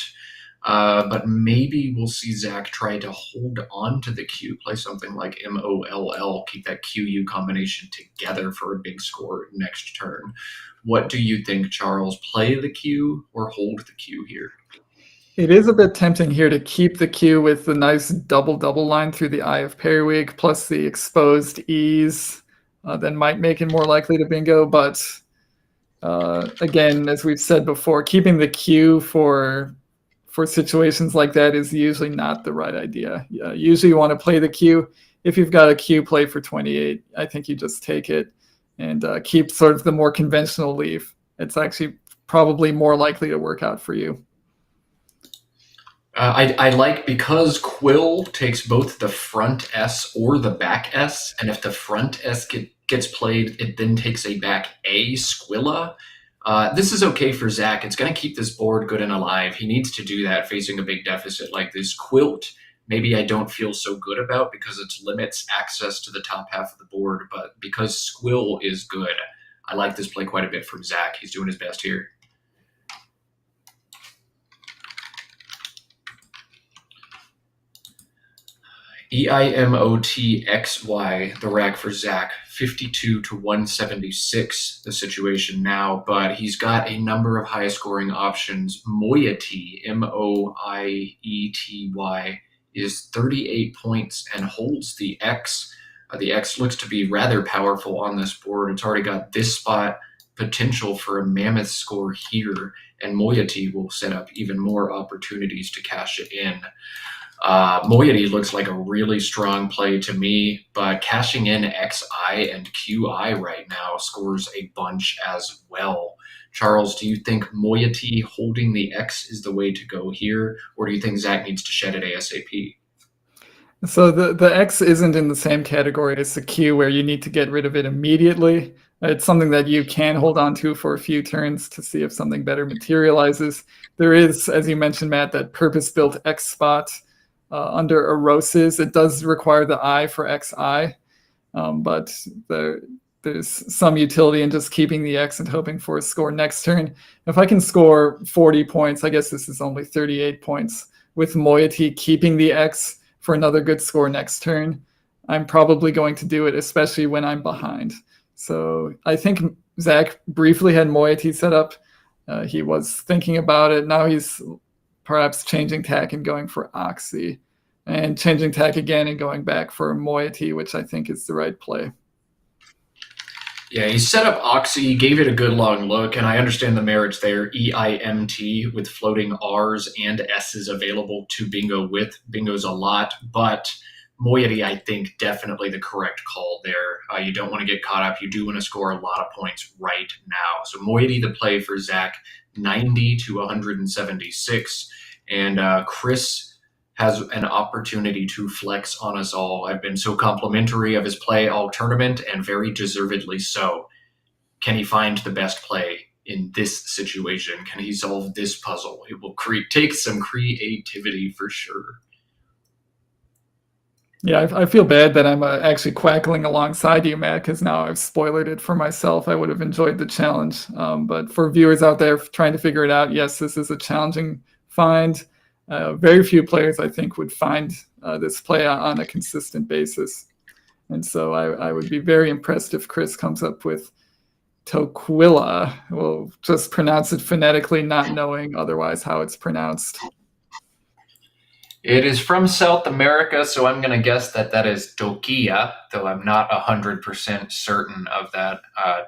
But maybe we'll see Zach try to hold on to the Q, play something like MOLL, keep that QU combination together for a big score next turn. What do you think, Charles? Play the Q or hold the Q here? It is a bit tempting here to keep the Q with the nice double line through the eye of Periwig, plus the exposed E's. That might make it more likely to bingo, but again, as we've said before, keeping the Q for situations like that is usually not the right idea. Usually you want to play the Q. If you've got a Q play for 28, I think you just take it and keep sort of the more conventional leave. It's actually probably more likely to work out for you. I like, because quill takes both the front S or the back S, and if the front S gets played, it then takes a back A, squilla. This is okay for Zach. It's going to keep this board good and alive. He needs to do that facing a big deficit like this. Quilt, maybe I don't feel so good about because it limits access to the top half of the board, but because squill is good, I like this play quite a bit from Zach. He's doing his best here. EIMOTXY, the rack for Zach, 52-176, the situation now, but he's got a number of high scoring options. Moiety, MOIETY, is 38 points and holds the X. The X looks to be rather powerful on this board. It's already got this spot, potential for a mammoth score here, and Moiety will set up even more opportunities to cash it in. Moiety looks like a really strong play to me, but cashing in XI and QI right now scores a bunch as well. Charles, do you think Moiety holding the X is the way to go here, or do you think Zach needs to shed it ASAP? So the X isn't in the same category as the Q, where you need to get rid of it immediately. It's something that you can hold on to for a few turns to see if something better materializes. There is, as you mentioned, Matt, that purpose-built X spot under eroses. It does require the I for XI, but there's some utility in just keeping the X and hoping for a score next turn. If I can score 40 points, I guess this is only 38 points, with Moiety keeping the X for another good score next turn, I'm probably going to do it, especially when I'm behind. So I think Zach briefly had Moiety set up. he was thinking about it. Now he's perhaps changing tack and going for Oxy, and changing tack again and going back for moiety, which I think is the right play. Yeah, he set up Oxy, gave it a good long look, and I understand the merits there. EIMT with floating R's and S's available to bingo with. Bingo's a lot, but moiety, I think, definitely the correct call there. You don't want to get caught up. You do want to score a lot of points right now. So moiety the play for Zach, 90 to 176. And Chris has an opportunity to flex on us all. I've been so complimentary of his play all tournament, and very deservedly so. Can he find the best play in this situation? Can he solve this puzzle? It will take some creativity for sure. Yeah, I feel bad that I'm actually quackling alongside you, Matt, because now I've spoiled it for myself. I would have enjoyed the challenge. But for viewers out there trying to figure it out, yes, this is a challenging find. Very few players, I think, would find this play on a consistent basis. And so I would be very impressed if Chris comes up with Toquilla. We'll just pronounce it phonetically, not knowing otherwise how it's pronounced. It is from South America, so I'm going to guess that is Toquilla, though I'm not 100% certain of that.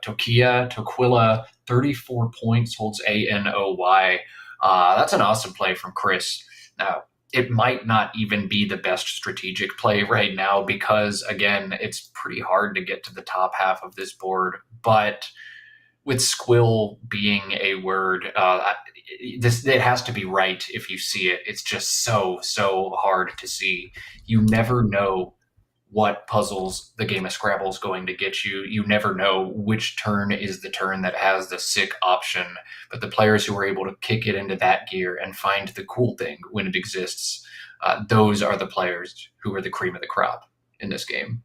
Toquilla, 34 points, holds ANOY. That's an awesome play from Chris. Now, it might not even be the best strategic play right now because, again, it's pretty hard to get to the top half of this board. But with squill being a word, it has to be right if you see it. It's just so hard to see. You never know what puzzles the game of Scrabble is going to get you. You never know which turn is the turn that has the sick option. But the players who are able to kick it into that gear and find the cool thing when it exists, those are the players who are the cream of the crop in this game.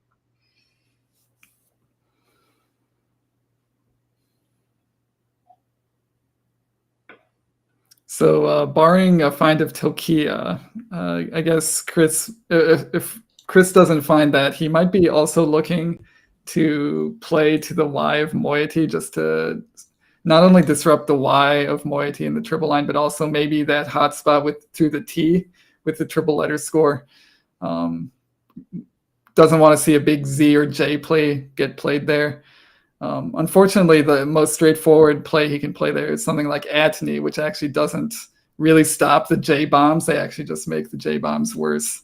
So barring a find of Toquilla, I guess Chris, if Chris doesn't find that, he might be also looking to play to the Y of moiety, just to not only disrupt the Y of moiety in the triple line, but also maybe that hotspot through the T with the triple letter score. Doesn't want to see a big Z or J play get played there. Unfortunately, the most straightforward play he can play there is something like Atney, which actually doesn't really stop the J bombs. They actually just make the J bombs worse.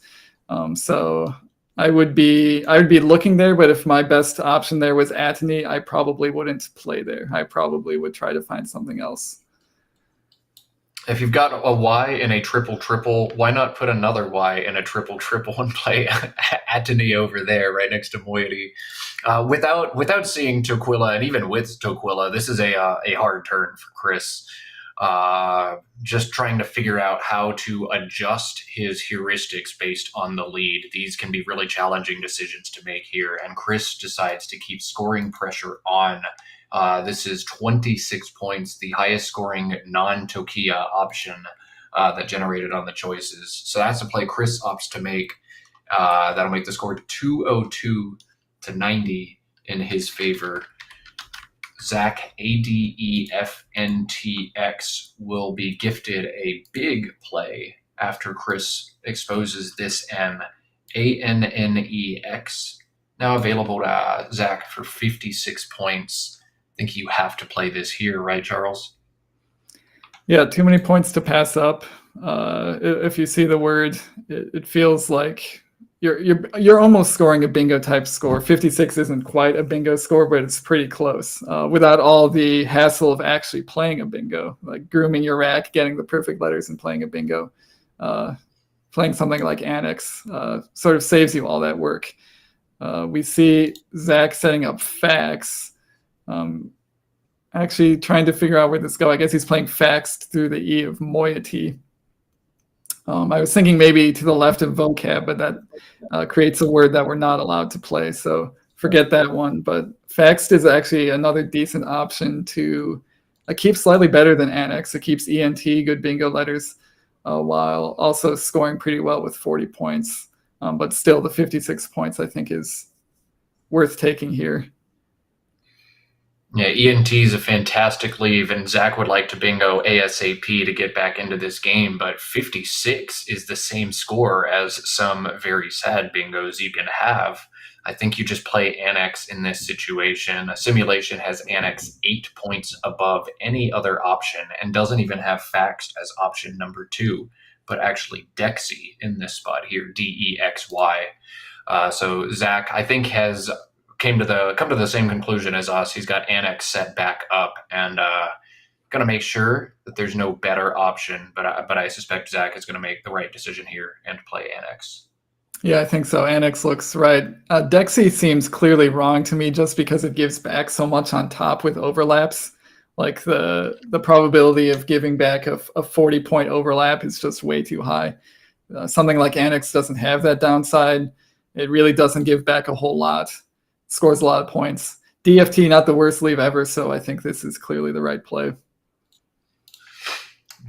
So I would be looking there, but if my best option there was Atney, I probably wouldn't play there. I probably would try to find something else. If you've got a Y in a triple-triple, why not put another Y in a triple-triple and play Atney over there right next to moiety? Without seeing Toquilla, and even with Toquilla, this is a hard turn for Chris. Just trying to figure out how to adjust his heuristics based on the lead. These can be really challenging decisions to make here, and Chris decides to keep scoring pressure on. This is 26 points, the highest scoring non-Toquilla option that generated on the choices. So that's a play Chris opts to make. That'll make the score 202 to 90 in his favor. Zach, ADEFNTX, will be gifted a big play after Chris exposes this M. ANNEX, now available to Zach for 56 points. I think you have to play this here, right, Charles? Yeah, too many points to pass up. If you see the word, it feels like you're almost scoring a bingo type score. 56 isn't quite a bingo score, but it's pretty close. Without all the hassle of actually playing a bingo, like grooming your rack, getting the perfect letters, and playing a bingo. Playing something like Annex sort of saves you all that work. We see Zach setting up Fax. Actually trying to figure out where this go. I guess he's playing Faxed through the E of moiety. I was thinking maybe to the left of vocab, but that creates a word that we're not allowed to play. So forget that one. But Faxed is actually another decent option to keep slightly better than Annex. It keeps ENT, good bingo letters, while also scoring pretty well with 40 points. But still, the 56 points I think is worth taking here. Yeah, ENT is a fantastic leave, and Zach would like to bingo ASAP to get back into this game, but 56 is the same score as some very sad bingos you can have. I think you just play Annex in this situation. A simulation has Annex 8 points above any other option and doesn't even have Faxed as option number 2, but actually Dexy in this spot here, DEXY. So Zach, I think, has come to the same conclusion as us. He's got Annex set back up and going to make sure that there's no better option. But I suspect Zach is going to make the right decision here and play Annex. Yeah, I think so. Annex looks right. Dexy seems clearly wrong to me just because it gives back so much on top with overlaps. Like the probability of giving back a 40-point overlap is just way too high. Something like Annex doesn't have that downside. It really doesn't give back a whole lot. Scores a lot of points. DFT, not the worst leave ever, so I think this is clearly the right play.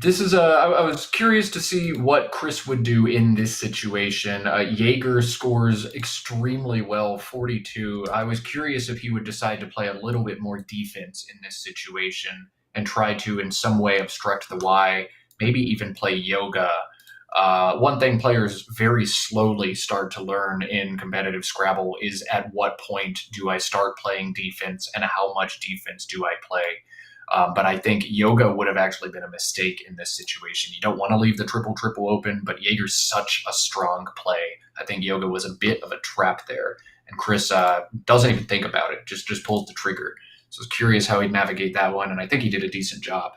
This is I was curious to see what Chris would do in this situation. Jaeger scores extremely well, 42. I was curious if he would decide to play a little bit more defense in this situation and try to, in some way, obstruct the Y, maybe even play yoga. One thing players very slowly start to learn in competitive Scrabble is at what point do I start playing defense and how much defense do I play. But I think yoga would have actually been a mistake in this situation. You don't want to leave the triple open, but Jaeger's such a strong play. I think yoga was a bit of a trap there. And Chris doesn't even think about it, just pulls the trigger. So I was curious how he'd navigate that one, and I think he did a decent job.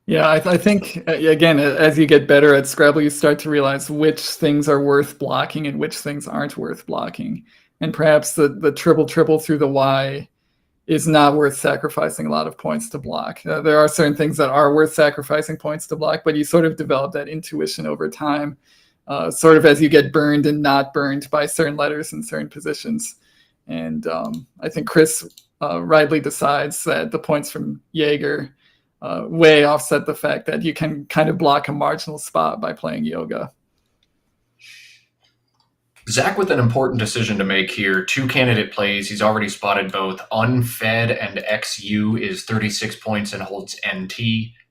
Yeah, I think, again, as you get better at Scrabble, you start to realize which things are worth blocking and which things aren't worth blocking. And perhaps the triple through the Y is not worth sacrificing a lot of points to block. There are certain things that are worth sacrificing points to block, but you sort of develop that intuition over time, sort of as you get burned and not burned by certain letters in certain positions. And I think Chris rightly decides that the points from Jaeger way offset the fact that you can kind of block a marginal spot by playing yoga. Zach with an important decision to make here. 2 candidate plays. He's already spotted both. Unfed and XU is 36 points and holds NT.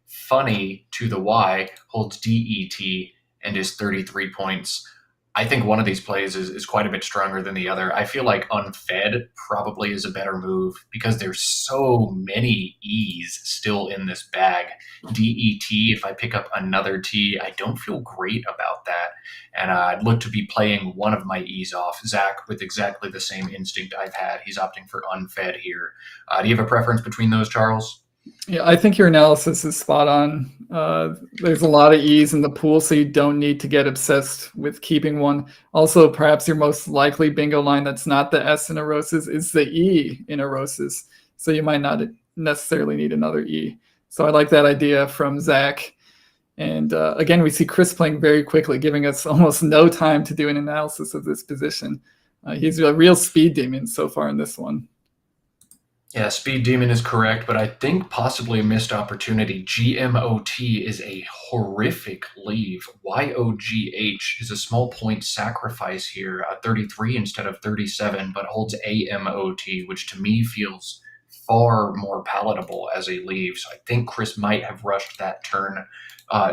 Funny to the Y holds DET and is 33 points. I think one of these plays is quite a bit stronger than the other. I feel like Unfed probably is a better move because there's so many E's still in this bag. DET, if I pick up another T, I don't feel great about that. And I'd look to be playing one of my E's off. Zach, with exactly the same instinct I've had, he's opting for Unfed here. Do you have a preference between those, Charles? Yeah, I think your analysis is spot on. There's a lot of E's in the pool, so you don't need to get obsessed with keeping one. Also, perhaps your most likely bingo line that's not the S in Eroses is the E in Eroses, so you might not necessarily need another E. So I like that idea from Zach. And again, we see Chris playing very quickly, giving us almost no time to do an analysis of this position. He's a real speed demon so far in this one. Yeah, Speed Demon is correct, but I think possibly a missed opportunity. GMOT is a horrific leave. YOGH is a small point sacrifice here, 33 instead of 37, but holds AMOT, which to me feels far more palatable as a leave. So I think Chris might have rushed that turn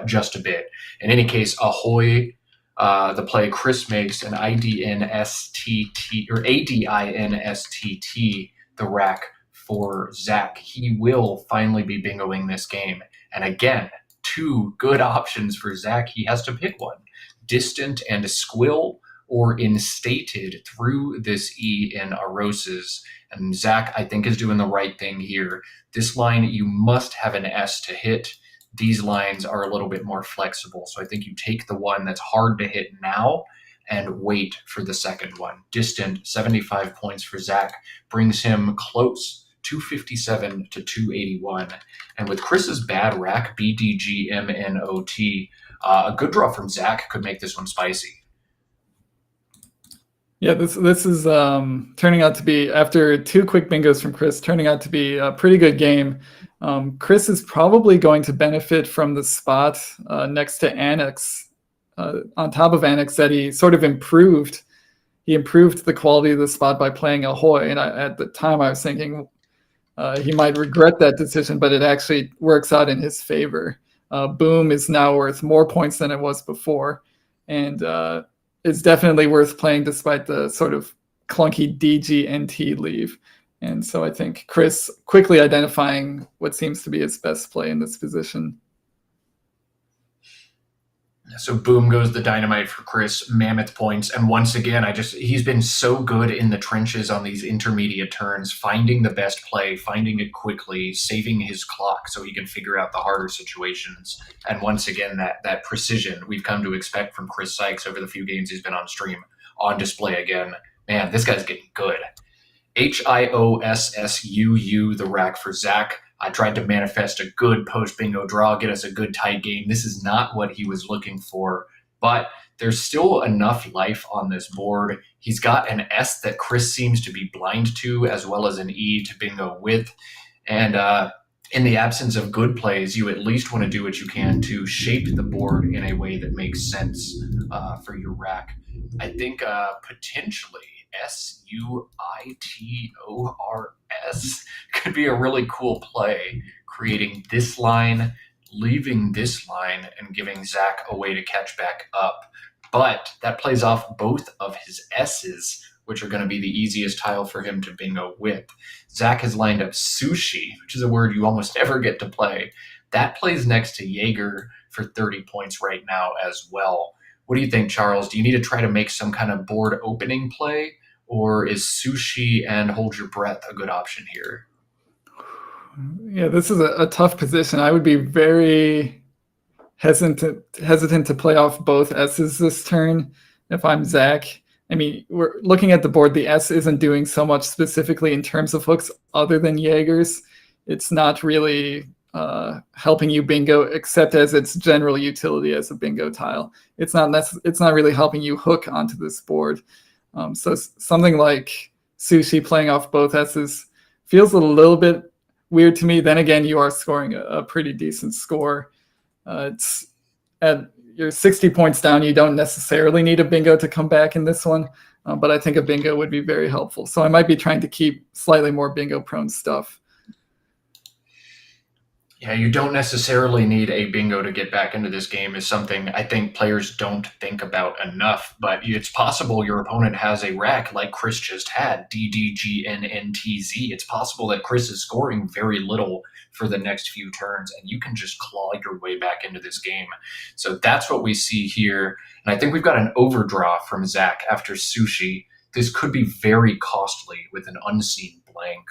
just a bit. In any case, Ahoy, the play Chris makes, an IDNSTT, or ADINSTT, the rack for Zach. He will finally be bingoing this game. And again, 2 good options for Zach. He has to pick one. Distant and Squill or Instated through this E in Eroses. And Zach, I think, is doing the right thing here. This line, you must have an S to hit. These lines are a little bit more flexible. So I think you take the one that's hard to hit now and wait for the second one. Distant, 75 points for Zach, brings him close, 257 to 281. And with Chris's bad rack, BDGMNOT, a good draw from Zach could make this one spicy. Yeah, this is turning out to be, after 2 quick bingos from Chris, turning out to be a pretty good game. Chris is probably going to benefit from the spot next to Annex, on top of Annex, that he sort of improved. He improved the quality of the spot by playing Ahoy. And at the time I was thinking, he might regret that decision, but it actually works out in his favor. Boom is now worth more points than it was before, and it's definitely worth playing despite the sort of clunky DGNT leave. And so I think Chris quickly identifying what seems to be his best play in this position. So boom goes the dynamite for Chris, mammoth points. And once again, he's been so good in the trenches on these intermediate turns, finding the best play, finding it quickly, saving his clock so he can figure out the harder situations. And once again, that precision we've come to expect from Chris Sykes over the few games he's been on stream on display again. Man, this guy's getting good. HIOSSUU, the rack for Zach. I tried to manifest a good post-bingo draw, get us a good tight game. This is not what he was looking for, but there's still enough life on this board. He's got an S that Chris seems to be blind to, as well as an E to bingo with. And in the absence of good plays, you at least want to do what you can to shape the board in a way that makes sense for your rack. I think potentially SUITORS could be a really cool play, creating this line, leaving this line, and giving Zach a way to catch back up. But that plays off both of his S's, which are going to be the easiest tile for him to bingo with. Zach has lined up sushi, which is a word you almost never get to play. That plays next to Jaeger for 30 points right now as well. What do you think, Charles? Do you need to try to make some kind of board opening play, or is sushi and hold your breath a good option here? Yeah, this is a tough position. I would be very hesitant to play off both S's this turn if I'm Zach. I mean, we're looking at the board. The S isn't doing so much specifically in terms of hooks other than Jaeger's. It's not really helping you bingo, except as its general utility as a bingo tile. It's not really helping you hook onto this board. So something like sushi playing off both S's feels a little bit weird to me. Then again, you are scoring a pretty decent score. It's at you're 60 points down. You don't necessarily need a bingo to come back in this one, but I think a bingo would be very helpful. So I might be trying to keep slightly more bingo prone stuff. Yeah, you don't necessarily need a bingo to get back into this game is something I think players don't think about enough, but it's possible your opponent has a rack like Chris just had, DDGNNTZ. It's possible that Chris is scoring very little for the next few turns, and you can just claw your way back into this game. So that's what we see here, and I think we've got an overdraw from Zach after sushi. This could be very costly with an unseen blank.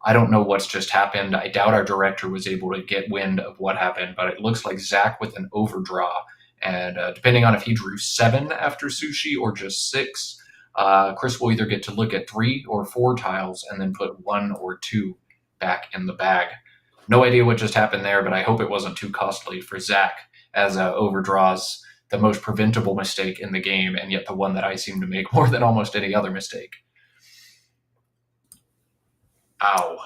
I don't know what's just happened. I doubt our director was able to get wind of what happened, but it looks like Zach with an overdraw. And depending on if he drew 7 after sushi or just 6, Chris will either get to look at 3 or 4 tiles and then put 1 or 2 back in the bag. No idea what just happened there, but I hope it wasn't too costly for Zach, as overdraws the most preventable mistake in the game, and yet the one that I seem to make more than almost any other mistake. Ow.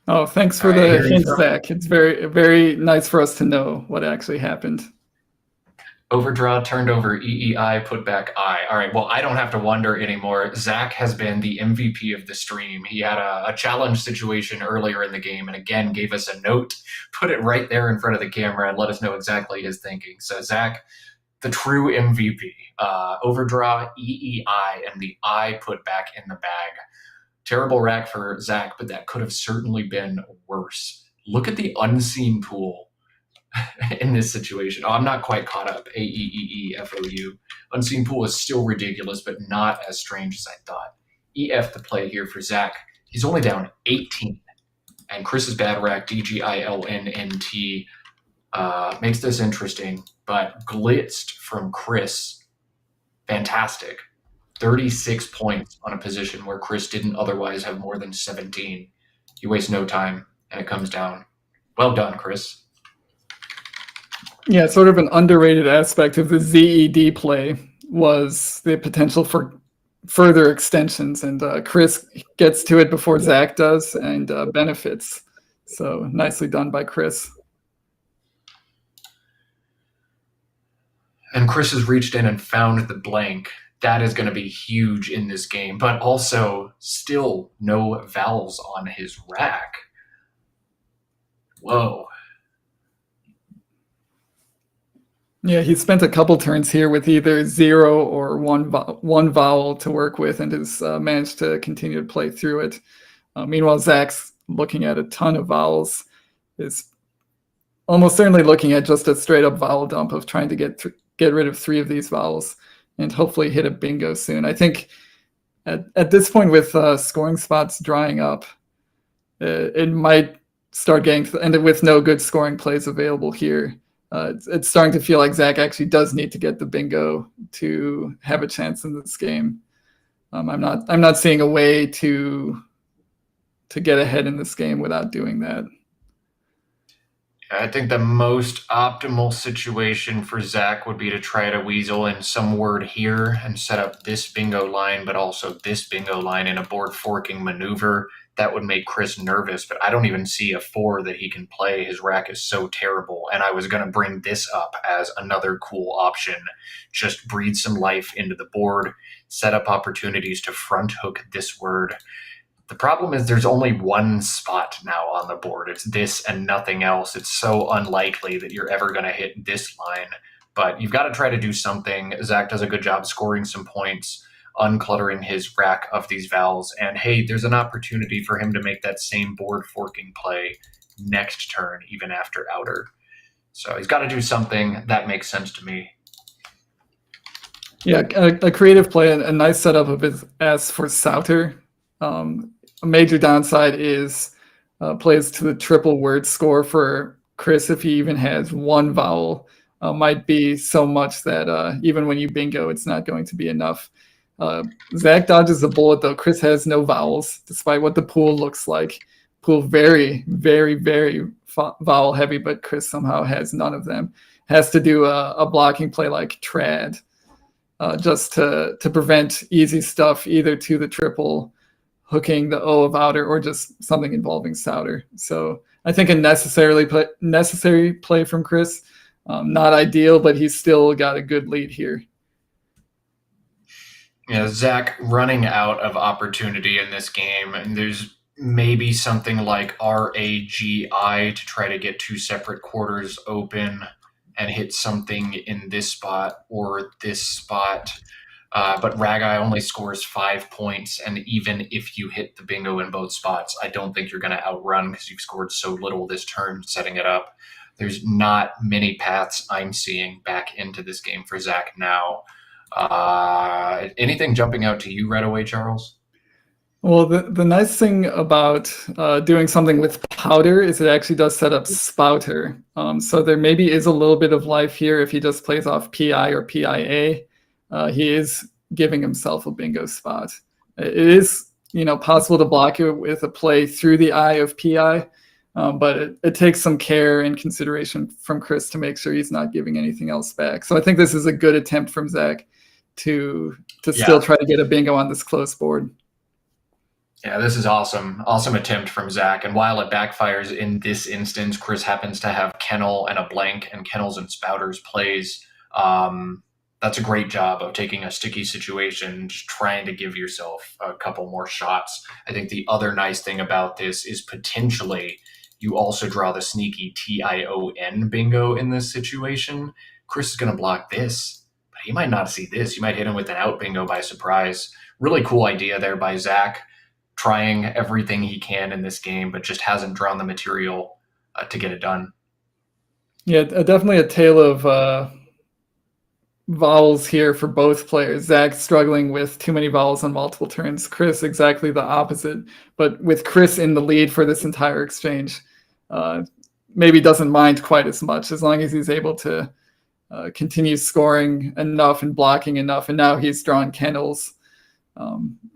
Oh, thanks for the hint, Zach. It's very, very nice for us to know what actually happened. Overdraw, turned over EEI, put back I. All right, well, I don't have to wonder anymore. Zach has been the MVP of the stream. He had a challenge situation earlier in the game and again gave us a note, put it right there in front of the camera and let us know exactly his thinking. So Zach, the true MVP. Overdraw, EEI, and the I put back in the bag. Terrible rack for Zach, but that could have certainly been worse. Look at the unseen pool in this situation. Oh, I'm not quite caught up. AEEEFOU. Unseen pool is still ridiculous, but not as strange as I thought. EF the play here for Zach. He's only down 18. And Chris's bad rack, DGILNNT, makes this interesting, but blitzed from Chris. Fantastic. 36 points on a position where Chris didn't otherwise have more than 17. You waste no time, and it comes down. Well done, Chris. Yeah, sort of an underrated aspect of the ZED play was the potential for further extensions, and Chris gets to it before Zach does and benefits. So nicely done by Chris. And Chris has reached in and found the blank. That is going to be huge in this game, but also still no vowels on his rack. Whoa. Yeah, he spent a couple turns here with either 0 or one vowel to work with, and has managed to continue to play through it. Meanwhile, Zach's looking at a ton of vowels, is almost certainly looking at just a straight up vowel dump of trying to get rid of 3 of these vowels and hopefully hit a bingo soon. I think at this point, with scoring spots drying up, it might start getting and with no good scoring plays available here. It's starting to feel like Zach actually does need to get the bingo to have a chance in this game. I'm not seeing a way to get ahead in this game without doing that. I think the most optimal situation for Zach would be to try to weasel in some word here and set up this bingo line, but also this bingo line in a board forking maneuver. That would make Chris nervous, but I don't even see a 4 that he can play. His rack is so terrible, and I was going to bring this up as another cool option. Just breathe some life into the board, set up opportunities to front hook this word. The problem is there's only one spot now on the board. It's this and nothing else. It's so unlikely that you're ever going to hit this line, but you've got to try to do something. Zach does a good job scoring some points, uncluttering his rack of these vowels. And hey, there's an opportunity for him to make that same board forking play next turn, even after outer. So he's got to do something. That makes sense to me. Yeah, a creative play, a nice setup of his S for Souter. A major downside is plays to the triple word score for Chris if he even has one vowel. Might be so much that even when you bingo, it's not going to be enough. Zach dodges the bullet, though. Chris has no vowels, despite what the pool looks like. Pool very, very, very vowel heavy, but Chris somehow has none of them. Has to do a blocking play like trad, just to prevent easy stuff, either to the triple, hooking the O of outer, or just something involving Souter. So I think a necessary play from Chris. Not ideal, but he's still got a good lead here. Yeah, Zach running out of opportunity in this game, and there's maybe something like RAGI to try to get 2 separate quarters open and hit something in this spot or this spot. But Ragi only scores 5 points, and even if you hit the bingo in both spots, I don't think you're going to outrun because you've scored so little this turn setting it up. There's not many paths I'm seeing back into this game for Zach now. Anything jumping out to you right away, Charles? Well, the nice thing about doing something with powder is it actually does set up spouter. So there maybe is a little bit of life here if he just plays off PI or PIA. He is giving himself a bingo spot. It is, possible to block it with a play through the eye of PI, but it takes some care and consideration from Chris to make sure he's not giving anything else back. So I think this is a good attempt from Zach to still try to get a bingo on this close board. Yeah, this is awesome. Awesome attempt from Zach. And while it backfires in this instance, Chris happens to have Kennel and a blank, and Kennels and Spouters plays. That's a great job of taking a sticky situation, just trying to give yourself a couple more shots. I think the other nice thing about this is potentially you also draw the sneaky TION bingo in this situation. Chris is going to block this, but he might not see this. You might hit him with an out bingo by surprise. Really cool idea there by Zach, trying everything he can in this game, but just hasn't drawn the material to get it done. Yeah, definitely a tale of vowels here for both players. Zach struggling with too many vowels on multiple turns. Chris exactly the opposite, but with Chris in the lead for this entire exchange, maybe doesn't mind quite as much as long as he's able to continue scoring enough and blocking enough. And now he's drawn Kennels.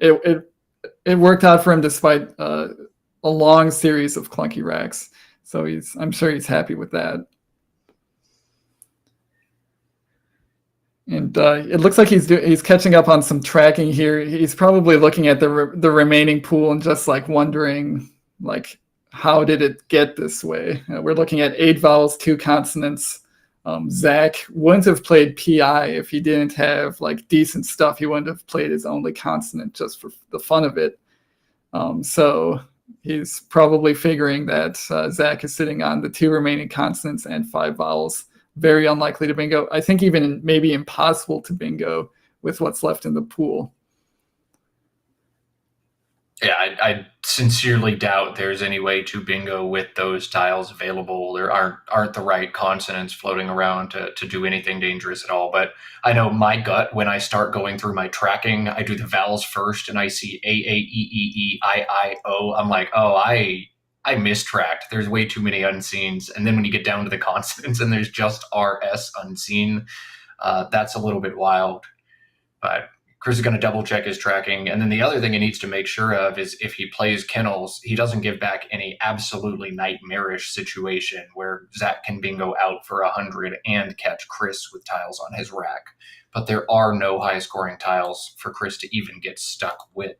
It worked out for him despite a long series of clunky racks. So I'm sure he's happy with that. And it looks like he's catching up on some tracking here. He's probably looking at the remaining pool and just wondering how did it get this way? We're looking at 8 vowels, 2 consonants, Zach wouldn't have played PI if he didn't have like decent stuff. He wouldn't have played his only consonant just for the fun of it. So he's probably figuring that Zach is sitting on the 2 remaining consonants and 5 vowels. Very unlikely to bingo. I think even maybe impossible to bingo with what's left in the pool. Yeah, I sincerely doubt there's any way to bingo with those tiles available. There aren't the right consonants floating around to do anything dangerous at all. But I know my gut, when I start going through my tracking, I do the vowels first and I see A, E, E, I, O. I'm like, oh, I mistracked. There's way too many unseens. And then when you get down to the consonants and there's just RS unseen, that's a little bit wild. But Chris is going to double check his tracking. And then the other thing he needs to make sure of is if he plays kennels, he doesn't give back any absolutely nightmarish situation where Zach can bingo out for 100 and catch Chris with tiles on his rack. But there are no high scoring tiles for Chris to even get stuck with.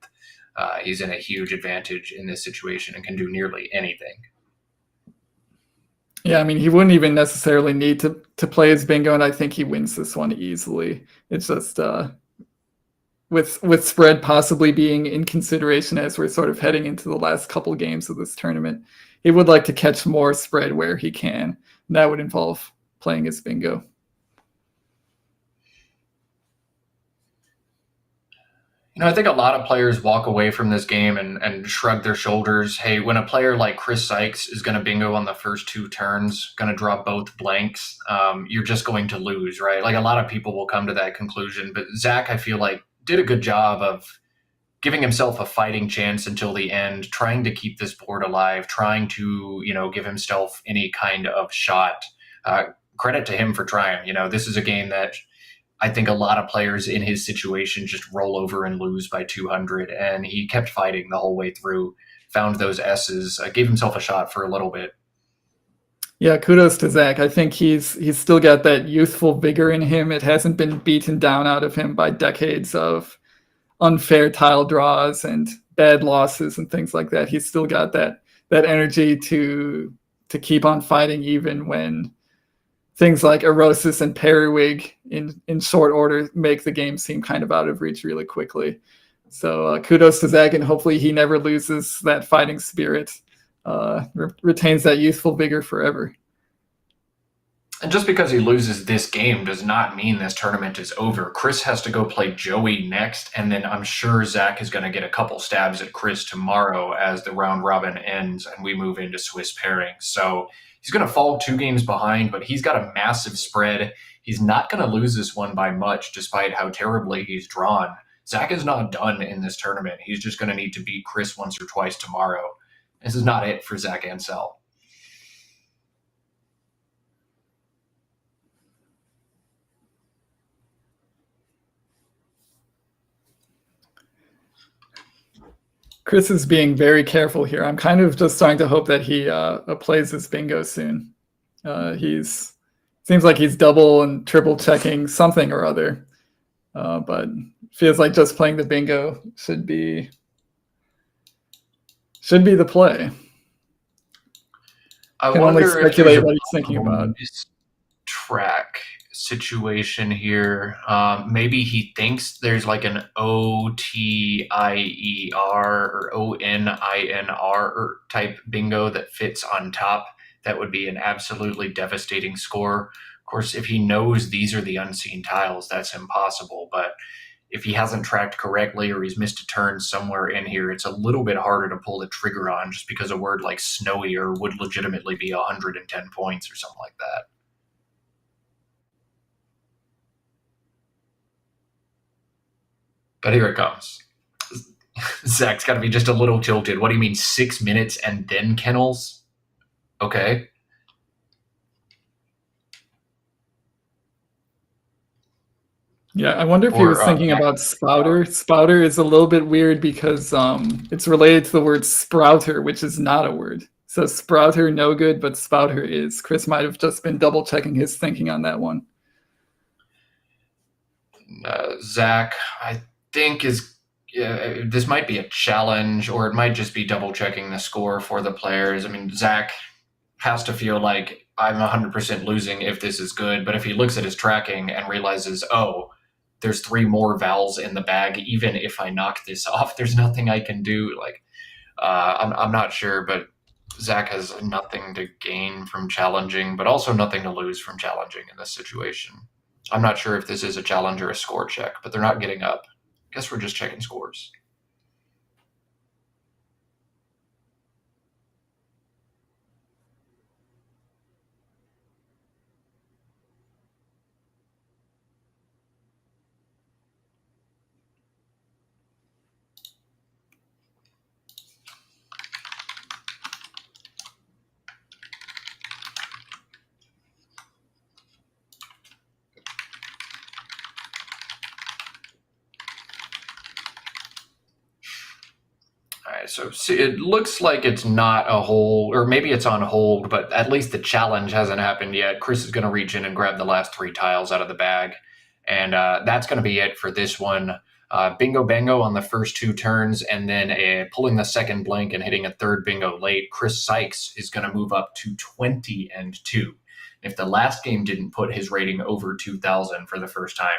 He's in a huge advantage in this situation and can do nearly anything. Yeah, I mean, he wouldn't even necessarily need to play his bingo, and I think he wins this one easily. It's just with spread possibly being in consideration as we're sort of heading into the last couple games of this tournament, he would like to catch more spread where he can. And that would involve playing his bingo. I think a lot of players walk away from this game and shrug their shoulders. Hey, when a player like Chris Sykes is going to bingo on the first 2 turns, going to draw both blanks, you're just going to lose, right? Like a lot of people will come to that conclusion. But Zach, I feel like, did a good job of giving himself a fighting chance until the end, trying to keep this board alive, trying to, give himself any kind of shot. Credit to him for trying. This is a game that I think a lot of players in his situation just roll over and lose by 200, and he kept fighting the whole way through, found those S's, gave himself a shot for a little bit. Yeah, kudos to Zach. I think he's still got that youthful vigor in him. It hasn't been beaten down out of him by decades of unfair tile draws and bad losses and things like that. He's still got that energy to keep on fighting even when things like Erosis and Periwig in short order make the game seem kind of out of reach really quickly. So kudos to Zach, and hopefully he never loses that fighting spirit. Retains that youthful vigor forever. And just because he loses this game does not mean this tournament is over. Chris has to go play Joey next, and then I'm sure Zach is going to get a couple stabs at Chris tomorrow as the round robin ends and we move into Swiss pairing. So he's going to fall 2 games behind, but he's got a massive spread. He's not going to lose this one by much, despite how terribly he's drawn. Zach is not done in this tournament. He's just going to need to beat Chris once or twice tomorrow. This is not it for Zach Ansell. Chris is being very careful here. I'm kind of just starting to hope that he plays his bingo soon. Seems like he's double and triple checking something or other, but feels like just playing the bingo should be the play. I can only speculate what he's thinking about. Track situation here. Maybe he thinks there's like an OTIER or ONINR type bingo that fits on top. That would be an absolutely devastating score. Of course, if he knows these are the unseen tiles, that's impossible. But if he hasn't tracked correctly or he's missed a turn somewhere in here, it's a little bit harder to pull the trigger on, just because a word like snowier would legitimately be 110 points or something like that. But here it comes. Zach's got to be just a little tilted. What do you mean 6 minutes and then kennels? Okay. Yeah, I wonder if he was thinking about spouter. Spouter is a little bit weird because it's related to the word sprouter, which is not a word. So sprouter, no good, but spouter is. Chris might have just been double checking his thinking on that one. Zach, I think this might be a challenge, or it might just be double checking the score for the players. I mean, Zach has to feel like I'm 100% losing if this is good. But if he looks at his tracking and realizes, oh, there's 3 more vowels in the bag, even if I knock this off, there's nothing I can do. Like, I'm not sure, but Zach has nothing to gain from challenging, but also nothing to lose from challenging in this situation. I'm not sure if this is a challenge or a score check, but they're not getting up. Guess we're just checking scores. All right, so it looks like it's not a hold, or maybe it's on hold, but at least the challenge hasn't happened yet. Chris is going to reach in and grab the last 3 tiles out of the bag, and that's going to be it for this one. Bingo bango on the first 2 turns, and then pulling the second blank and hitting a third bingo late. Chris Sykes is going to move up to 20-2. If the last game didn't put his rating over 2,000 for the first time,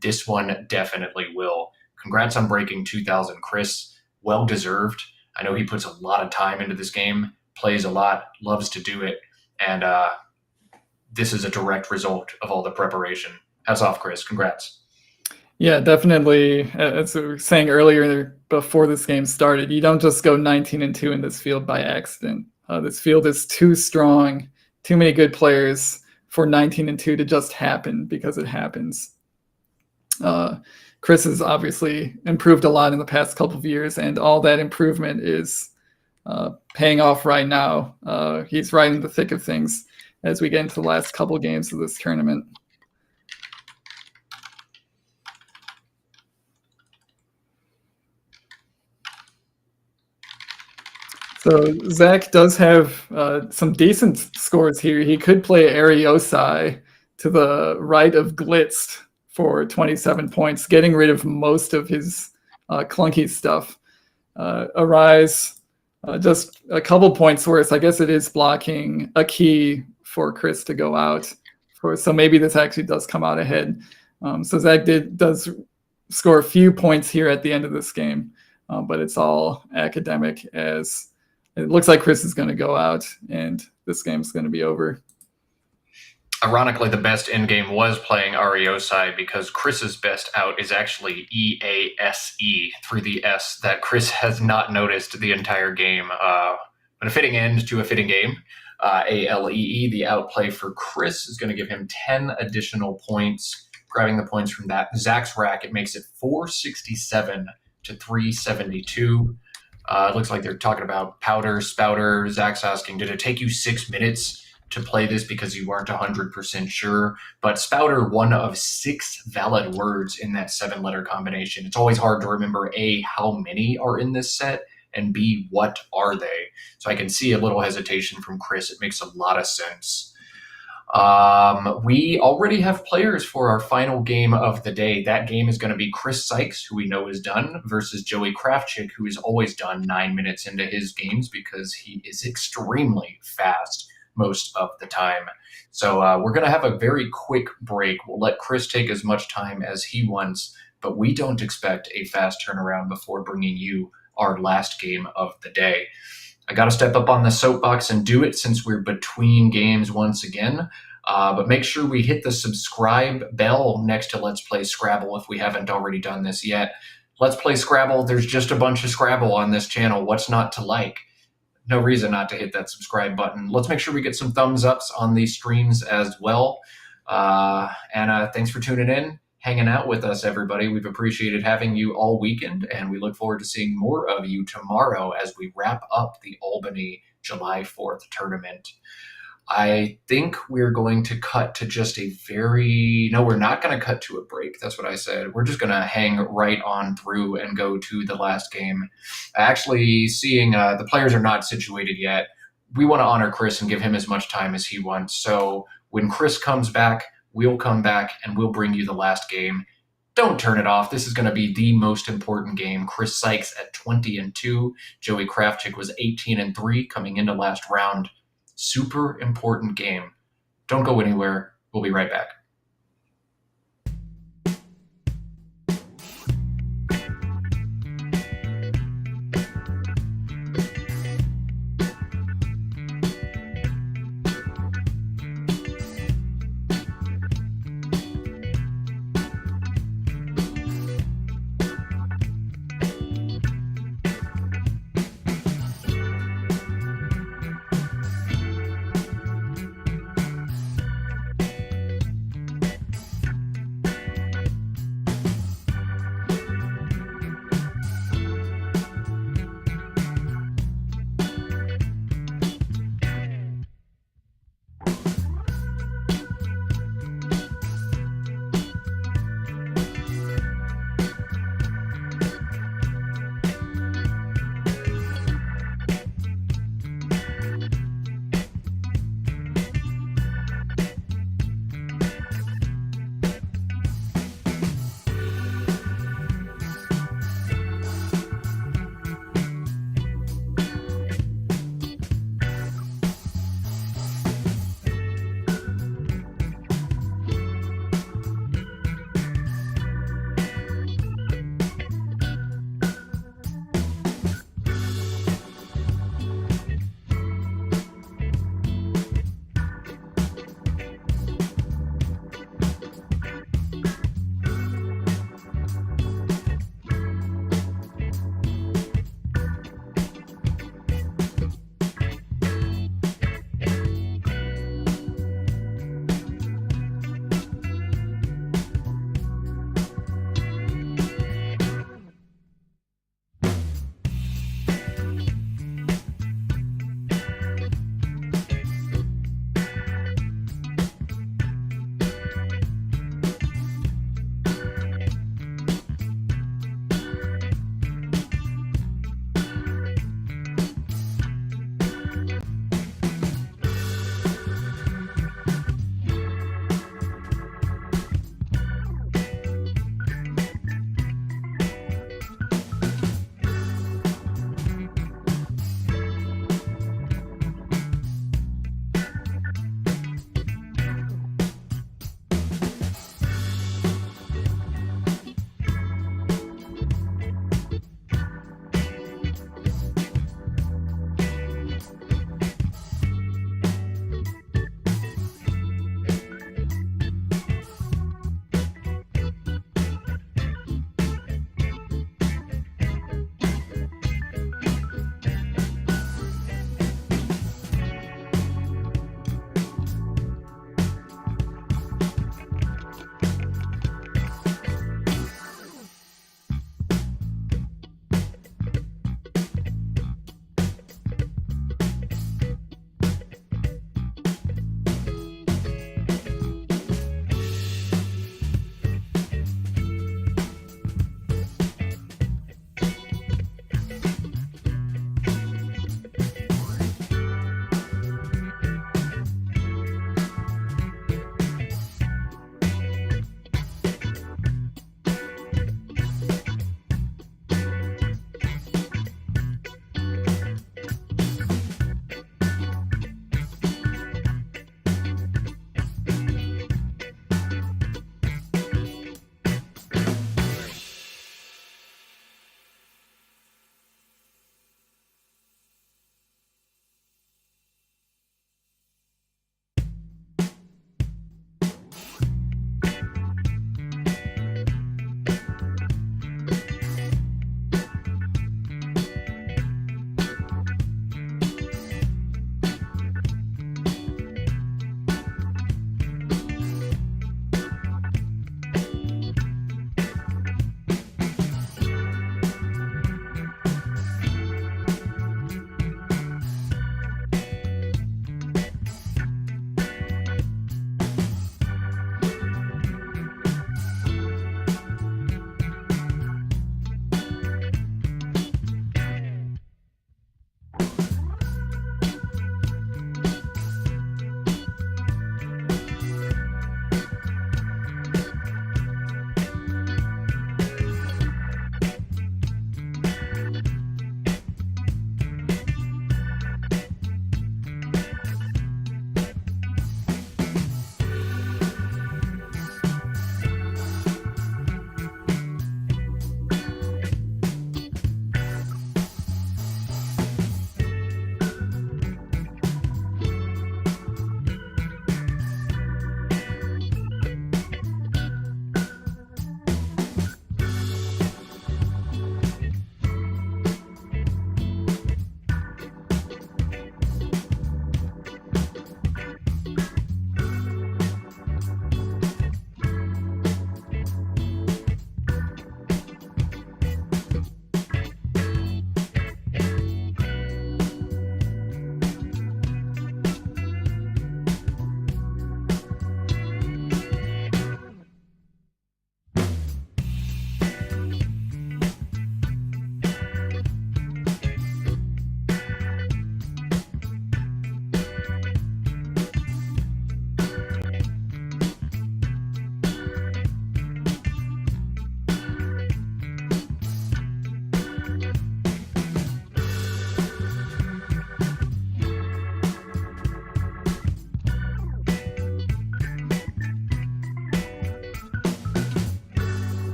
this one definitely will. Congrats on breaking 2,000, Chris. Well deserved. I know he puts a lot of time into this game, plays a lot, loves to do it, and this is a direct result of all the preparation. Hats off, Chris. Congrats. Yeah, definitely. As we were saying earlier before this game started, you don't just go 19-2 in this field by accident. This field is too strong, too many good players for 19-2 to just happen because it happens. Chris has obviously improved a lot in the past couple of years, and all that improvement is paying off right now. He's right in the thick of things as we get into the last couple of games of this tournament. So Zach does have some decent scores here. He could play Ariosai to the right of Glitz for 27 points, getting rid of most of his clunky stuff. Arise, just a couple points worse. I guess it is blocking a key for Chris to go out. So maybe this actually does come out ahead. So Zach does score a few points here at the end of this game, but it's all academic, as it looks like Chris is going to go out and this game's going to be over. Ironically, the best end game was playing Ariosai, because Chris's best out is actually EASE through the S that Chris has not noticed the entire game. But a fitting end to a fitting game. ALEE, the outplay for Chris, is going to give him 10 additional points. Grabbing the points from that Zach's rack, it makes it 467 to 372. It looks like they're talking about powder, spouter. Zach's asking, did it take you 6 minutes to play this because you weren't 100% sure? But spouter, one of 6 valid words in that 7-letter combination. It's always hard to remember, A, how many are in this set, and B, what are they? So I can see a little hesitation from Chris. It makes a lot of sense. We already have players for our final game of the day. That game is going to be Chris Sykes, who we know is done, versus Joey Kravchik, who is always done 9 minutes into his games because he is extremely fast most of the time. So we're going to have a very quick break. We'll let Chris take as much time as he wants, but we don't expect a fast turnaround before bringing you our last game of the day. I got to step up on the soapbox and do it since we're between games once again. But make sure we hit the subscribe bell next to Let's Play Scrabble if we haven't already done this yet. Let's Play Scrabble, there's just a bunch of Scrabble on this channel. What's not to like? No reason not to hit that subscribe button. Let's make sure we get some thumbs ups on these streams as well. And thanks for tuning in, hanging out with us, everybody. We've appreciated having you all weekend, and we look forward to seeing more of you tomorrow as we wrap up the Albany July 4th tournament. I think we're going to cut to just no, we're not going to cut to a break. That's what I said. We're just going to hang right on through and go to the last game. Actually, seeing the players are not situated yet, we want to honor Chris and give him as much time as he wants. So when Chris comes back, we'll come back and we'll bring you the last game. Don't turn it off. This is going to be the most important game. Chris Sykes at 20-2. Joey Kravchik was 18-3 coming into last round. Super important game. Don't go anywhere. We'll be right back.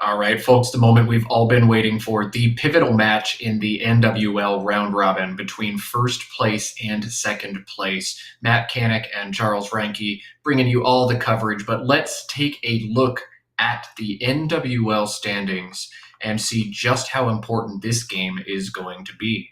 All right, folks, the moment we've all been waiting for, the pivotal match in the NWL round robin between first place and second place. Matt Canik and Charles Reinke bringing you all the coverage, but let's take a look at the NWL standings and see just how important this game is going to be.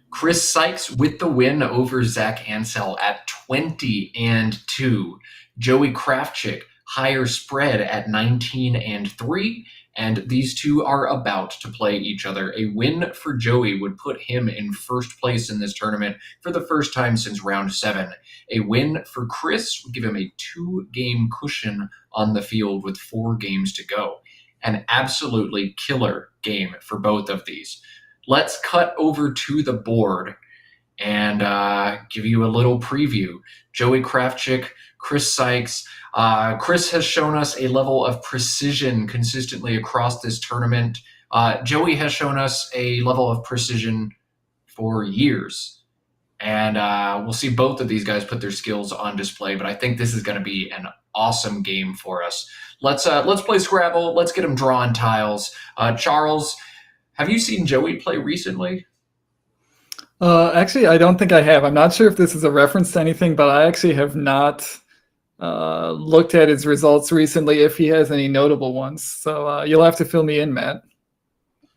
Chris Sykes with the win over Zach Ansell at 20-2. Joey Krafchick higher spread at 19-3, and these two are about to play each other. A win for Joey would put him in first place in this tournament for the first time since round 7. A win for Chris would give him a 2-game cushion on the field with 4 games to go. An absolutely killer game for both of these. Let's cut over to the board and give you a little preview. Joey Krafchick, Chris Sykes. Chris has shown us a level of precision consistently across this tournament. Joey has shown us a level of precision for years. And we'll see both of these guys put their skills on display, but I think this is going to be an awesome game for us. Let's play Scrabble. Let's get them drawing tiles. Charles, have you seen Joey play recently? Actually, I don't think I have. I'm not sure if this is a reference to anything, but I actually have not looked at his results recently, if he has any notable ones. So you'll have to fill me in, Matt.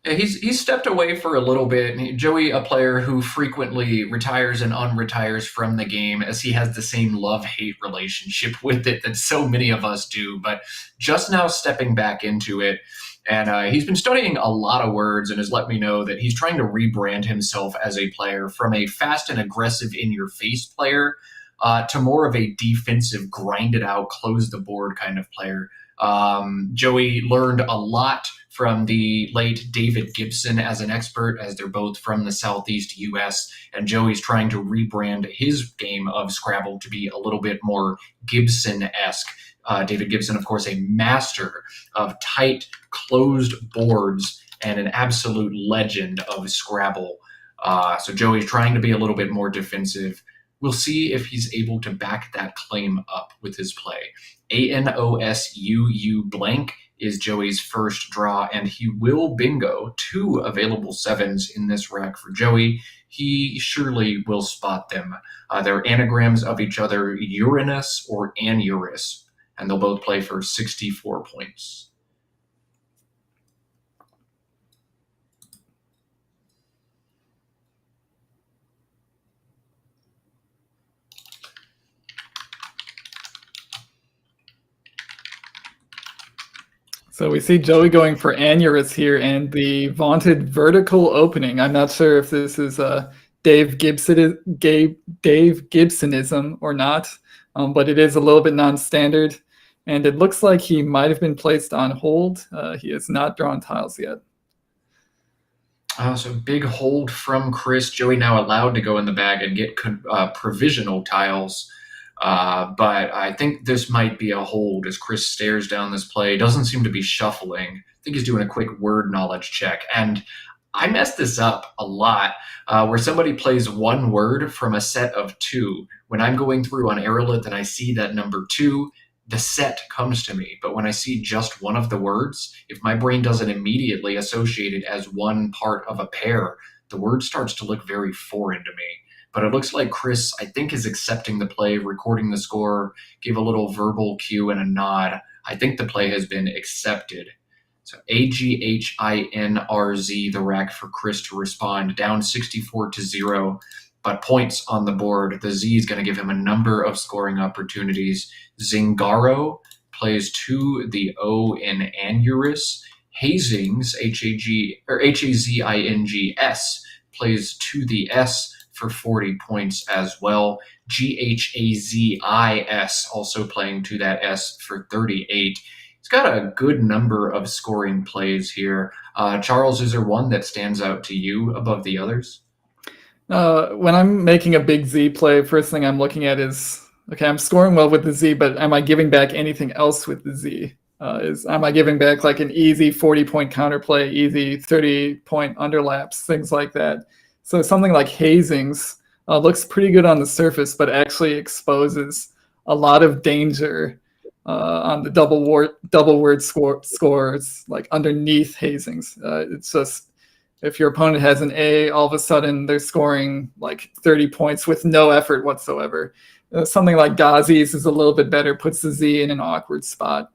He's stepped away for a little bit. Joey, a player who frequently retires and unretires from the game, as he has the same love-hate relationship with it that so many of us do, but just now stepping back into it. And he's been studying a lot of words and has let me know that he's trying to rebrand himself as a player from a fast and aggressive in-your-face player to more of a defensive, grind-it-out, close-the-board kind of player. Joey learned a lot from the late David Gibson as an expert, as they're both from the Southeast U.S., and Joey's trying to rebrand his game of Scrabble to be a little bit more Gibson-esque. David Gibson, of course, a master of tight, closed boards and an absolute legend of Scrabble. So Joey's trying to be a little bit more defensive. We'll see if he's able to back that claim up with his play. ANOSUU blank is Joey's first draw, and he will bingo 2 available 7s in this rack for Joey. He surely will spot them. They're anagrams of each other, Uranus or Anurus, and they'll both play for 64 points. So we see Joey going for Anurus here and the vaunted vertical opening. I'm not sure if this is Dave Gibsonism or not, but it is a little bit non-standard. And it looks like he might have been placed on hold. He has not drawn tiles yet. So big hold from Chris. Joey now allowed to go in the bag and get provisional tiles. But I think this might be a hold as Chris stares down this play. Doesn't seem to be shuffling. I think he's doing a quick word knowledge check. And I messed this up a lot, where somebody plays one word from a set of 2. When I'm going through on Aerolith and I see that number 2, the set comes to me. But when I see just one of the words, if my brain doesn't immediately associate it as one part of a pair, the word starts to look very foreign to me. But it looks like Chris, I think, is accepting the play, recording the score, gave a little verbal cue and a nod. I think the play has been accepted. So AGHINRZ, the rack for Chris to respond, down 64-0, but points on the board. The Z is going to give him a number of scoring opportunities. Zingaro plays to the O in Anurus. Hazings, HAZINGS, plays to the S for 40 points as well. GHAZIS also playing to that S for 38. He's got a good number of scoring plays here. Charles, is there one that stands out to you above the others? When I'm making a big Z play, first thing I'm looking at is, okay, I'm scoring well with the Z, but am I giving back anything else with the Z? Am I giving back like an easy 40-point counterplay, easy 30-point underlaps, things like that? So something like Hazings looks pretty good on the surface, but actually exposes a lot of danger on the double word scores, like underneath hazings. It's just if your opponent has an A, all of a sudden they're scoring like 30 points with no effort whatsoever. Something like Ghazi's is a little bit better, puts the Z in an awkward spot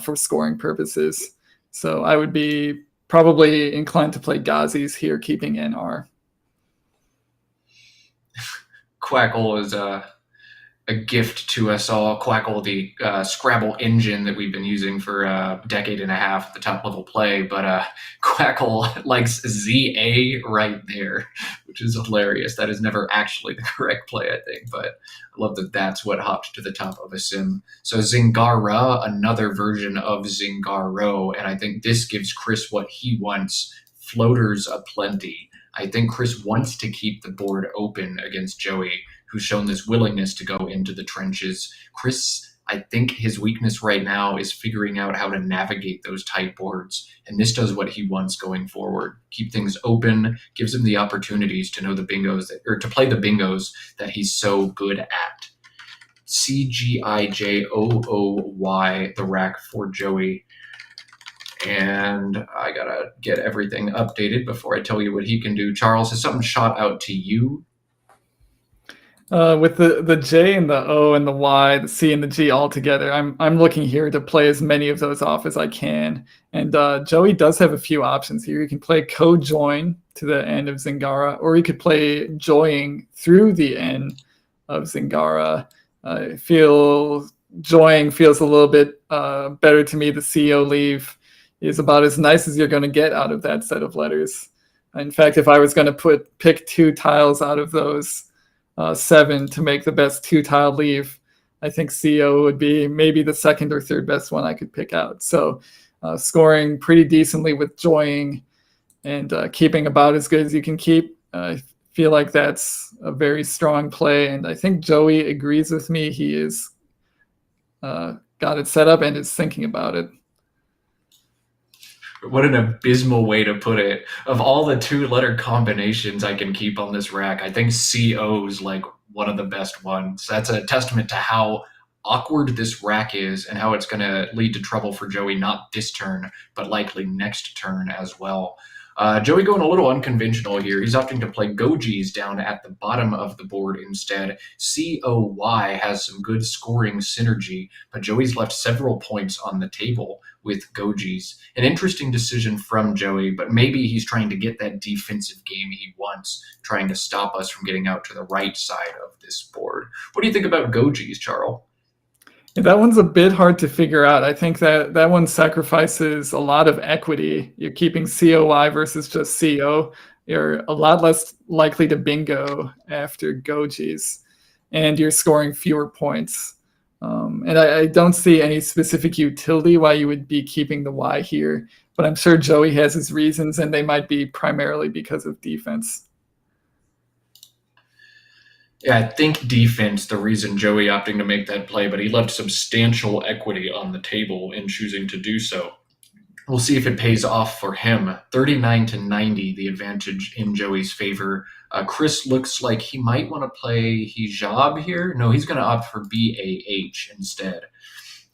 for scoring purposes. So I would be probably inclined to play Ghazi's here, keeping NR. Quackle is a gift to us all. Quackle, the Scrabble engine that we've been using for a decade and a half at the top level play, but Quackle likes ZA right there, which is hilarious. That is never actually the correct play, I think, but I love that that's what hopped to the top of a sim. So Zingara, another version of Zingaro, and I think this gives Chris what he wants, floaters aplenty. I think Chris wants to keep the board open against Joey, who's shown this willingness to go into the trenches. Chris, I think his weakness right now is figuring out how to navigate those tight boards, and this does what he wants going forward. Keep things open, gives him the opportunities to know the bingos or to play the bingos that he's so good at. CGIJOOY, the rack for Joey. And I gotta get everything updated before I tell you what he can do. Charles, has something shot out to you? With the J and the O and the Y, the C and the G all together, I'm looking here to play as many of those off as I can. And Joey does have a few options here. You can play co-join to the end of Zingara, or you could play joying through the end of Zingara. I feel joying feels a little bit better to me. The CO leave is about as nice as you're going to get out of that set of letters. In fact, if I was going to pick 2 tiles out of those 7 to make the best 2-tile leave, I think CO would be maybe the second or third best one I could pick out. So scoring pretty decently with joying and keeping about as good as you can keep. I feel like that's a very strong play, and I think Joey agrees with me. He is got it set up and is thinking about it. What an abysmal way to put it. Of all the 2-letter combinations I can keep on this rack, I think CO is like one of the best ones. That's a testament to how awkward this rack is and how it's going to lead to trouble for Joey, not this turn, but likely next turn as well. Joey going a little unconventional here. He's opting to play Gojis down at the bottom of the board instead. COY has some good scoring synergy, but Joey's left several points on the table with Gojis. An interesting decision from Joey, but maybe he's trying to get that defensive game he wants, trying to stop us from getting out to the right side of this board. What do you think about Gojis, Charles? Yeah, that one's a bit hard to figure out. I think that one sacrifices a lot of equity. You're keeping COI versus just CO. You're a lot less likely to bingo after Gojis, and you're scoring fewer points. And I don't see any specific utility why you would be keeping the Y here, but I'm sure Joey has his reasons, and they might be primarily because of defense. Yeah, I think defense, the reason Joey opting to make that play, but he left substantial equity on the table in choosing to do so. We'll see if it pays off for him. 39-90, the advantage in Joey's favor. Chris looks like he might want to play hijab here. No, he's going to opt for BAH instead.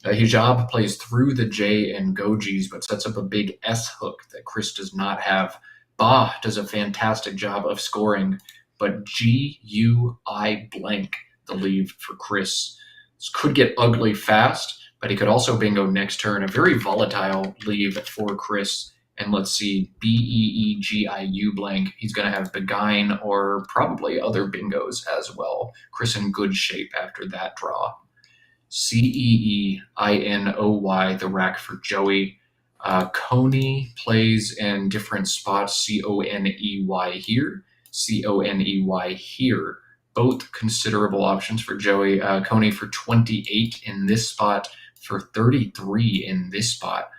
Hijab plays through the J and Gojis, but sets up a big S hook that Chris does not have. Ba does a fantastic job of scoring, but GUI blank, the leave for Chris. This could get ugly fast, but he could also bingo next turn. A very volatile leave for Chris. And let's see, BEEGIU blank. He's going to have Beguine or probably other bingos as well. Chris in good shape after that draw. CEEINOY, the rack for Joey. Coney plays in different spots. CONEY here. CONEY here. Both considerable options for Joey. Coney for 28 in this spot, for 33 in this spot.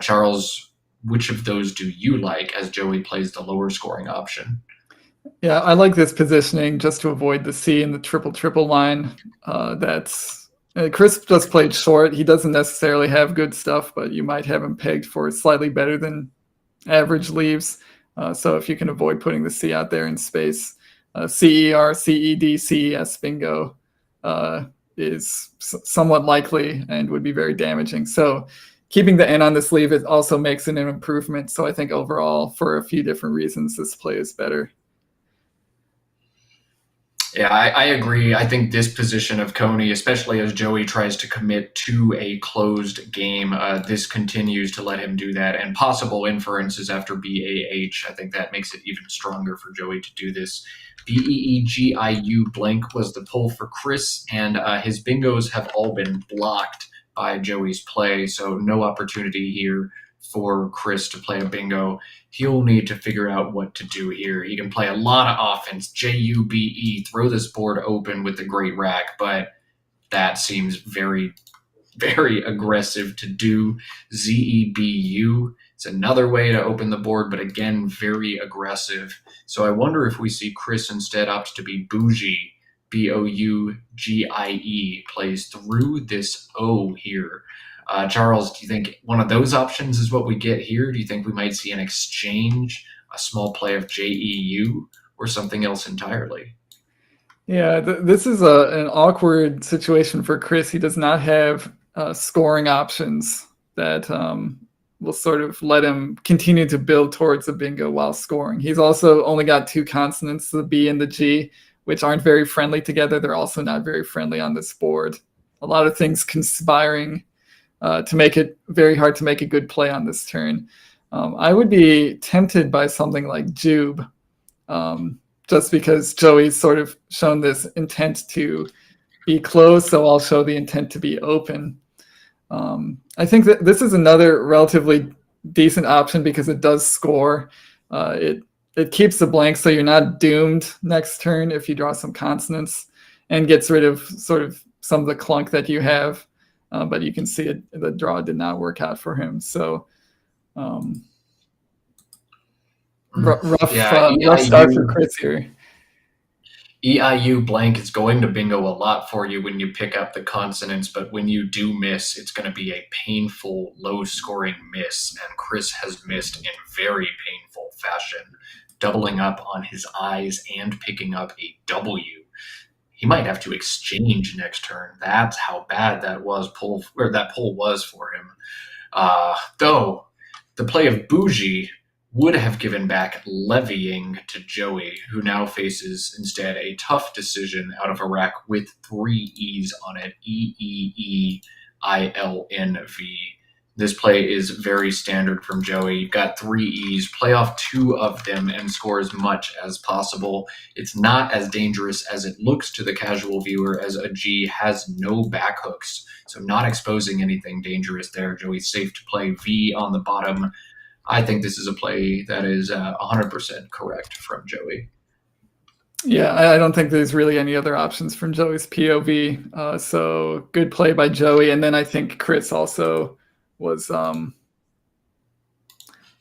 Charles, which of those do you like as Joey plays the lower scoring option? Yeah, I like this positioning just to avoid the C and the triple line. Chris just played short. He doesn't necessarily have good stuff, but you might have him pegged for slightly better than average leaves. So if you can avoid putting the C out there in space, CER, CED, CES bingo is somewhat likely and would be very damaging. So keeping the N on the sleeve, it also makes it an improvement. So I think overall, for a few different reasons, this play is better. Yeah, I agree. I think this position of Coney, especially as Joey tries to commit to a closed game, this continues to let him do that. And possible inferences after BAH, I think that makes it even stronger for Joey to do this. BEEGIU blank was the pull for Chris, and his bingos have all been blocked by Joey's play, so no opportunity here for Chris to play a bingo. He'll need to figure out what to do here. He can play a lot of offense, JUBE, throw this board open with the great rack, but that seems very, very aggressive to do. ZEBU, it's another way to open the board, but again, very aggressive. So I wonder if we see Chris instead opt to be bougie, BOUGIE, plays through this O here. Charles, do you think one of those options is what we get here? Do you think we might see an exchange, a small play of JEU, or something else entirely? Yeah, this is an awkward situation for Chris. He does not have scoring options that will sort of let him continue to build towards a bingo while scoring. He's also only got two consonants, the B and the G, which aren't very friendly together. They're also not very friendly on this board. A lot of things conspiring to make it very hard to make a good play on this turn. I would be tempted by something like Jube, just because Joey's sort of shown this intent to be closed, so I'll show the intent to be open. I think that this is another relatively decent option because it does score. It keeps the blank, so you're not doomed next turn if you draw some consonants, and gets rid of sort of some of the clunk that you have. But you can see the draw did not work out for him. So rough start for Chris here. EIU blank is going to bingo a lot for you when you pick up the consonants, but when you do miss, it's going to be a painful, low-scoring miss, and Chris has missed in very painful fashion, doubling up on his I's and picking up a W. He might have to exchange next turn. That's how bad that pull was for him. Though the play of bougie would have given back levying to Joey, who now faces instead a tough decision out of a rack with 3 E's on it, EEEILNV. This play is very standard from Joey. You've got 3 E's, play off 2 of them and score as much as possible. It's not as dangerous as it looks to the casual viewer, as a G has no back hooks, so not exposing anything dangerous there. Joey's safe to play V on the bottom. I think this is a play that is 100% correct from Joey. Yeah, I don't think there's really any other options from Joey's POV. So good play by Joey. And then I think Chris also was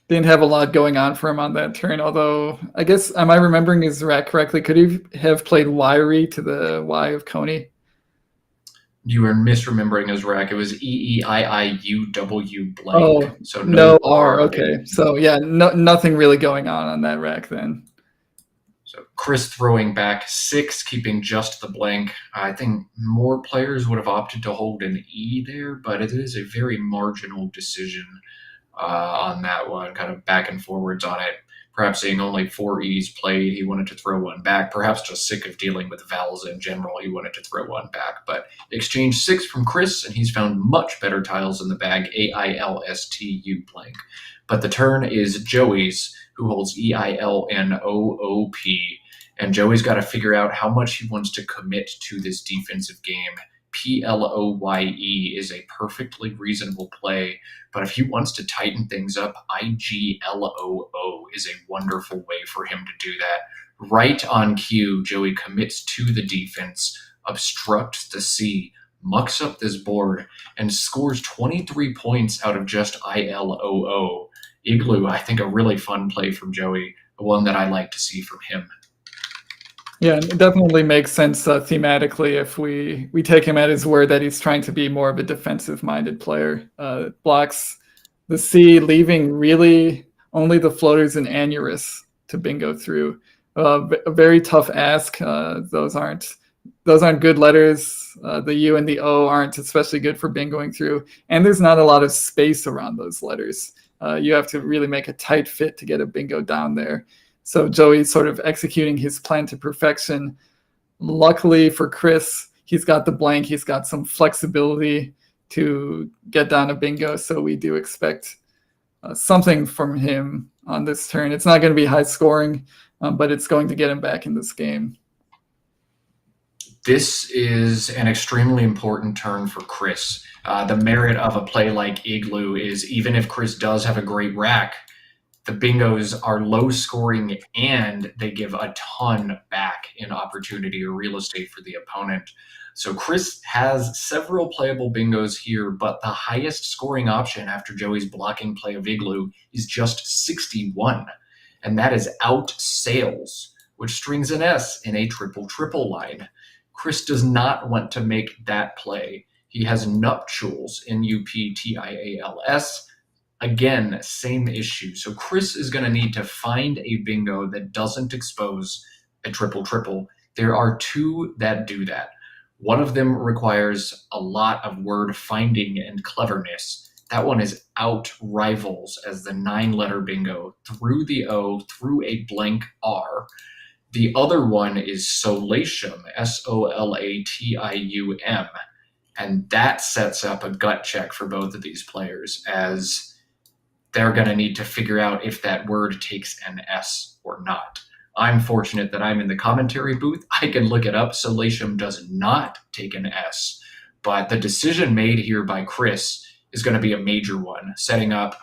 didn't have a lot going on for him on that turn. Although, I guess, am I remembering his rack correctly? Could he have played wiry to the Y of Coney? You were misremembering his rack. It was EEIIUW blank. Oh, so no R. Okay, so yeah, nothing really going on that rack then. So Chris throwing back 6, keeping just the blank. I think more players would have opted to hold an E there, but it is a very marginal decision on that one, kind of back and forwards on it. Perhaps seeing only 4 E's played, he wanted to throw one back. Perhaps just sick of dealing with vowels in general, he wanted to throw one back. But exchange 6 from Chris, and he's found much better tiles in the bag, AILSTU blank. But the turn is Joey's, who holds EILNOOP. And Joey's got to figure out how much he wants to commit to this defensive game. PLOYE is a perfectly reasonable play, but if he wants to tighten things up, IGLOO is a wonderful way for him to do that. Right on cue, Joey commits to the defense, obstructs the C, mucks up this board, and scores 23 points out of just ILOO. Igloo, I think a really fun play from Joey, one that I like to see from him. Yeah, it definitely makes sense thematically if we take him at his word that he's trying to be more of a defensive-minded player. Blocks the C, leaving really only the floaters and aneurys to bingo through. A very tough ask. Those aren't those aren't good letters. The U and the O aren't especially good for bingoing through. And there's not a lot of space around those letters. You have to really make a tight fit to get a bingo down there. So Joey's sort of executing his plan to perfection. Luckily for Chris, he's got the blank. He's got some flexibility to get down a bingo. So we do expect something from him on this turn. It's not going to be high scoring, but it's going to get him back in this game. This is an extremely important turn for Chris. The merit of a play like Igloo is even if Chris does have a great rack, the bingos are low scoring and they give a ton back in opportunity or real estate for the opponent. So Chris has several playable bingos here, but the highest scoring option after Joey's blocking play of Igloo is just 61. And that is out sales, which strings an S in a triple line. Chris does not want to make that play. He has nuptials in UPTIALS. Again, same issue. So Chris is going to need to find a bingo that doesn't expose a triple. There are two that do that. One of them requires a lot of word finding and cleverness. That one is out rivals as the 9-letter bingo through the O, through a blank R. The other one is solatium, SOLATIUM, and that sets up a gut check for both of these players as they're going to need to figure out if that word takes an S or not. I'm fortunate that I'm in the commentary booth. I can look it up. Solatium does not take an S, but the decision made here by Chris is going to be a major one, setting up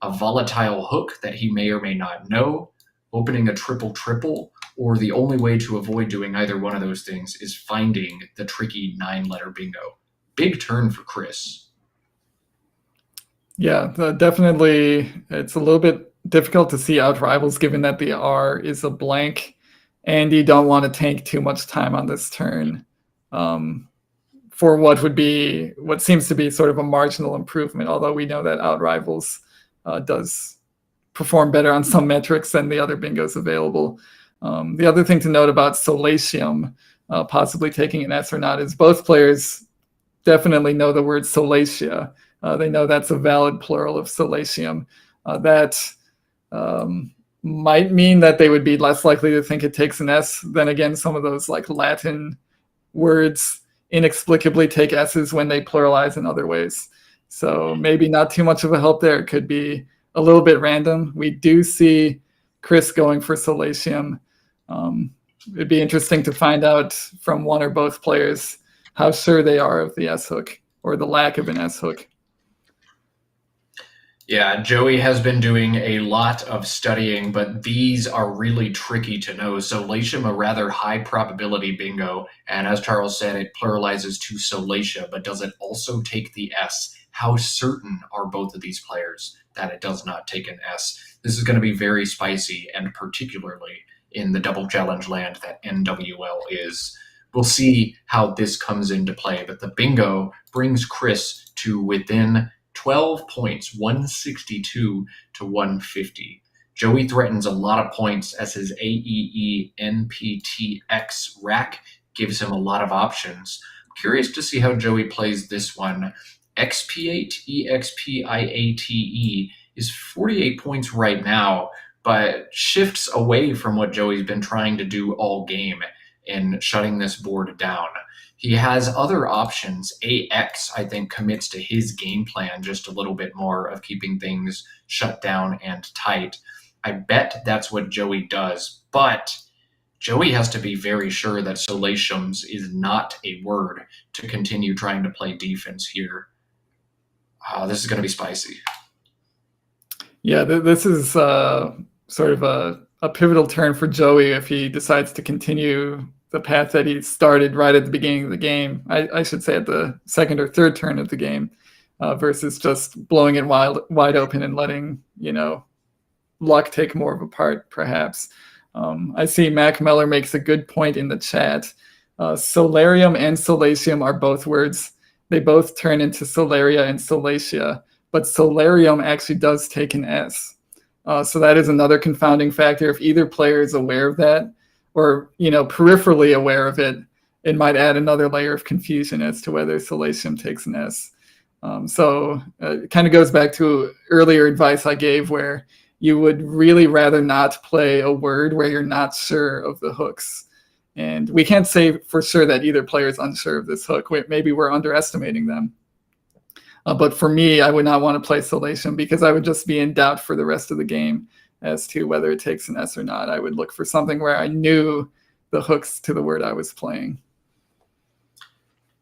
a volatile hook that he may or may not know, opening a triple, or the only way to avoid doing either one of those things is finding the tricky 9-letter bingo. Big turn for Chris. Yeah, definitely. It's a little bit difficult to see out rivals given that the R is a blank and you don't want to take too much time on this turn for what seems to be sort of a marginal improvement, although we know that out rivals does perform better on some metrics than the other bingos available. The other thing to note about solatium possibly taking an S or not is both players definitely know the word solatia. They know that's a valid plural of solatium. That might mean that they would be less likely to think it takes an S. Then again, some of those like Latin words inexplicably take S's when they pluralize in other ways. So maybe not too much of a help there. It could be a little bit random. We do see Chris going for solatium. It'd be interesting to find out from one or both players how sure they are of the S hook or the lack of an S hook. Yeah, Joey has been doing a lot of studying, but these are really tricky to know. Solatium, a rather high probability bingo, and as Charles said, it pluralizes to solatia, but does it also take the S? How certain are both of these players that it does not take an S? This is going to be very spicy, and particularly in the double challenge land that NWL is. We'll see how this comes into play, but the bingo brings Chris to within 12 points, 162 to 150. Joey threatens a lot of points as his AEE NPTX rack gives him a lot of options. I'm curious to see how Joey plays this one. XP8 EXPIATE is 48 points right now, but shifts away from what Joey's been trying to do all game in shutting this board down. He has other options. AX, I think, commits to his game plan just a little bit more of keeping things shut down and tight. I bet that's what Joey does, but Joey has to be very sure that solatiums is not a word to continue trying to play defense here. This is going to be spicy. Yeah, this is sort of a pivotal turn for Joey if he decides to continue the path that he started right at the beginning of the game. I should say at the second or third turn of the game, versus just blowing it wide open and letting, luck take more of a part, perhaps. I see Mack Meller makes a good point in the chat. Solarium and solatium are both words. They both turn into solaria and solatia, but solarium actually does take an S. So that is another confounding factor. If either player is aware of that, or peripherally aware of it, it might add another layer of confusion as to whether Solatium takes an S. So it kind of goes back to earlier advice I gave, where you would really rather not play a word where you're not sure of the hooks. And we can't say for sure that either player is unsure of this hook. Maybe we're underestimating them. But for me, I would not want to play Solatium because I would just be in doubt for the rest of the game as to whether it takes an S or not. I would look for something where I knew the hooks to the word I was playing.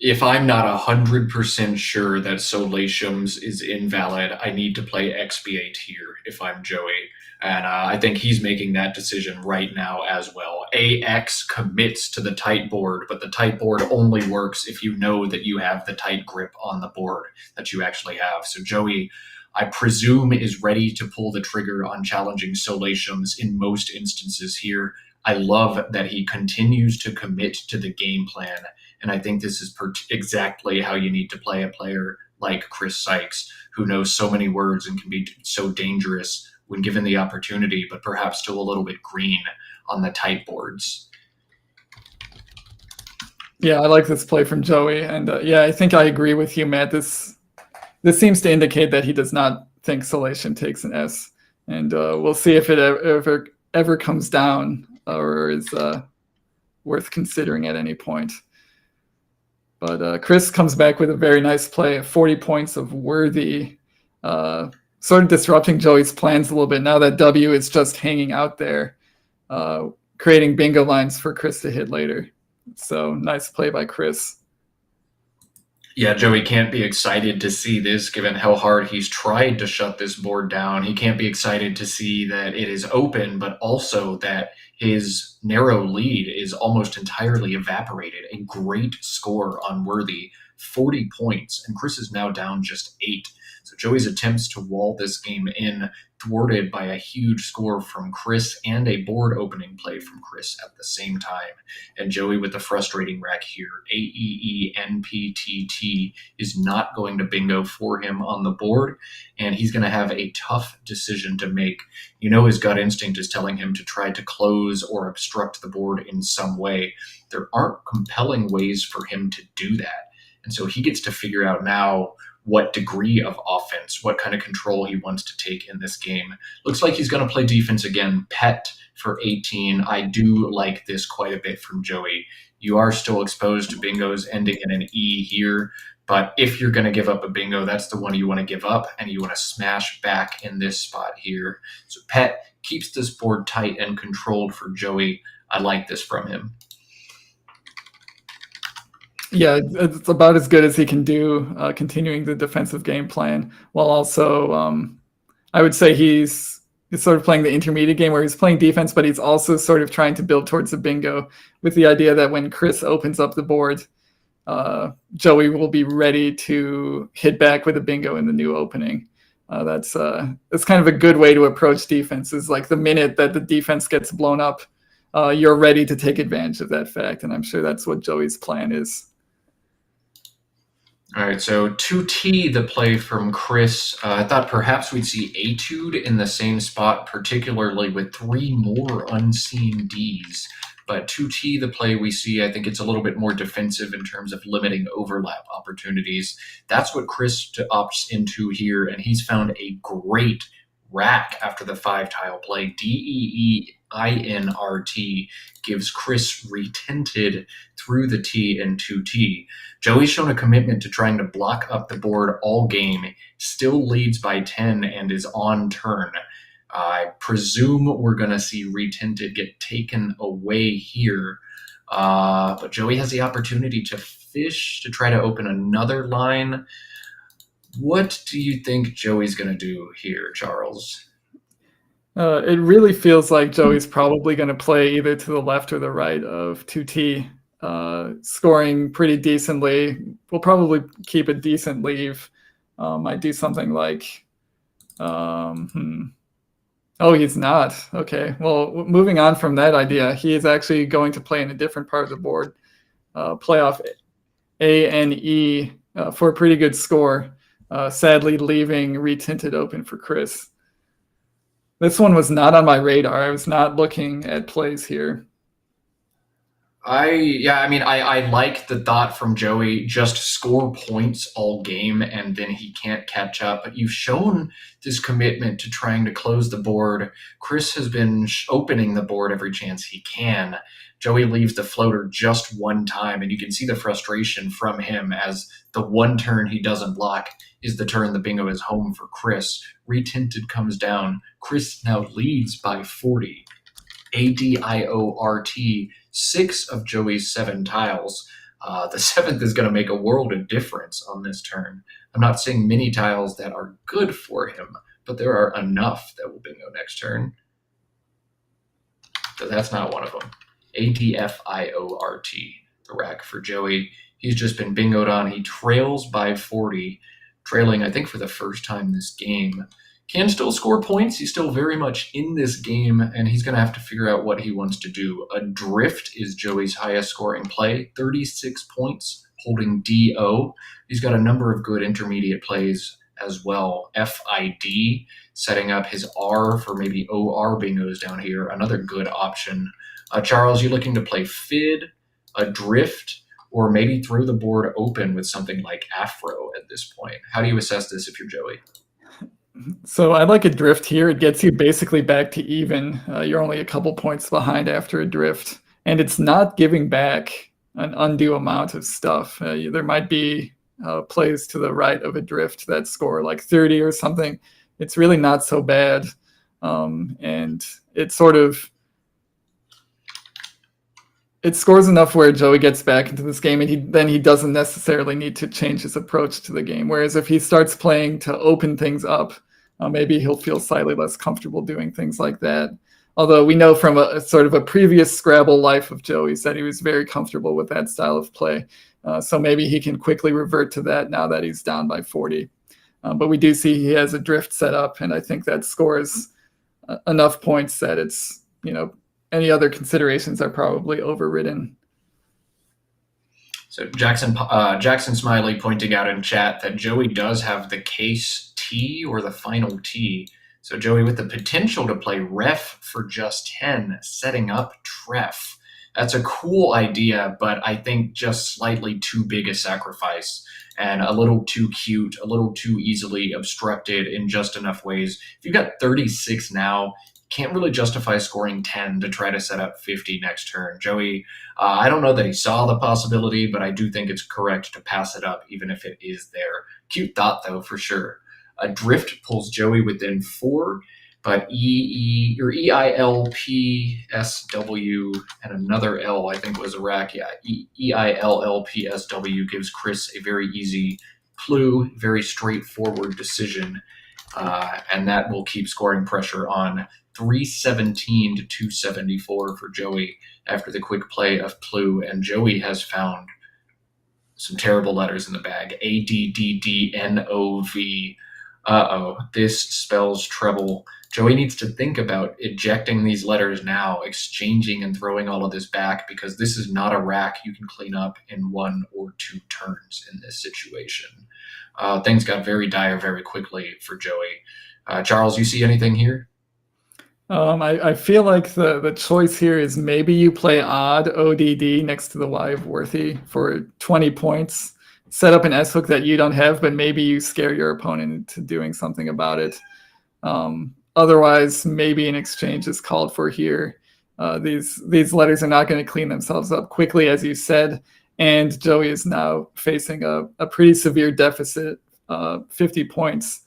If I'm not 100% sure that Solatium's is invalid, I need to play Expiate here if I'm Joey. And I think he's making that decision right now as well. AX commits to the tight board, but the tight board only works if you know that you have the tight grip on the board that you actually have. So Joey, I presume, is ready to pull the trigger on challenging Solatium's in most instances here. I love that he continues to commit to the game plan. And I think this is exactly how you need to play a player like Chris Sykes, who knows so many words and can be so dangerous when given the opportunity, but perhaps still a little bit green on the tight boards. Yeah, I like this play from Joey. And yeah, I think I agree with you, Matt. This seems to indicate that he does not think Solatium takes an S. And we'll see if it ever comes down or is worth considering at any point. But Chris comes back with a very nice play, 40 points of worthy, sort of disrupting Joey's plans a little bit. Now that W is just hanging out there, creating bingo lines for Chris to hit later. So nice play by Chris. Yeah, Joey can't be excited to see this, given how hard he's tried to shut this board down. He can't be excited to see that it is open, but also that his narrow lead is almost entirely evaporated. A great score on Worthy, 40 points, and Chris is now down just 8. So Joey's attempts to wall this game in, thwarted by a huge score from Chris and a board opening play from Chris at the same time. And Joey with the frustrating rack here. AEENPTT is not going to bingo for him on the board, and he's going to have a tough decision to make. You know, his gut instinct is telling him to try to close or obstruct the board in some way. There aren't compelling ways for him to do that. And so he gets to figure out now what degree of offense, what kind of control he wants to take in this game. Looks like he's going to play defense again. Pet for 18. I do like this quite a bit from Joey. You are still exposed to bingos ending in an E here, but if you're going to give up a bingo, that's the one you want to give up, and you want to smash back in this spot here. So Pet keeps this board tight and controlled for Joey. I like this from him. Yeah, it's about as good as he can do, continuing the defensive game plan, while also, I would say he's sort of playing the intermediate game where he's playing defense, but he's also sort of trying to build towards the bingo with the idea that when Chris opens up the board, Joey will be ready to hit back with a bingo in the new opening. That's kind of a good way to approach defense, is like the minute that the defense gets blown up, you're ready to take advantage of that fact. And I'm sure that's what Joey's plan is. All right, so 2T, the play from Chris. I thought perhaps we'd see Etude in the same spot, particularly with 3 more unseen Ds. But 2T, the play we see, I think it's a little bit more defensive in terms of limiting overlap opportunities. That's what Chris opts into here, and he's found a great rack after the 5-tile play. DEEINRT gives Chris retented through the T in 2T. Joey's shown a commitment to trying to block up the board all game, still leads by 10 and is on turn. I presume we're going to see retented get taken away here, but Joey has the opportunity to fish to try to open another line. What do you think Joey's going to do here, Charles? It really feels like Joey's probably going to play either to the left or the right of 2T, scoring pretty decently. We'll probably keep a decent leave. Might do something like, oh, he's not. Okay, well, moving on from that idea, he is actually going to play in a different part of the board, play off ANE for a pretty good score, sadly leaving retinted open for Chris. This one was not on my radar. I was not looking at plays here. I like the thought from Joey, just score points all game and then he can't catch up. But you've shown this commitment to trying to close the board. Chris has been opening the board every chance he can. Joey leaves the floater just one time, and you can see the frustration from him as the one turn he doesn't block is the turn the bingo is home for Chris. Retinted comes down. Chris now leads by 40. ADIORT, 6 of Joey's 7 tiles. The 7th is going to make a world of difference on this turn. I'm not seeing many tiles that are good for him, but there are enough that will bingo next turn. So that's not one of them. ADFIORT, the rack for Joey. He's just been bingoed on. He trails by 40, trailing, I think, for the first time this game. Can still score points. He's still very much in this game, and he's going to have to figure out what he wants to do. A drift is Joey's highest scoring play, 36 points, holding DO. He's got a number of good intermediate plays as well. FID, setting up his R for maybe OR bingos down here, another good option. Charles, you looking to play FID, a drift, or maybe throw the board open with something like Afro at this point? How do you assess this if you're Joey? So I like a drift here. It gets you basically back to even. You're only a couple points behind after a drift. And it's not giving back an undue amount of stuff. There might be plays to the right of a drift that score like 30 or something. It's really not so bad. And it scores enough where Joey gets back into this game, and then he doesn't necessarily need to change his approach to the game. Whereas if he starts playing to open things up, maybe he'll feel slightly less comfortable doing things like that. Although we know from a sort of a previous Scrabble life of Joey's that he was very comfortable with that style of play. So maybe he can quickly revert to that now that he's down by 40. But we do see he has a drift set up, and I think that scores enough points that it's, any other considerations are probably overridden. So Jackson Smiley pointing out in chat that Joey does have the case T or the final T. So Joey with the potential to play ref for just 10, setting up tref. That's a cool idea, but I think just slightly too big a sacrifice and a little too cute, a little too easily obstructed in just enough ways. If you've got 36 now, can't really justify scoring 10 to try to set up 50 next turn. Joey, I don't know that he saw the possibility, but I do think it's correct to pass it up even if it is there. Cute thought, though, for sure. A drift pulls Joey within 4, but EILPSW and another L, I think was a rack. Yeah, EILLPSW gives Chris a very easy clue, very straightforward decision, and that will keep scoring pressure on. 317 to 274 for Joey after the quick play of Clue, and Joey has found some terrible letters in the bag. ADDDNOV. This spells trouble. Joey needs to think about ejecting these letters now, exchanging and throwing all of this back, because this is not a rack you can clean up in 1 or 2 turns in this situation. Things got very dire very quickly for Joey. Charles, you see anything here? I feel like the choice here is maybe you play odd ODD next to the Y of Worthy for 20 points. Set up an S hook that you don't have, but maybe you scare your opponent into doing something about it. Otherwise, maybe an exchange is called for here. These letters are not going to clean themselves up quickly, as you said, and Joey is now facing a pretty severe deficit, 50 points.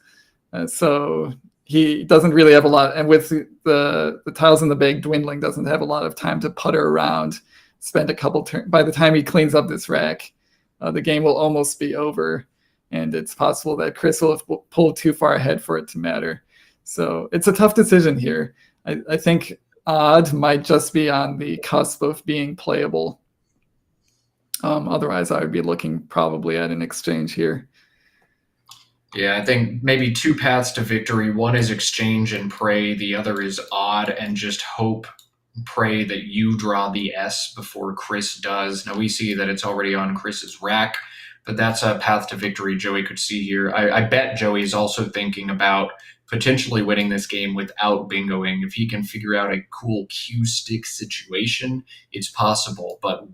So he doesn't really have a lot, and with the tiles in the bag dwindling, doesn't have a lot of time to putter around, spend a couple turns. By the time he cleans up this rack, the game will almost be over, and it's possible that Chris will have pulled too far ahead for it to matter. So it's a tough decision here. I think odd might just be on the cusp of being playable. Otherwise, I would be looking probably at an exchange here. Yeah, I think maybe 2 paths to victory. One is exchange and pray. The other is odd and just hope, pray that you draw the S before Chris does. Now we see that it's already on Chris's rack, but that's a path to victory Joey could see here. I bet Joey's also thinking about potentially winning this game without bingoing. If he can figure out a cool cue stick situation, it's possible. But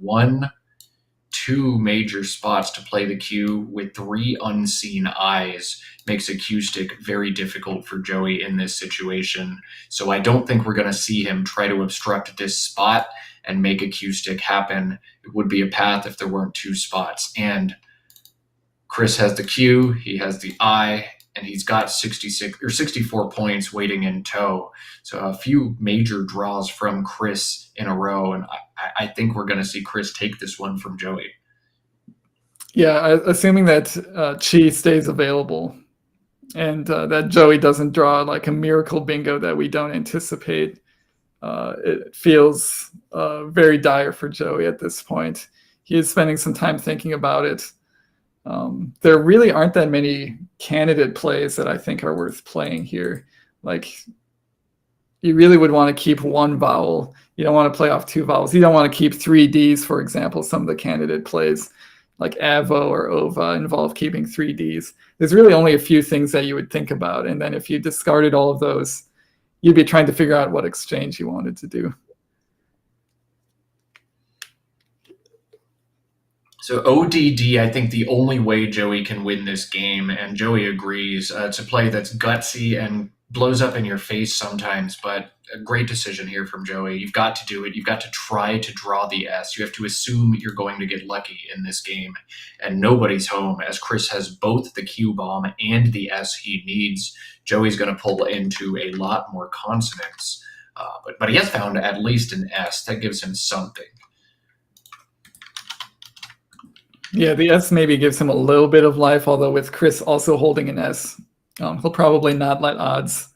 2 major spots to play the cue with 3 unseen eyes makes a cue stick very difficult for Joey in this situation. So I don't think we're going to see him try to obstruct this spot and make a cue stick happen. It would be a path if there weren't 2 spots. And Chris has the cue, he has the eye, and he's got 66 or 64 points waiting in tow. So a few major draws from Chris in a row, and I think we're going to see Chris take this one from Joey. Yeah, assuming that Chi stays available and that Joey doesn't draw like a miracle bingo that we don't anticipate, it feels very dire for Joey at this point. He is spending some time thinking about it. There really aren't that many candidate plays that I think are worth playing here. Like, you really would want to keep 1 vowel. You don't want to play off 2 vowels. You don't want to keep 3 Ds, for example. Some of the candidate plays like avo or ova involve keeping 3 Ds. There's really only a few things that you would think about. And then if you discarded all of those, you'd be trying to figure out what exchange you wanted to do. So ODD, I think the only way Joey can win this game, and Joey agrees, it's a play that's gutsy and blows up in your face sometimes, but a great decision here from Joey. You've got to do it. You've got to try to draw the S. You have to assume you're going to get lucky in this game, and nobody's home as Chris has both the Q bomb and the S he needs. Joey's going to pull into a lot more consonants, but he has found at least an S. That gives him something. Yeah, the S maybe gives him a little bit of life, although with Chris also holding an S, he'll probably not let odds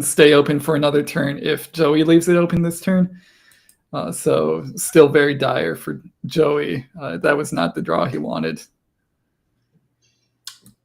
stay open for another turn if Joey leaves it open this turn. So still very dire for Joey. That was not the draw he wanted.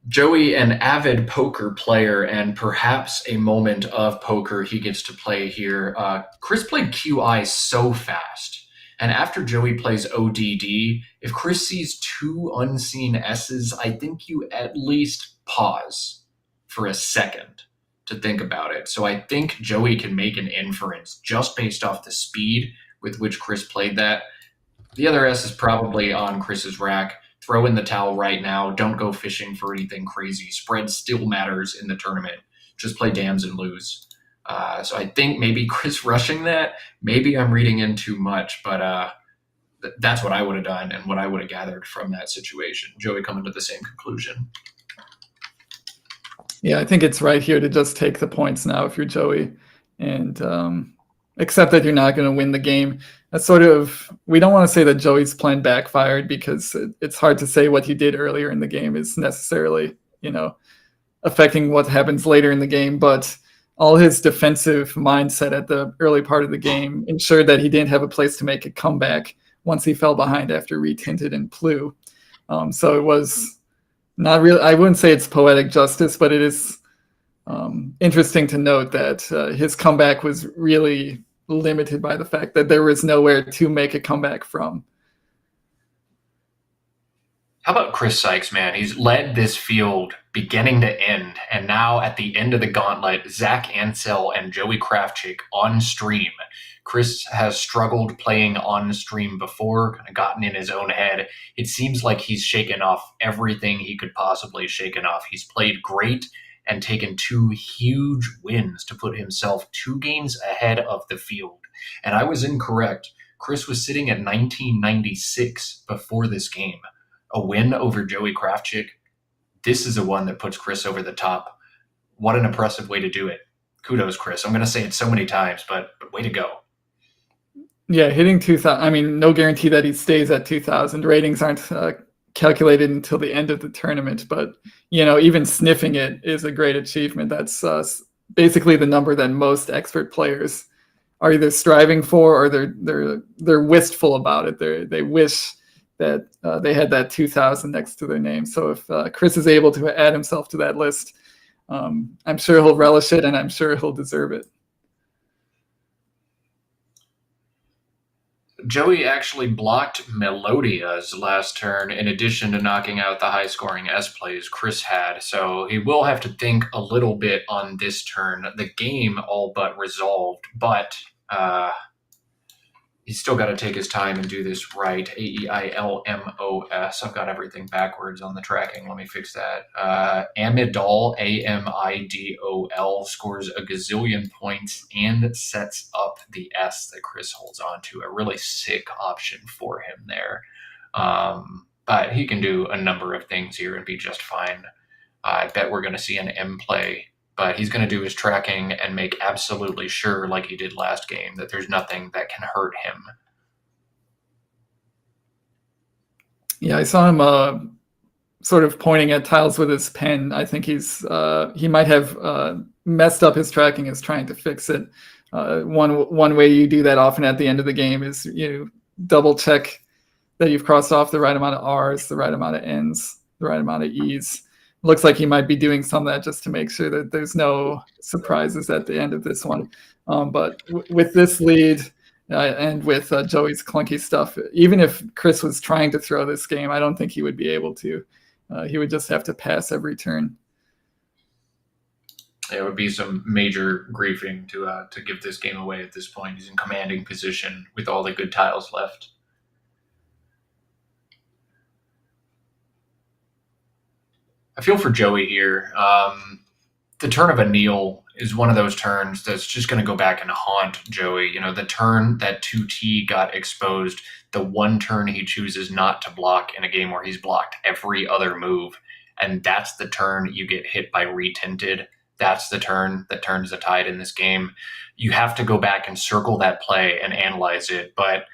Joey, an avid poker player and perhaps a moment of poker he gets to play here. Chris played QI so fast. And after Joey plays ODD, if Chris sees 2 unseen S's, I think you at least pause for a second to think about it. So I think Joey can make an inference just based off the speed with which Chris played that. The other S is probably on Chris's rack. Throw in the towel right now. Don't go fishing for anything crazy. Spread still matters in the tournament. Just play dams and lose. So I think maybe Chris rushing that, maybe I'm reading in too much, but that's what I would have done and what I would have gathered from that situation. Joey coming to the same conclusion. Yeah, I think it's right here to just take the points now if you're Joey and accept that you're not going to win the game. That's sort of, we don't want to say that Joey's plan backfired because it's hard to say what he did earlier in the game is necessarily, affecting what happens later in the game, but all his defensive mindset at the early part of the game ensured that he didn't have a place to make a comeback once he fell behind after retinted and Plu. So it was not really, I wouldn't say it's poetic justice, but it is interesting to note that his comeback was really limited by the fact that there was nowhere to make a comeback from. How about Chris Sykes, man? He's led this field beginning to end, and now at the end of the gauntlet, Zach Ansell and Joey Krafchick on stream. Chris has struggled playing on stream before, kind of gotten in his own head. It seems like he's shaken off everything he could possibly shaken off. He's played great and taken 2 huge wins to put himself 2 games ahead of the field. And I was incorrect. Chris was sitting at 1996 before this game. A win over Joey Krafchick. This is a one that puts Chris over the top. What an impressive way to do it. Kudos, Chris. I'm going to say it so many times, but way to go. Yeah, hitting 2,000. I mean, no guarantee that he stays at 2,000. Ratings aren't calculated until the end of the tournament, but even sniffing it is a great achievement. That's basically the number that most expert players are either striving for or they're wistful about it. They wish that they had that 2,000 next to their name. So if Chris is able to add himself to that list, I'm sure he'll relish it and I'm sure he'll deserve it. Joey actually blocked Melodia's last turn in addition to knocking out the high scoring S plays Chris had. So he will have to think a little bit on this turn. The game all but resolved, but he's still got to take his time and do this right. Aeilmos. I've got everything backwards on the tracking. Let me fix that. Amidol, Amidol, scores a gazillion points and sets up the S that Chris holds on to. A really sick option for him there. But he can do a number of things here and be just fine. I bet we're going to see an M play, but he's going to do his tracking and make absolutely sure, like he did last game, that there's nothing that can hurt him. Yeah, I saw him sort of pointing at tiles with his pen. I think he might have messed up his tracking, is trying to fix it. One way you do that often at the end of the game is you double check that you've crossed off the right amount of R's, the right amount of N's, the right amount of E's. Looks like he might be doing some of that just to make sure that there's no surprises at the end of this one. But with this lead and with Joey's clunky stuff, even if Chris was trying to throw this game, I don't think he would be able to. He would just have to pass every turn. It would be some major griefing to give this game away at this point. He's in commanding position with all the good tiles left. I feel for Joey here. The turn of a kneel is one of those turns that's just going to go back and haunt Joey. You know, the turn that 2T got exposed, the one turn he chooses not to block in a game where he's blocked every other move. And that's the turn you get hit by retinted. That's the turn that turns the tide in this game. You have to go back and circle that play and analyze it. But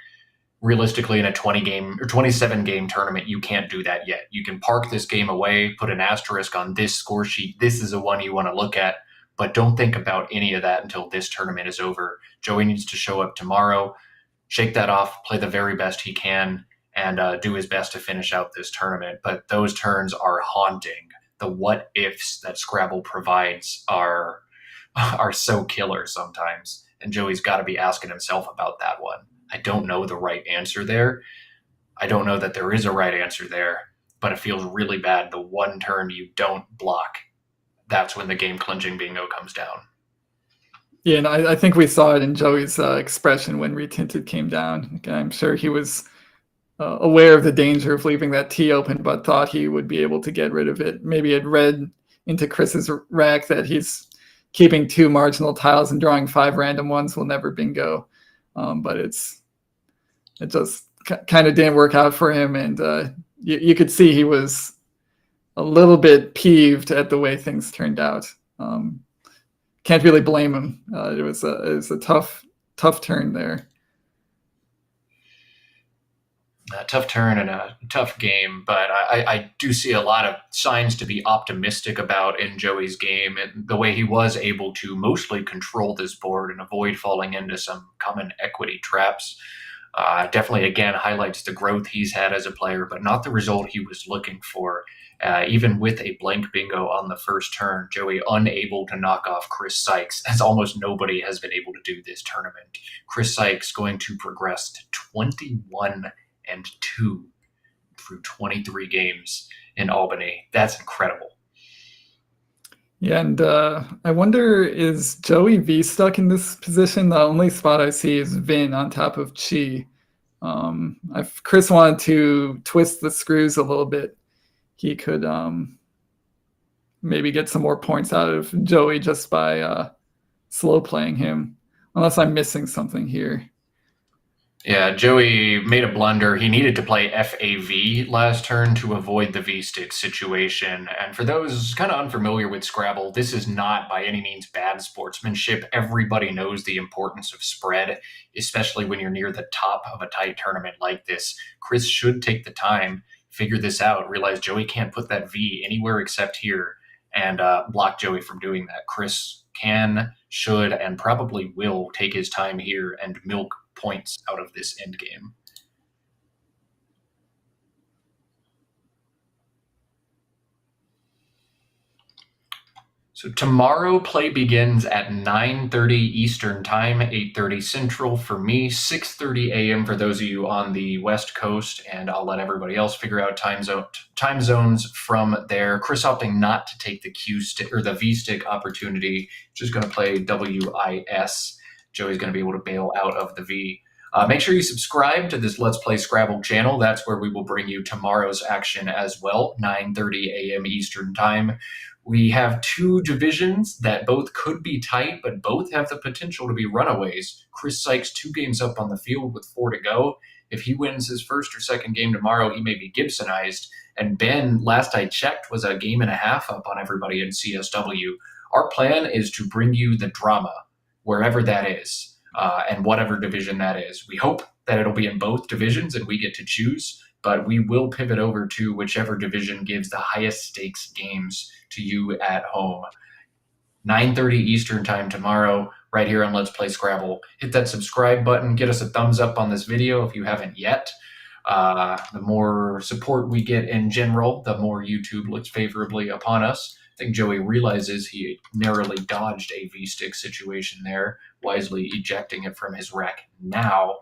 realistically, in a 20 game or 27 game tournament, you can't do that yet. You can park this game away, put an asterisk on this score sheet. This is the one you want to look at, but don't think about any of that until this tournament is over. Joey needs to show up tomorrow, shake that off, play the very best he can, and do his best to finish out this tournament. But those turns are haunting. The what ifs that Scrabble provides are so killer sometimes, and Joey's got to be asking himself about that one. I don't know the right answer there. I don't know that there is a right answer there, but it feels really bad. The one turn you don't block, that's when the game clinching bingo comes down. Yeah, and I think we saw it in Joey's expression when retinted came down. I'm sure he was aware of the danger of leaving that T open, but thought he would be able to get rid of it. Maybe it read into Chris's rack that he's keeping 2 marginal tiles and drawing 5 random ones will never bingo. But it just kind of didn't work out for him, and you could see he was a little bit peeved at the way things turned out. Can't really blame him. It was a tough turn there. A tough turn and a tough game, but I do see a lot of signs to be optimistic about in Joey's game, and the way he was able to mostly control this board and avoid falling into some common equity traps. Definitely, again, highlights the growth he's had as a player, but not the result he was looking for. Even with a blank bingo on the first turn, Joey unable to knock off Chris Sykes, as almost nobody has been able to do this tournament. Chris Sykes going to progress to 21-2 through 23 games in Albany. That's incredible. Yeah, and I wonder, is Joey V stuck in this position? The only spot I see is Vin on top of Chi. If Chris wanted to twist the screws a little bit, he could maybe get some more points out of Joey just by slow playing him, unless I'm missing something here. Yeah, Joey made a blunder. He needed to play FAV last turn to avoid the V-stick situation. And for those kind of unfamiliar with Scrabble, this is not by any means bad sportsmanship. Everybody knows the importance of spread, especially when you're near the top of a tight tournament like this. Chris should take the time, figure this out, realize Joey can't put that V anywhere except here, and block Joey from doing that. Chris can, should, and probably will take his time here and milk points out of this end game. So tomorrow play begins at 9:30 Eastern Time, 8:30 Central for me, 6:30 a.m. for those of you on the West Coast, and I'll let everybody else figure out time zones from there. Chris opting not to take the Q stick or the V stick opportunity, just going to play WIS. Joey's going to be able to bail out of the V. Make sure you subscribe to this Let's Play Scrabble channel. That's where we will bring you tomorrow's action as well, 9:30 a.m. Eastern Time. We have two divisions that both could be tight, but both have the potential to be runaways. Chris Sykes 2 games up on the field with 4 to go. If he wins his first or second game tomorrow, he may be Gibsonized. And Ben, last I checked, was a game and a half up on everybody in CSW. Our plan is to bring you the drama, wherever that is, and whatever division that is. We hope that it'll be in both divisions and we get to choose, but we will pivot over to whichever division gives the highest stakes games to you at home. 9:30 Eastern Time tomorrow, right here on Let's Play Scrabble. Hit that subscribe button. Get us a thumbs up on this video if you haven't yet. The more support we get in general, the more YouTube looks favorably upon us. I think Joey realizes he narrowly dodged a V-stick situation there, wisely ejecting it from his rack now.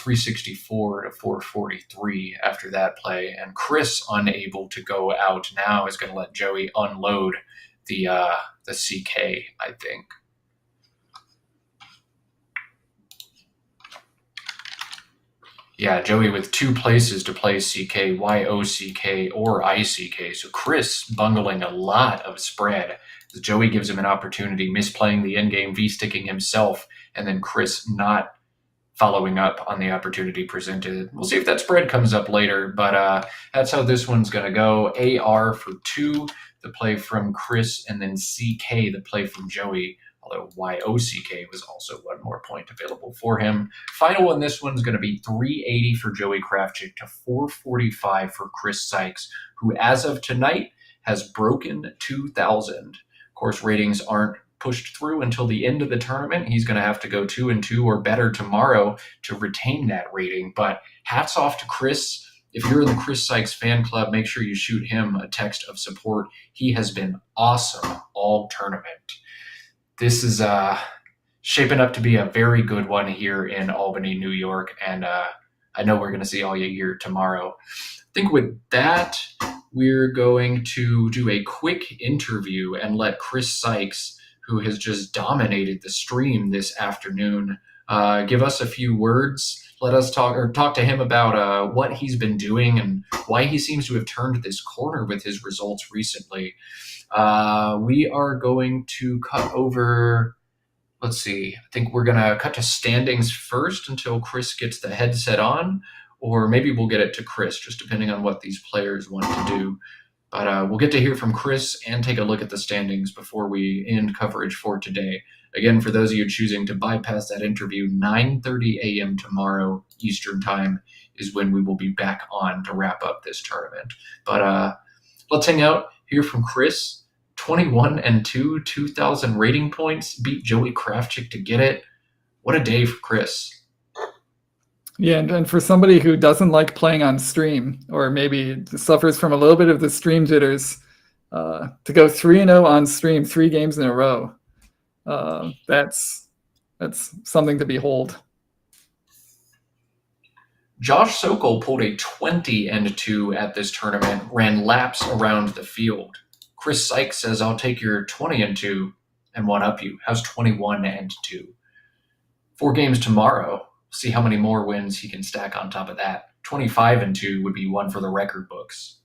364 to 443 after that play, and Chris, unable to go out now, is going to let Joey unload the CK, I think. Yeah, Joey with 2 places to play CK, YOCK or ICK. So Chris bungling a lot of spread. Joey gives him an opportunity, misplaying the endgame, V-sticking himself, and then Chris not following up on the opportunity presented. We'll see if that spread comes up later, but that's how this one's going to go. AR for 2, the play from Chris, and then CK, the play from Joey, although YOCK was also 1 more point available for him. Final on this one's going to be 380 for Joey Kravchik to 445 for Chris Sykes, who as of tonight has broken 2,000. Of course, ratings aren't pushed through until the end of the tournament. He's going to have to go 2-2 or better tomorrow to retain that rating. But hats off to Chris. If you're in the Chris Sykes fan club, make sure you shoot him a text of support. He has been awesome all tournament. This is shaping up to be a very good one here in Albany, New York, and I know we're going to see all you here tomorrow. I think with that, we're going to do a quick interview and let Chris Sykes, who has just dominated the stream this afternoon, give us a few words. Let us talk to him about what he's been doing and why he seems to have turned this corner with his results recently. We are going to cut over, let's see, I think we're going to cut to standings first until Chris gets the headset on, or maybe we'll get it to Chris, just depending on what these players want to do. But we'll get to hear from Chris and take a look at the standings before we end coverage for today. Again, for those of you choosing to bypass that interview, 9:30 a.m. tomorrow Eastern Time is when we will be back on to wrap up this tournament. But let's hang out, hear from Chris. 21-2, 2,000 rating points, beat Joey Kravchik to get it. What a day for Chris. Yeah, and for somebody who doesn't like playing on stream, or maybe suffers from a little bit of the stream jitters, to go 3-0 on stream 3 games in a row, that's something to behold. Josh Sokol pulled a 20-2 at this tournament, ran laps around the field. Chris Sykes says, I'll take your 20-2 and one-up you. How's 21-2? 4 games tomorrow. See how many more wins he can stack on top of that. 25-2 would be one for the record books.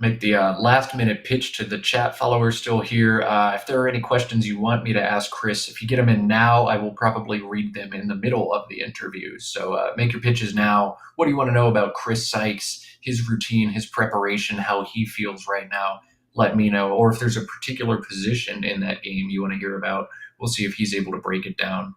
Make the last-minute pitch to the chat followers still here. If there are any questions you want me to ask Chris, if you get them in now, I will probably read them in the middle of the interview. So make your pitches now. What do you want to know about Chris Sykes, his routine, his preparation, how he feels right now? Let me know. Or if there's a particular position in that game you want to hear about, we'll see if he's able to break it down.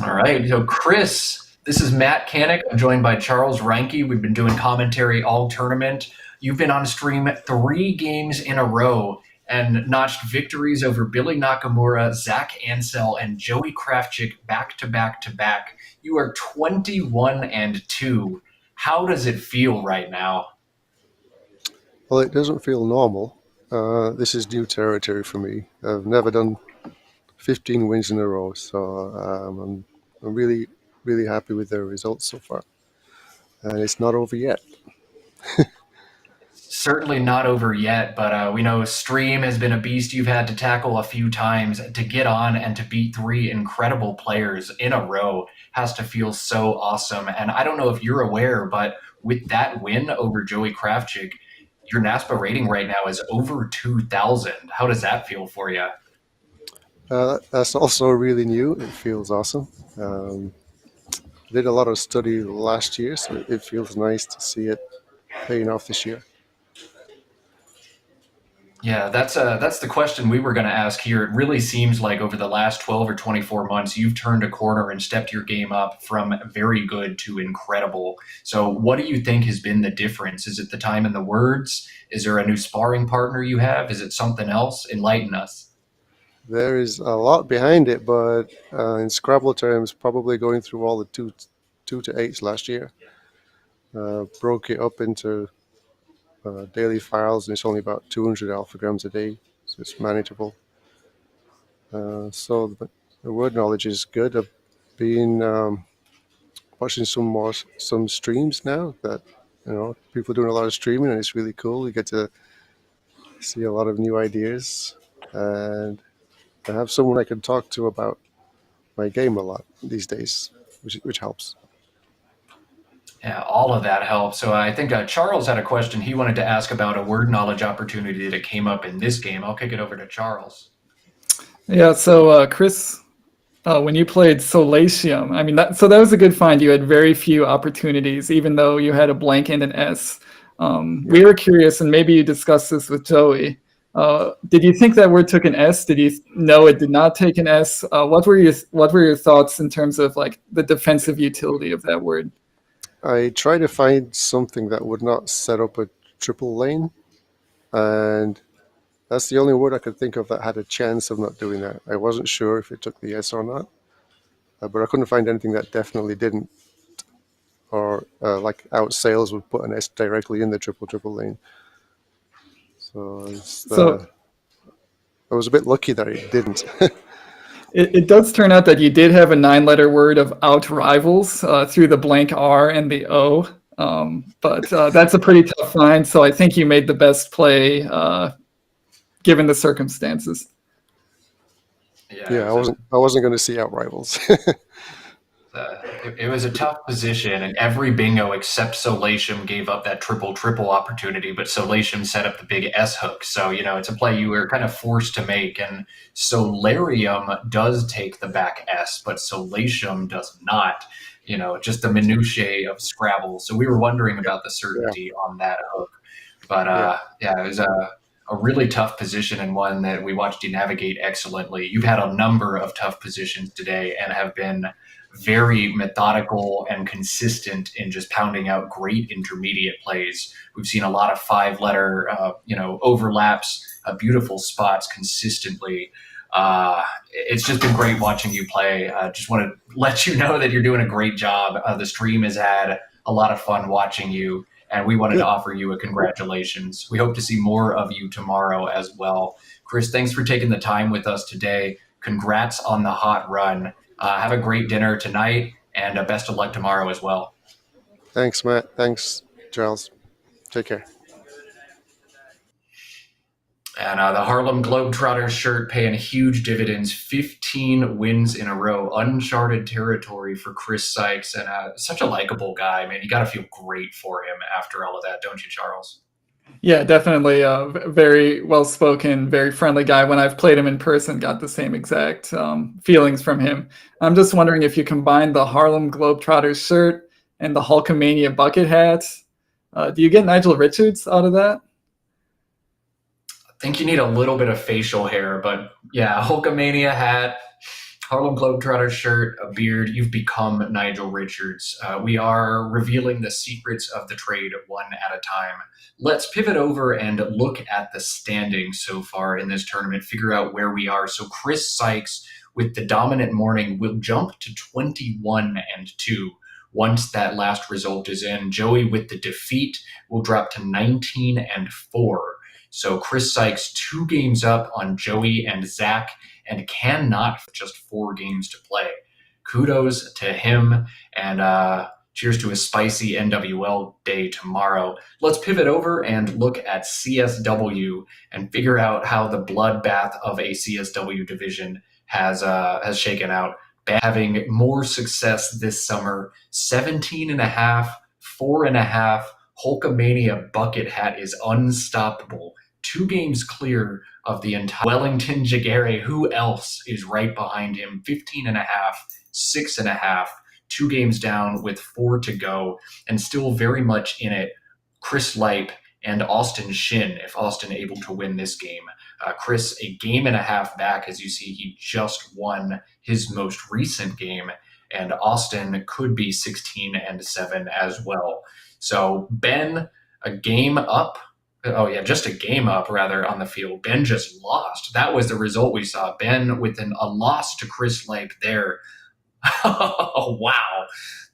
All right. So, Chris, this is Matt Canik. I'm joined by Charles Reinke. We've been doing commentary all tournament. You've been on stream 3 games in a row and notched victories over Billy Nakamura, Zach Ansell, and Joey Krafchick back to back to back. You are 21-2. How does it feel right now? Well, it doesn't feel normal. This is new territory for me. I've never done 15 wins in a row, so I'm really, really happy with the results so far. And it's not over yet. Certainly not over yet, but we know Stream has been a beast you've had to tackle a few times. To get on and to beat 3 incredible players in a row has to feel so awesome. And I don't know if you're aware, but with that win over Joey Krafchick, your NASPA rating right now is over 2,000. How does that feel for you? That's also really new. It feels awesome. Did a lot of study last year, so it feels nice to see it paying off this year. Yeah, that's the question we were going to ask here. It really seems like over the last 12 or 24 months, you've turned a corner and stepped your game up from very good to incredible. So what do you think has been the difference? Is it the time and the words? Is there a new sparring partner you have? Is it something else? Enlighten us. There is a lot behind it, but in Scrabble terms, probably going through all the 2 to 8s last year. Broke it up into daily files, and it's only about 200 alphagrams a day, so it's manageable. So the word knowledge is good. I've been watching some streams now that people are doing a lot of streaming, and it's really cool. You get to see a lot of new ideas, and I have someone I can talk to about my game a lot these days, which helps. Yeah, all of that helps. So I think Charles had a question he wanted to ask about a word knowledge opportunity that came up in this game. I'll kick it over to Charles. Yeah, so Chris, when you played Solatium, I mean, that was a good find. You had very few opportunities, even though you had a blank and an S. We were curious, and maybe you discussed this with Joey. Did you think that word took an S? Did you know it did not take an S? What were your thoughts in terms of like the defensive utility of that word? I tried to find something that would not set up a triple lane, and that's the only word I could think of that had a chance of not doing that. I wasn't sure if it took the S or not, but I couldn't find anything that definitely didn't, or like Outsales would put an S directly in the triple lane. So I was a bit lucky that it didn't. It does turn out that you did have a 9-letter word of outrivals through the blank R and the O, but that's a pretty tough find. So I think you made the best play given the circumstances. Yeah, I wasn't going to see outrivals. It was a tough position, and every bingo except Solatium gave up that triple opportunity, but Solatium set up the big S hook. So, it's a play you were kind of forced to make, and Solarium does take the back S, but Solatium does not. Just the minutiae of Scrabble. So we were wondering about the certainty on that hook. But it was a really tough position, and one that we watched you navigate excellently. You've had a number of tough positions today and have been very methodical and consistent in just pounding out great intermediate plays. We've seen a lot of 5-letter, overlaps, beautiful spots consistently. It's just been great watching you play. Just want to let you know that you're doing a great job. The stream has had a lot of fun watching you, and we wanted to offer you a congratulations. We hope to see more of you tomorrow as well. Chris, thanks for taking the time with us today. Congrats on the hot run. Have a great dinner tonight, and best of luck tomorrow as well. Thanks, Matt. Thanks, Charles. Take care. And the Harlem Globetrotters shirt paying huge dividends, 15 wins in a row, uncharted territory for Chris Sykes, and such a likable guy, man. You got to feel great for him after all of that, don't you, Charles? Yeah, definitely. Very well-spoken, very friendly guy. When I've played him in person, got the same exact feelings from him. I'm just wondering if you combine the Harlem Globetrotters shirt and the Hulkamania bucket hat, do you get Nigel Richards out of that? I think you need a little bit of facial hair, but yeah, Hulkamania hat. Harlem Globetrotters shirt, a beard, you've become Nigel Richards. We are revealing the secrets of the trade one at a time. Let's pivot over and look at the standings so far in this tournament, figure out where we are. So Chris Sykes with the dominant morning will jump to 21-2 once that last result is in. Joey with the defeat will drop to 19-4. So Chris Sykes 2 games up on Joey and Zach, and cannot just 4 games to play. Kudos to him, and cheers to a spicy NWL day tomorrow. Let's pivot over and look at CSW and figure out how the bloodbath of a CSW division has shaken out. Having more success this summer, 17.5, 4.5. Hulkamania Bucket Hat is unstoppable. 2 games clear of the entire Wellington Jagere. Who else is right behind him? 15.5, 6.5, 2 games down with 4 to go, and still very much in it. Chris Lipe and Austin Shin, if Austin able to win this game. Chris, a game and a half back. As you see, he just won his most recent game, and Austin could be 16-7 as well. So Ben, a game up. Oh yeah, just a game up rather on the field. Ben just lost. That was the result we saw. Ben with a loss to Chris Lipe there. Oh, wow.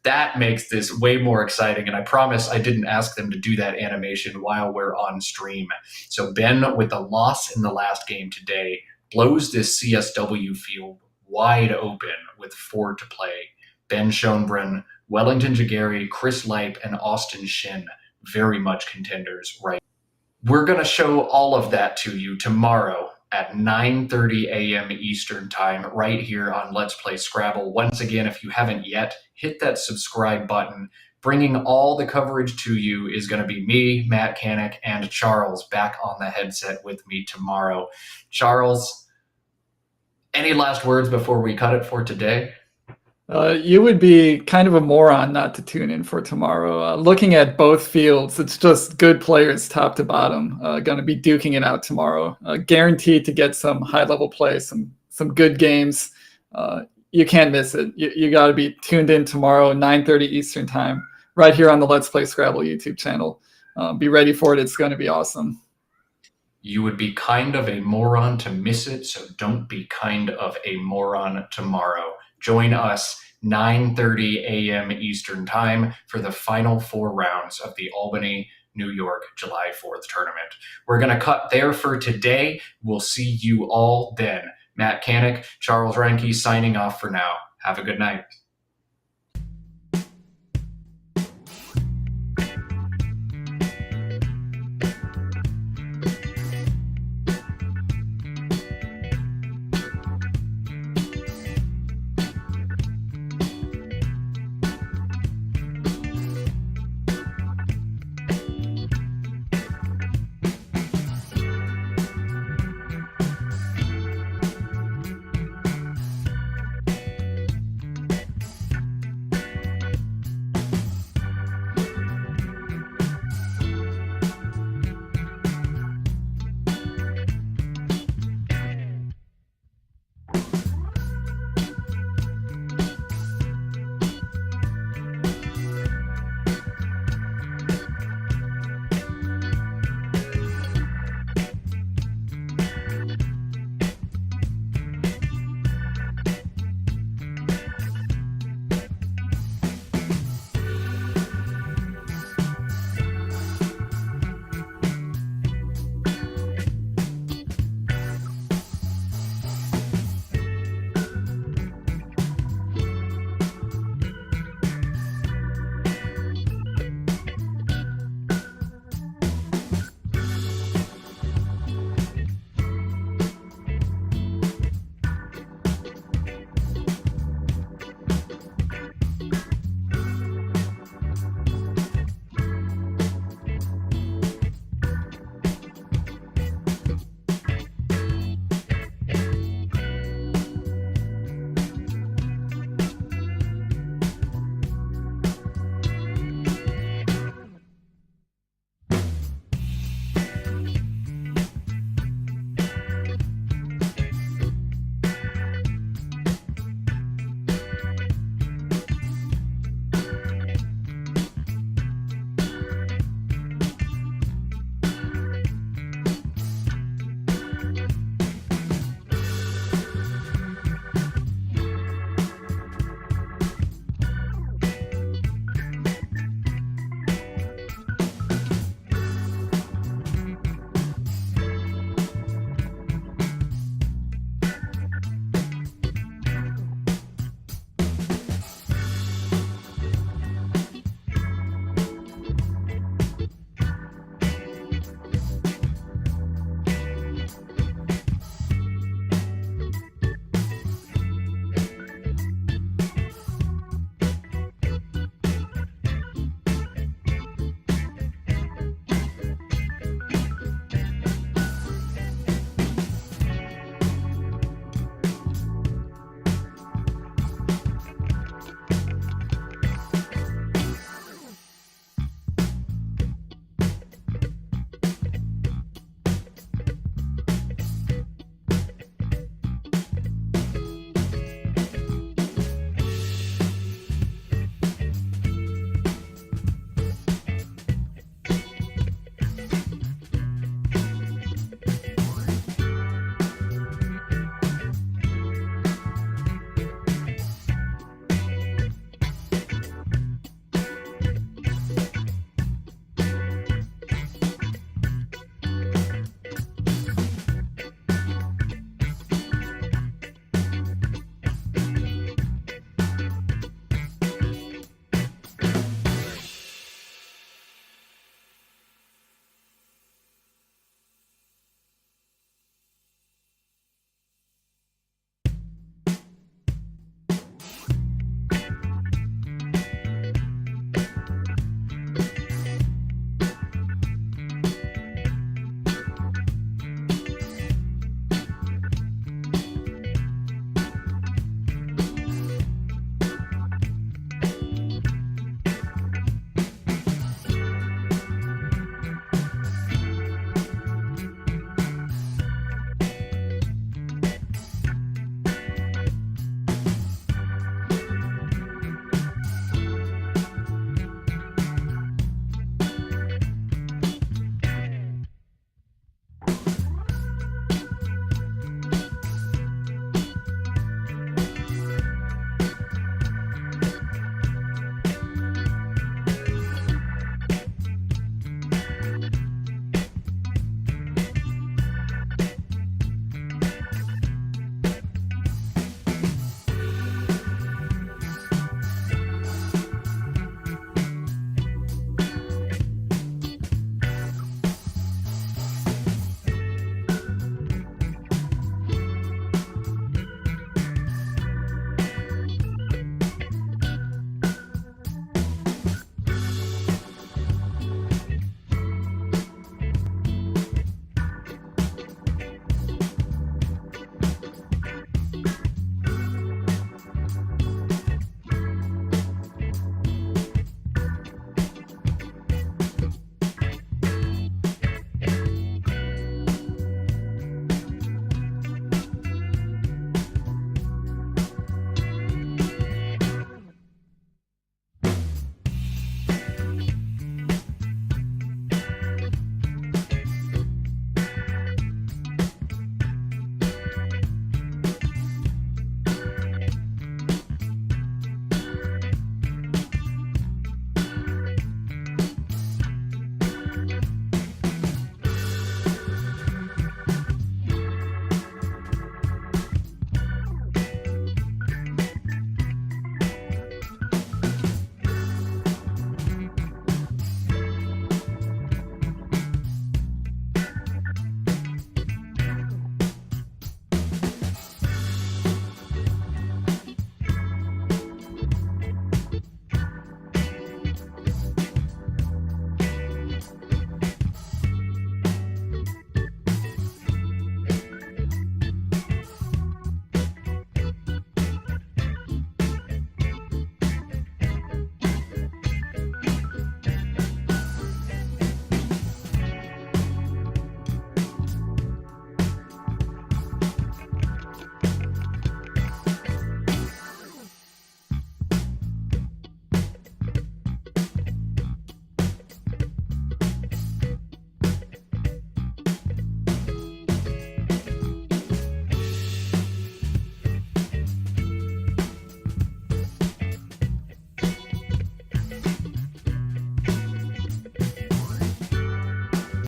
That makes this way more exciting. And I promise I didn't ask them to do that animation while we're on stream. So Ben with a loss in the last game today blows this CSW field wide open with 4 to play. Ben Schoenbrunn, Wellington Jagere, Chris Lipe, and Austin Shin, very much contenders, right? We're going to show all of that to you tomorrow at 9:30 a.m. Eastern Time right here on Let's Play Scrabble. Once again, if you haven't yet, hit that subscribe button. Bringing all the coverage to you is going to be me, Matt Canik, and Charles back on the headset with me tomorrow. Charles, any last words before we cut it for today? You would be kind of a moron not to tune in for tomorrow. Looking at both fields, it's just good players top to bottom. Going to be duking it out tomorrow. Guaranteed to get some high-level play, some good games. You can't miss it. You got to be tuned in tomorrow, 9:30 Eastern Time, right here on the Let's Play Scrabble YouTube channel. Be ready for it. It's going to be awesome. You would be kind of a moron to miss it, so don't be kind of a moron tomorrow. Join us 9:30 a.m. Eastern Time for the final 4 rounds of the Albany, New York, July 4th tournament. We're going to cut there for today. We'll see you all then. Matt Canik, Charles Reinke signing off for now. Have a good night.